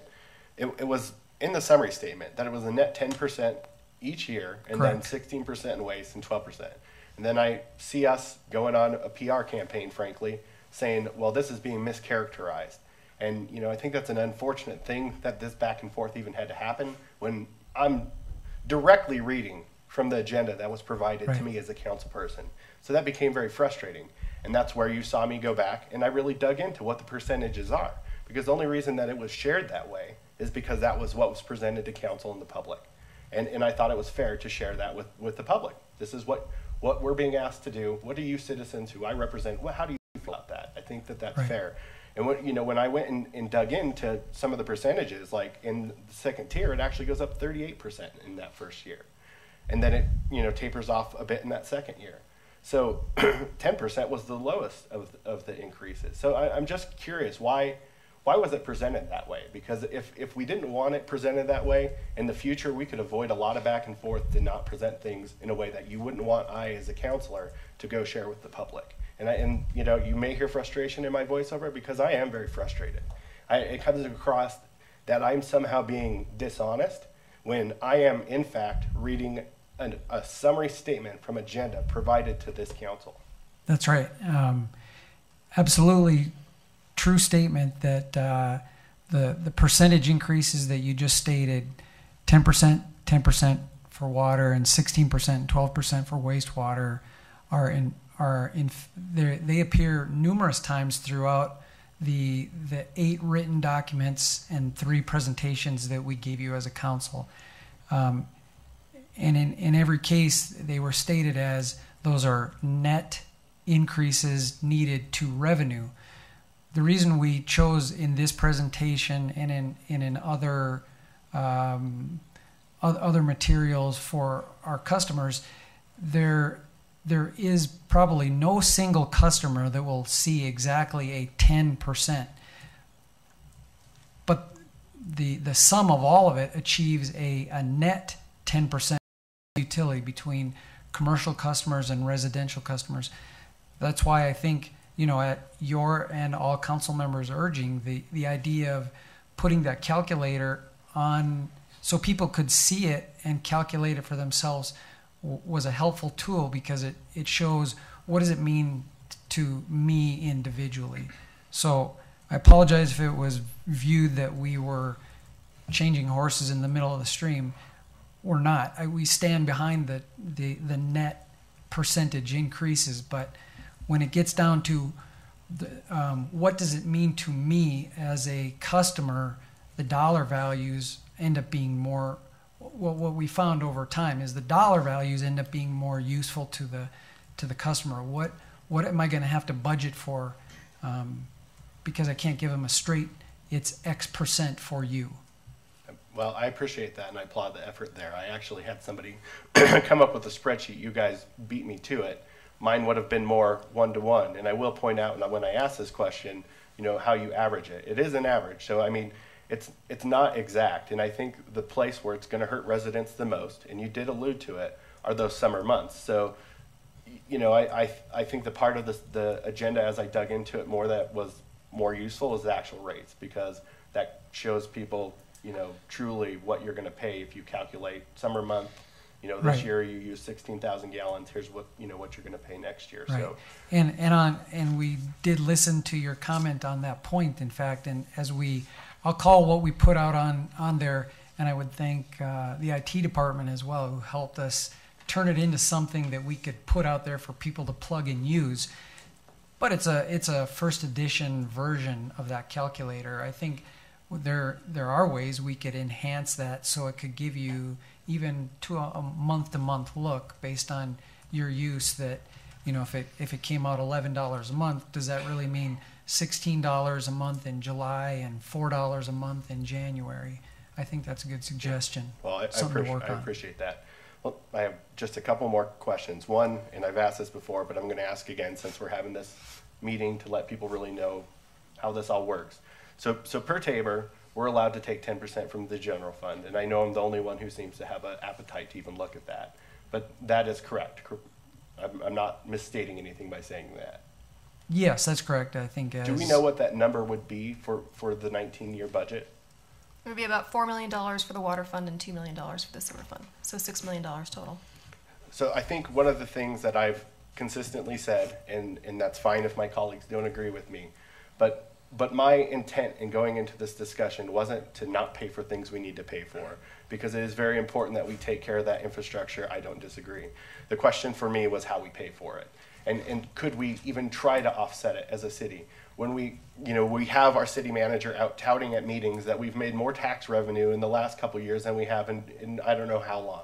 it was in the summary statement that it was a net 10% each year, and Correct. then 16% in waste and 12%. And then I see us going on a PR campaign, frankly, saying, well, this is being mischaracterized. And, I think that's an unfortunate thing that this back and forth even had to happen when I'm directly reading from the agenda that was provided to me as a council person. So that became very frustrating. And that's where you saw me go back, and I really dug into what the percentages are. Because the only reason that it was shared that way is because that was what was presented to council and the public. And I thought it was fair to share that with the public. This is what we're being asked to do. What do you citizens who I represent, how do you feel about that? I think that that's fair. And when I went and dug into some of the percentages, like in the second tier, it actually goes up 38% in that first year. And then it tapers off a bit in that second year. So 10% was the lowest of the increases. So I'm just curious, why was it presented that way? Because if we didn't want it presented that way, in the future we could avoid a lot of back and forth to not present things in a way that you wouldn't want I as a counselor to go share with the public. And you may hear frustration in my voice over it because I am very frustrated. It comes across that I'm somehow being dishonest when I am in fact reading a summary statement from agenda provided to this council. That's right. Absolutely true statement that the percentage increases that you just stated, 10% for water and 16% and 12% for wastewater they appear numerous times throughout the 8 written documents and 3 presentations that we gave you as a council. And in every case, they were stated as those are net increases needed to revenue. The reason we chose in this presentation and in other other materials for our customers, there is probably no single customer that will see exactly a 10%. But the sum of all of it achieves a net 10% utility between commercial customers and residential customers. That's why I think, at your and all council members urging the idea of putting that calculator on so people could see it and calculate it for themselves was a helpful tool, because it shows what does it mean to me individually. So I apologize if it was viewed that we were changing horses in the middle of the stream. We're not. We stand behind the net percentage increases, but when it gets down to what does it mean to me as a customer, the dollar values end up being more. What we found over time is the dollar values end up being more useful to the customer. What am I going to have to budget for? Because I can't give them a straight, it's X% for you. Well, I appreciate that, and I applaud the effort there. I actually had somebody come up with a spreadsheet. You guys beat me to it. Mine would have been more one-to-one, and I will point out when I ask this question, how you average it. It is an average, so I mean, it's not exact, and I think the place where it's going to hurt residents the most, and you did allude to it, are those summer months. So, I think the part of the agenda as I dug into it more that was more useful is the actual rates, because that shows people, truly what you're going to pay if you calculate summer month. This right. year you use 16,000 gallons. Here's what what you're going to pay next year. Right. So, and we did listen to your comment on that point. In fact, and I'll call what we put out on there, and I would thank the IT department as well, who helped us turn it into something that we could put out there for people to plug and use. But it's a first edition version of that calculator. I think there are ways we could enhance that so it could give you even to a month-to-month look based on your use. That if it came out $11 a month, does that really mean $16 a month in July and $4 a month in January? I think that's a good suggestion. Well, I appreciate that. Well, I have just a couple more questions. One, and I've asked this before, but I'm going to ask again since we're having this meeting to let people really know how this all works. So per Tabor, we're allowed to take 10% from the general fund, and I know I'm the only one who seems to have an appetite to even look at that. But that is correct. I'm not misstating anything by saying that. Yes, that's correct. I think. Do we know what that number would be for the 19-year budget? It would be about $4 million for the water fund and $2 million for the sewer fund. So $6 million total. So I think one of the things that I've consistently said, and that's fine if my colleagues don't agree with me, but my intent in going into this discussion wasn't to not pay for things we need to pay for, because it is very important that we take care of that infrastructure. I don't disagree. The question for me was how we pay for it. And could we even try to offset it as a city? When we have our city manager out touting at meetings that we've made more tax revenue in the last couple of years than we have in I don't know how long.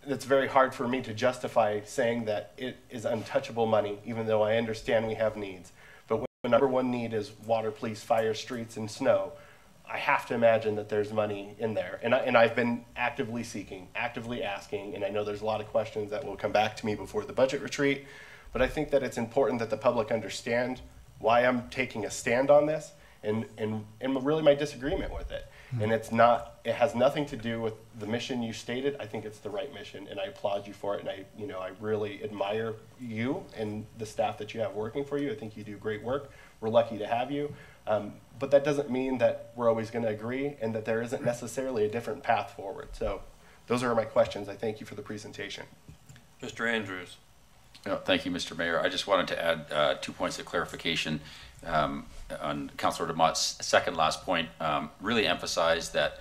It's very hard for me to justify saying that it is untouchable money, even though I understand we have needs. But when the number one need is water, police, fire, streets, and snow, I have to imagine that there's money in there. And I've been actively seeking, actively asking, and I know there's a lot of questions that will come back to me before the budget retreat. But I think that it's important that the public understand why I'm taking a stand on this and really my disagreement with it. And it has nothing to do with the mission you stated. I think it's the right mission, and I applaud you for it. And I really admire you and the staff that you have working for you. I think you do great work. We're lucky to have you. But that doesn't mean that we're always going to agree and that there isn't necessarily a different path forward. So those are my questions. I thank you for the presentation. Mr. Andrews. Thank you, Mr. Mayor. I just wanted to add 2 points of clarification on Councilor DeMott's second last point. Really emphasize that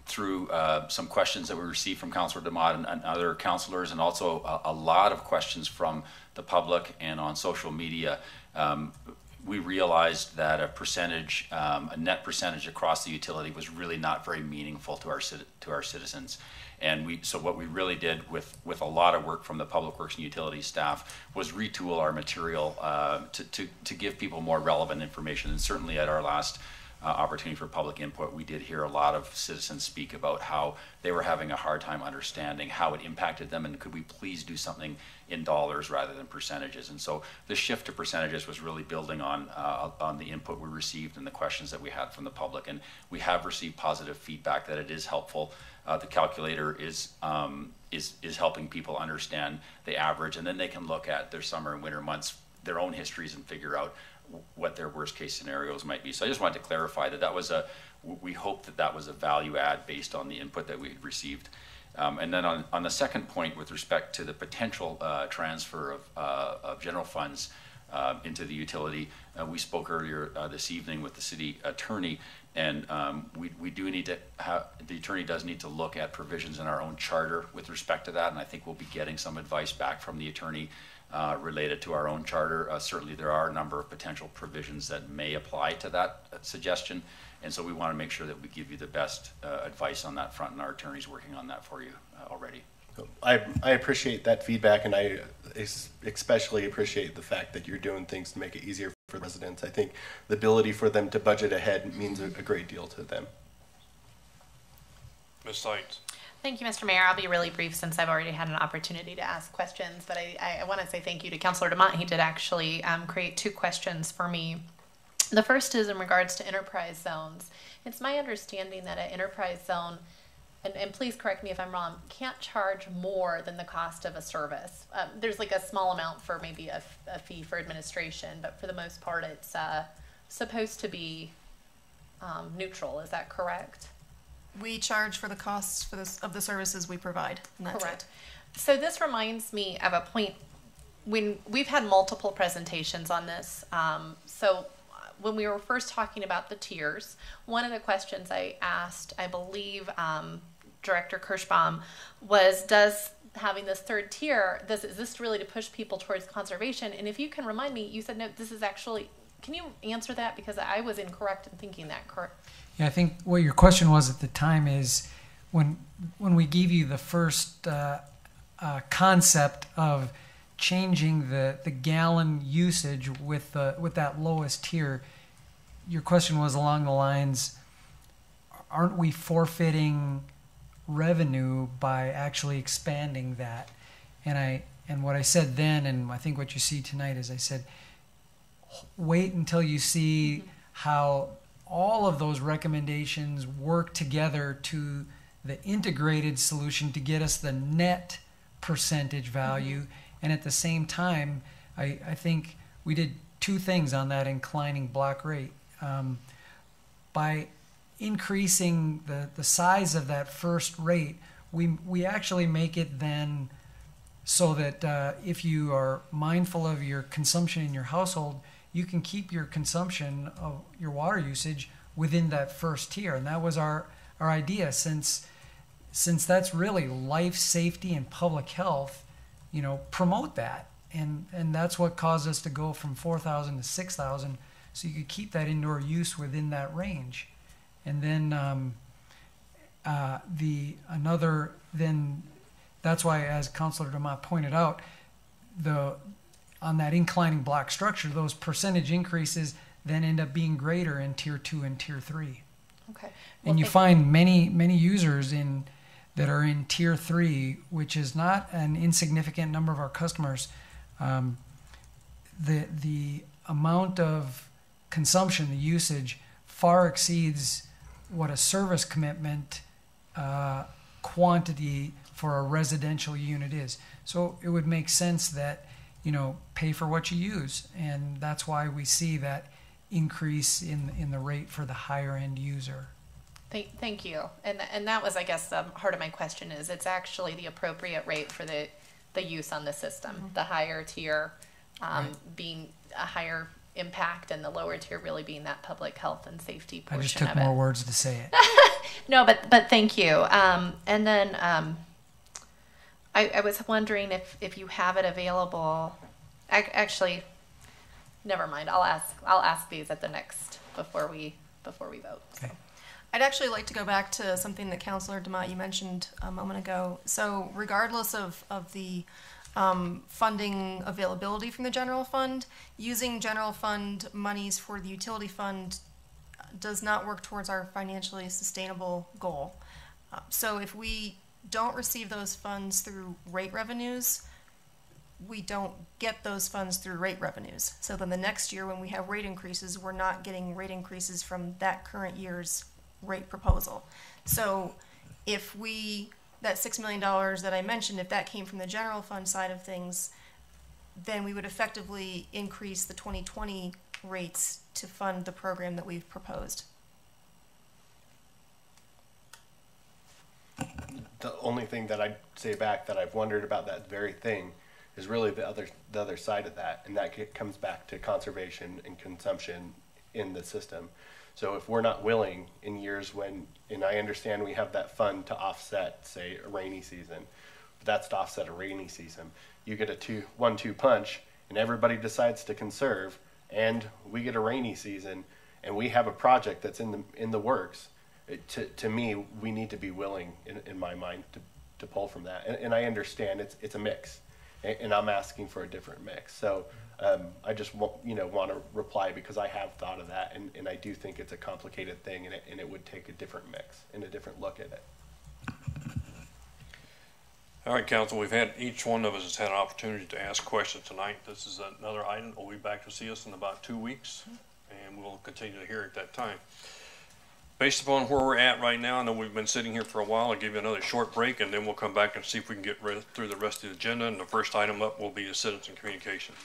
through some questions that we received from Councilor DeMott and other councilors, and also a lot of questions from the public and on social media, we realized that a percentage, a net percentage across the utility was really not very meaningful to our citizens. And so what we really did with a lot of work from the Public Works and Utilities staff was retool our material to give people more relevant information. And certainly at our last opportunity for public input, we did hear a lot of citizens speak about how they were having a hard time understanding how it impacted them, and could we please do something in dollars rather than percentages. And so the shift to percentages was really building on the input we received and the questions that we had from the public. And we have received positive feedback that it is helpful. The calculator is helping people understand the average, and then they can look at their summer and winter months, their own histories, and figure out what their worst case scenarios might be. So I just wanted to clarify that we hope that was a value add based on the input that we had received. And then on the second point with respect to the potential transfer of general funds into the utility, we spoke earlier this evening with the city attorney, and we do need to the attorney does need to look at provisions in our own charter with respect to that, and I think we'll be getting some advice back from the attorney related to our own charter. Certainly there are a number of potential provisions that may apply to that suggestion, and so we want to make sure that we give you the best advice on that front, and our attorney's working on that for you already. I appreciate that feedback, and I especially appreciate the fact that you're doing things to make it easier for residents. I think the ability for them to budget ahead means a great deal to them. Ms. Seitz. Thank you, Mr. Mayor. I'll be really brief since I've already had an opportunity to ask questions, but I want to say thank you to Councilor DeMont. He did actually create 2 questions for me. The first is in regards to enterprise zones. It's my understanding that an enterprise zone, and please correct me if I'm wrong, can't charge more than the cost of a service. There's like a small amount for maybe a fee for administration, but for the most part it's supposed to be neutral. Is that correct? We charge for the costs of the services we provide. And that's correct. So this reminds me of a point when we've had multiple presentations on this. So when we were first talking about the tiers, one of the questions I asked, I believe, Director Kirschbaum, was, does having this third tier, is this really to push people towards conservation? And if you can remind me, you said, no, this is actually, can you answer that? Because I was incorrect in thinking that. Yeah, I think what your question was at the time is when we gave you the first concept of changing the gallon usage with that lowest tier, your question was along the lines, aren't we forfeiting revenue by actually expanding that? And what I said then, and I think what you see tonight, is I said, wait until you see how all of those recommendations work together to the integrated solution to get us the net percentage value. And at the same time, I think we did 2 things on that inclining block rate. By increasing the size of that first rate, we actually make it then so that if you are mindful of your consumption in your household, you can keep your consumption of your water usage within that first tier. And that was our idea, since that's really life, safety, and public health, promote that. And that's what caused us to go from 4,000 to 6,000, so you could keep that indoor use within that range. And then that's why, as Councilor DeMott pointed out, on that inclining block structure, those percentage increases then end up being greater in tier 2 and tier 3. Okay. And you find many users that are in tier 3, which is not an insignificant number of our customers. The amount of consumption, the usage, far exceeds what a service commitment quantity for a residential unit is. So it would make sense that pay for what you use, and that's why we see that increase in the rate for the higher end user. Thank you. And that was, I guess, the heart of my question is it's actually the appropriate rate for the use on the system. The higher tier being a higher impact, and the lower tier really being that public health and safety portion of it. I just took more words to say it. No, but thank you. And then I was wondering if you have it available. Actually, never mind. I'll ask these at the next before we vote. Okay. I'd actually like to go back to something that Councilor DeMott, you mentioned a moment ago. So regardless of the funding availability from the general fund, using general fund monies for the utility fund does not work towards our financially sustainable goal. So if we don't receive those funds through rate revenues, we don't get those funds through rate revenues. So then the next year when we have rate increases, we're not getting rate increases from that current year's rate proposal. So if that $6 million that I mentioned, if that came from the general fund side of things, then we would effectively increase the 2020 rates to fund the program that we've proposed. The only thing that I'd say back that I've wondered about that very thing is really the other side of that, and that comes back to conservation and consumption in the system. So if we're not willing in years when, and I understand we have that fund to offset, say, a rainy season, but that's to offset a rainy season. You get a 1-2 punch, and everybody decides to conserve, and we get a rainy season, and we have a project that's in the works. To me, we need to be willing, in my mind, to pull from that. And I understand it's a mix, and I'm asking for a different mix. So I just want to reply because I have thought of that, and I do think it's a complicated thing, and it would take a different mix and a different look at it. All right, Council, each one of us has had an opportunity to ask questions tonight. This is another item. We'll be back to see us in about 2 weeks, and we'll continue to hear at that time. Based upon where we're at right now, I know we've been sitting here for a while. I'll give you another short break, and then we'll come back and see if we can get through the rest of the agenda. And the first item up will be the citizen communication.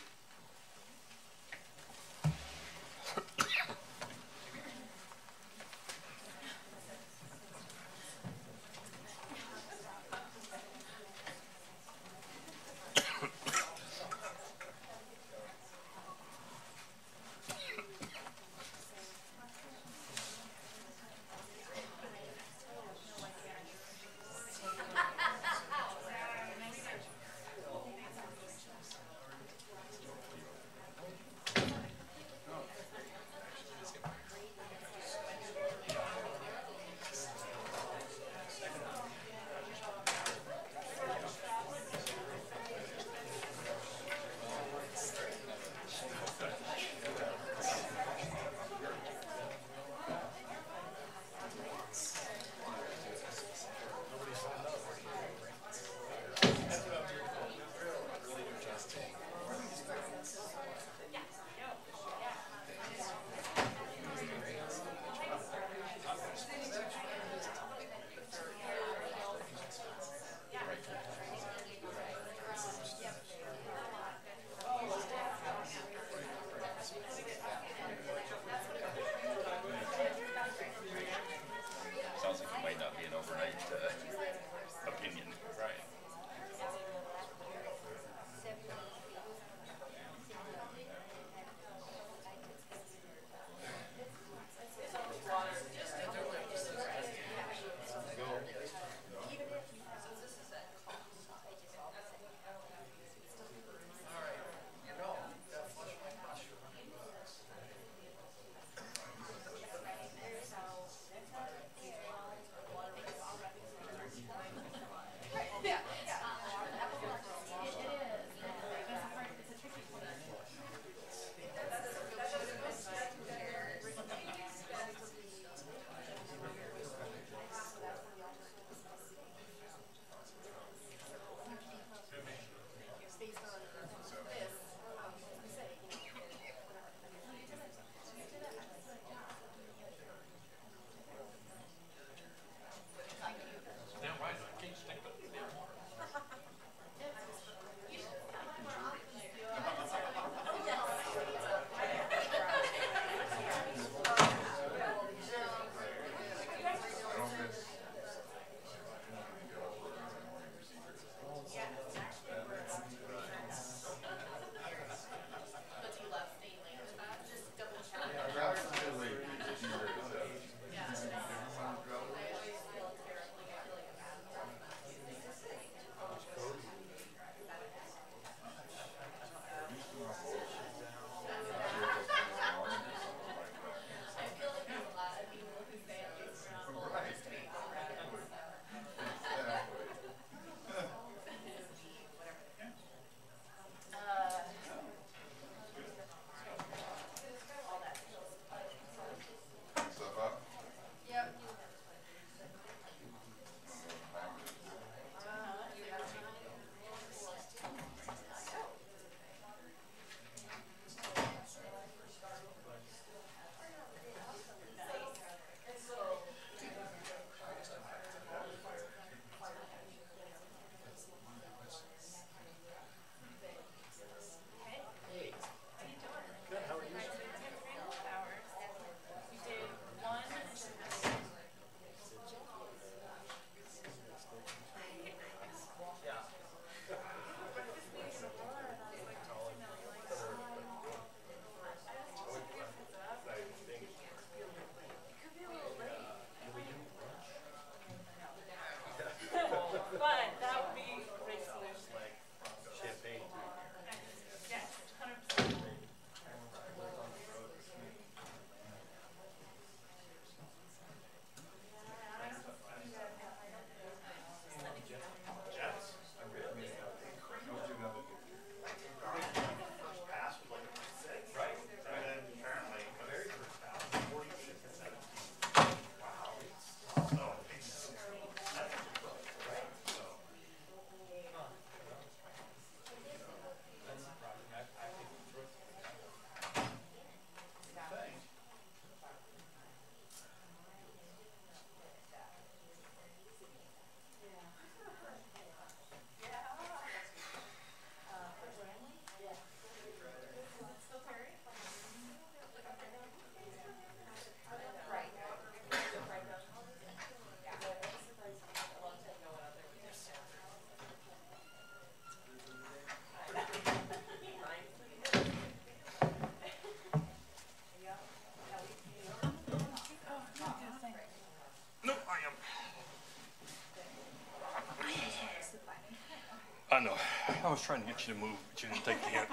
I was trying to get you to move, but you didn't take the hint.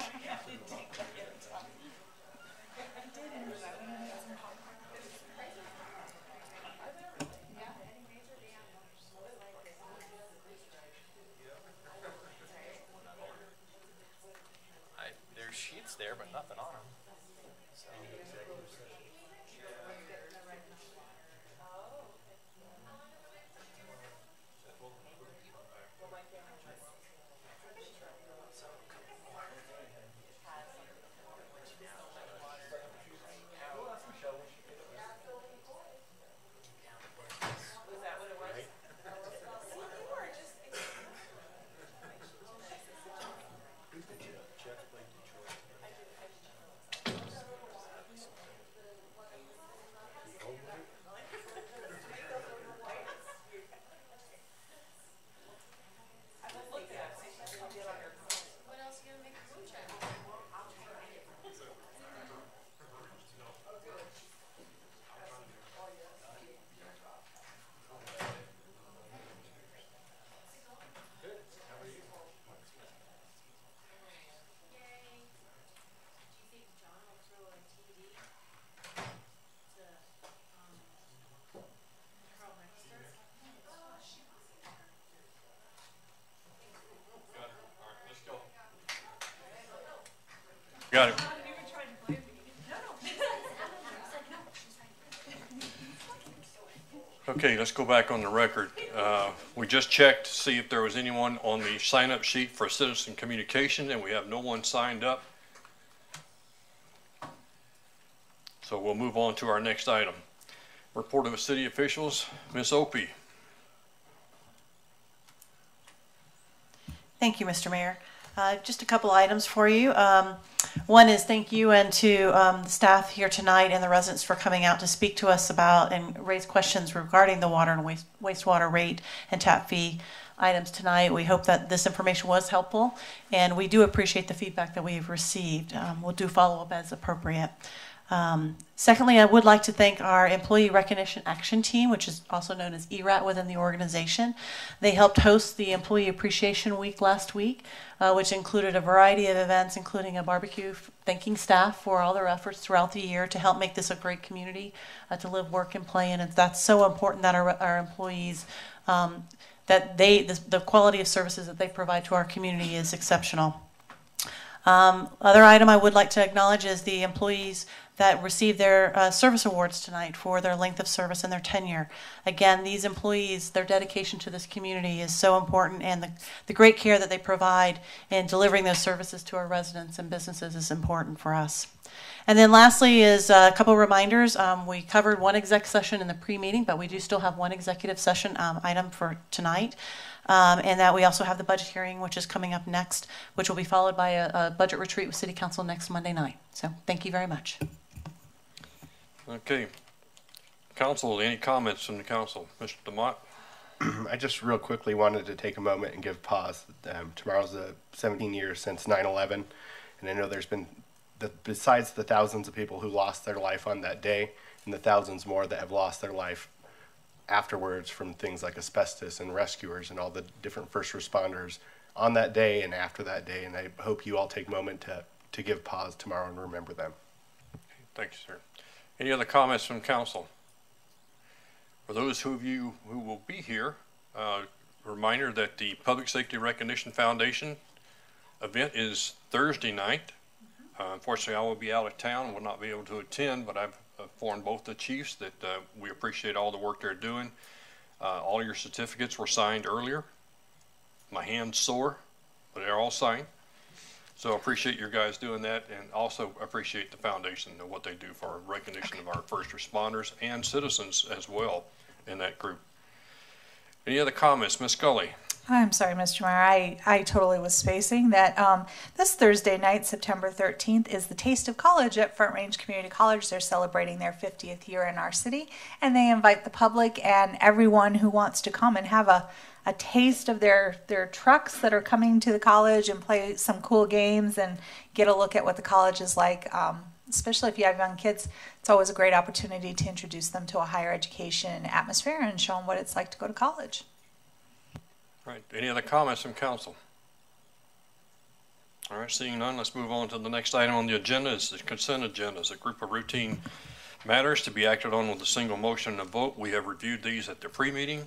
There's sheets there, but nothing on them. Got it. Okay, let's go back on the record. We just checked to see if there was anyone on the sign-up sheet for citizen communication, and we have no one signed up. So we'll move on to our next item. Report of the city officials, Ms. Opie. Thank you, Mr. Mayor. Just a couple items for you. One is thank you and to the staff here tonight and the residents for coming out to speak to us about and raise questions regarding the water and wastewater rate and tap fee items tonight. We hope that this information was helpful, and we do appreciate the feedback that we've received. We'll do follow up as appropriate. Secondly, I would like to thank our Employee Recognition Action Team, which is also known as ERAT within the organization. They helped host the Employee Appreciation Week last week, which included a variety of events, including a barbecue, thanking staff for all their efforts throughout the year to help make this a great community to live, work, and play in. And that's so important that our employees, that the quality of services that they provide to our community is exceptional. Other item I would like to acknowledge is the employees that received their service awards tonight for their length of service and their tenure. Again, these employees, their dedication to this community is so important, and the great care that they provide in delivering those services to our residents and businesses is important for us. And then lastly is a couple reminders. We covered one exec session in the pre-meeting, but we do still have one executive session item for tonight. And that we also have the budget hearing, which is coming up next, which will be followed by a budget retreat with City Council next Monday night. So thank you very much. Okay. Council, any comments from the council? Mr. DeMott? I just real quickly wanted to take a moment and give pause. Tomorrow's 17 years since 9/11, and I know there's been, besides the thousands of people who lost their life on that day, and the thousands more that have lost their life afterwards from things like asbestos and rescuers and all the different first responders on that day and after that day, and I hope you all take a moment to give pause tomorrow and remember them. Thank you, sir. Any other comments from council? For those of you who will be here, reminder that the Public Safety Recognition Foundation event is Thursday night. Unfortunately, I will be out of town and will not be able to attend, but I've informed both the chiefs that we appreciate all the work they're doing. All your certificates were signed earlier. My hand's sore, but they're all signed. So I appreciate your guys doing that, and also appreciate the foundation and what they do for recognition of our first responders and citizens as well in that group. Any other comments? Ms. Scully? I'm sorry, Mr. Meyer. I totally was spacing that this Thursday night, September 13th, is the Taste of College at Front Range Community College. They're celebrating their 50th year in our city, and they invite the public and everyone who wants to come and have a taste of their trucks that are coming to the college and play some cool games and get a look at what the college is like. Especially if you have young kids, it's always a great opportunity to introduce them to a higher education atmosphere and show them what it's like to go to college. Right. Any other comments from council? All right, seeing none, let's move on to the next item on the agenda. Is the consent agenda. It's a group of routine matters to be acted on with a single motion and a vote. We have reviewed these at the pre-meeting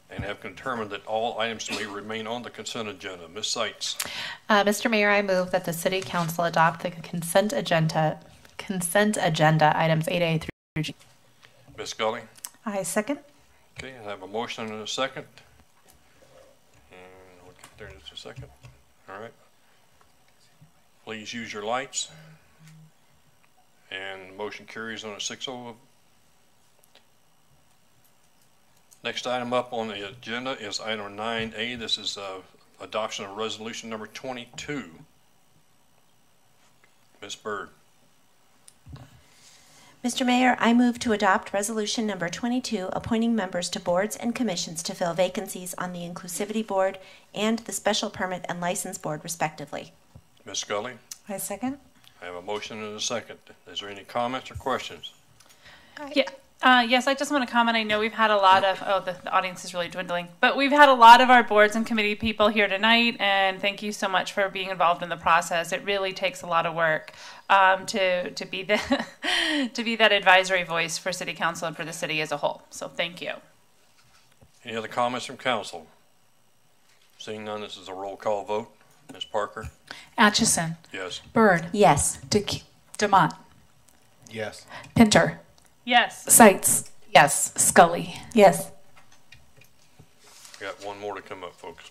and have determined that all items may remain on the consent agenda. Ms. Seitz. Mr. Mayor, I move that the City Council adopt the consent agenda items 8A through G. Ms. Scully. I second. Okay, I have a motion and a second. And we'll get there in just a second. All right. Please use your lights. And the motion carries on a 6-0. Next item up on the agenda is item 9A. This is adoption of resolution number 22. Ms. Byrd. Mr. Mayor, I move to adopt resolution number 22, appointing members to boards and commissions to fill vacancies on the Inclusivity Board and the Special Permit and License Board, respectively. Ms. Scully. I second. I have a motion and a second. Is there any comments or questions? Yeah. Yes, I just want to comment. I know we've had a lot of, the audience is really dwindling, but we've had a lot of our boards and committee people here tonight, and thank you so much for being involved in the process. It really takes a lot of work to be that advisory voice for City Council and for the city as a whole. So thank you. Any other comments from council? Seeing none, this is a roll call vote. Ms. Parker? Atchison. Yes. Byrd. Yes. DeMott. Yes. Pinter. Yes. Seitz. Yes. Scully. Yes. We got one more to come up, folks.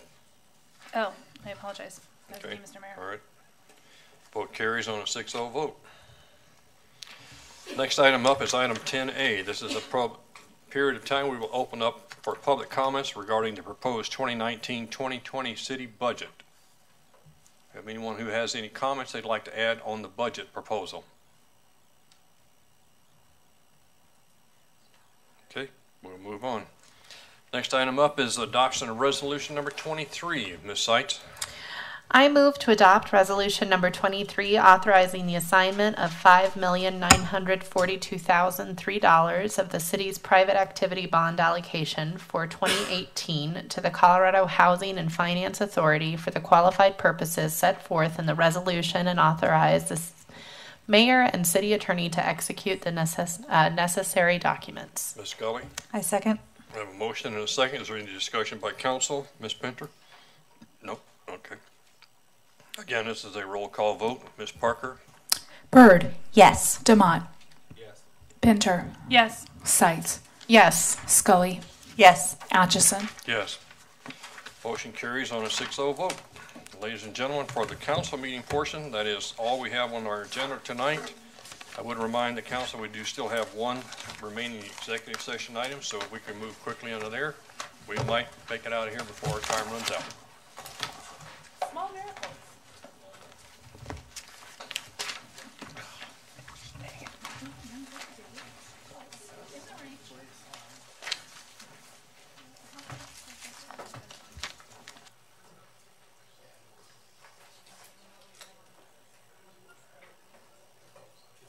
Oh, I apologize. That's Okay. me, Mr. Mayor. All right. Vote carries on a 6-0 vote. Next item up is item 10A. This is a period of time we will open up for public comments regarding the proposed 2019-2020 city budget. Have anyone who has any comments they'd like to add on the budget proposal? Okay, we'll move on. Next item up is adoption of resolution number 23. Ms. Seitz. I move to adopt resolution number 23, authorizing the assignment of $5,942,003 of the city's private activity bond allocation for 2018 to the Colorado Housing and Finance Authority for the qualified purposes set forth in the resolution, and authorize the mayor and city attorney to execute the necessary documents. Ms. Scully. I second. We have a motion and a second. Is there any discussion by council? Ms. Pinter? Nope. Okay. Again, this is a roll call vote. Ms. Parker? Byrd. Yes. DeMott. Yes. Pinter. Yes. Seitz. Yes. Scully. Yes. Atchison. Yes. Motion carries on a 6-0 vote. Ladies and gentlemen, for the council meeting portion, that is all we have on our agenda tonight. I would remind the council we do still have one remaining executive session item, so if we can move quickly under there, we might make it out of here before our time runs out.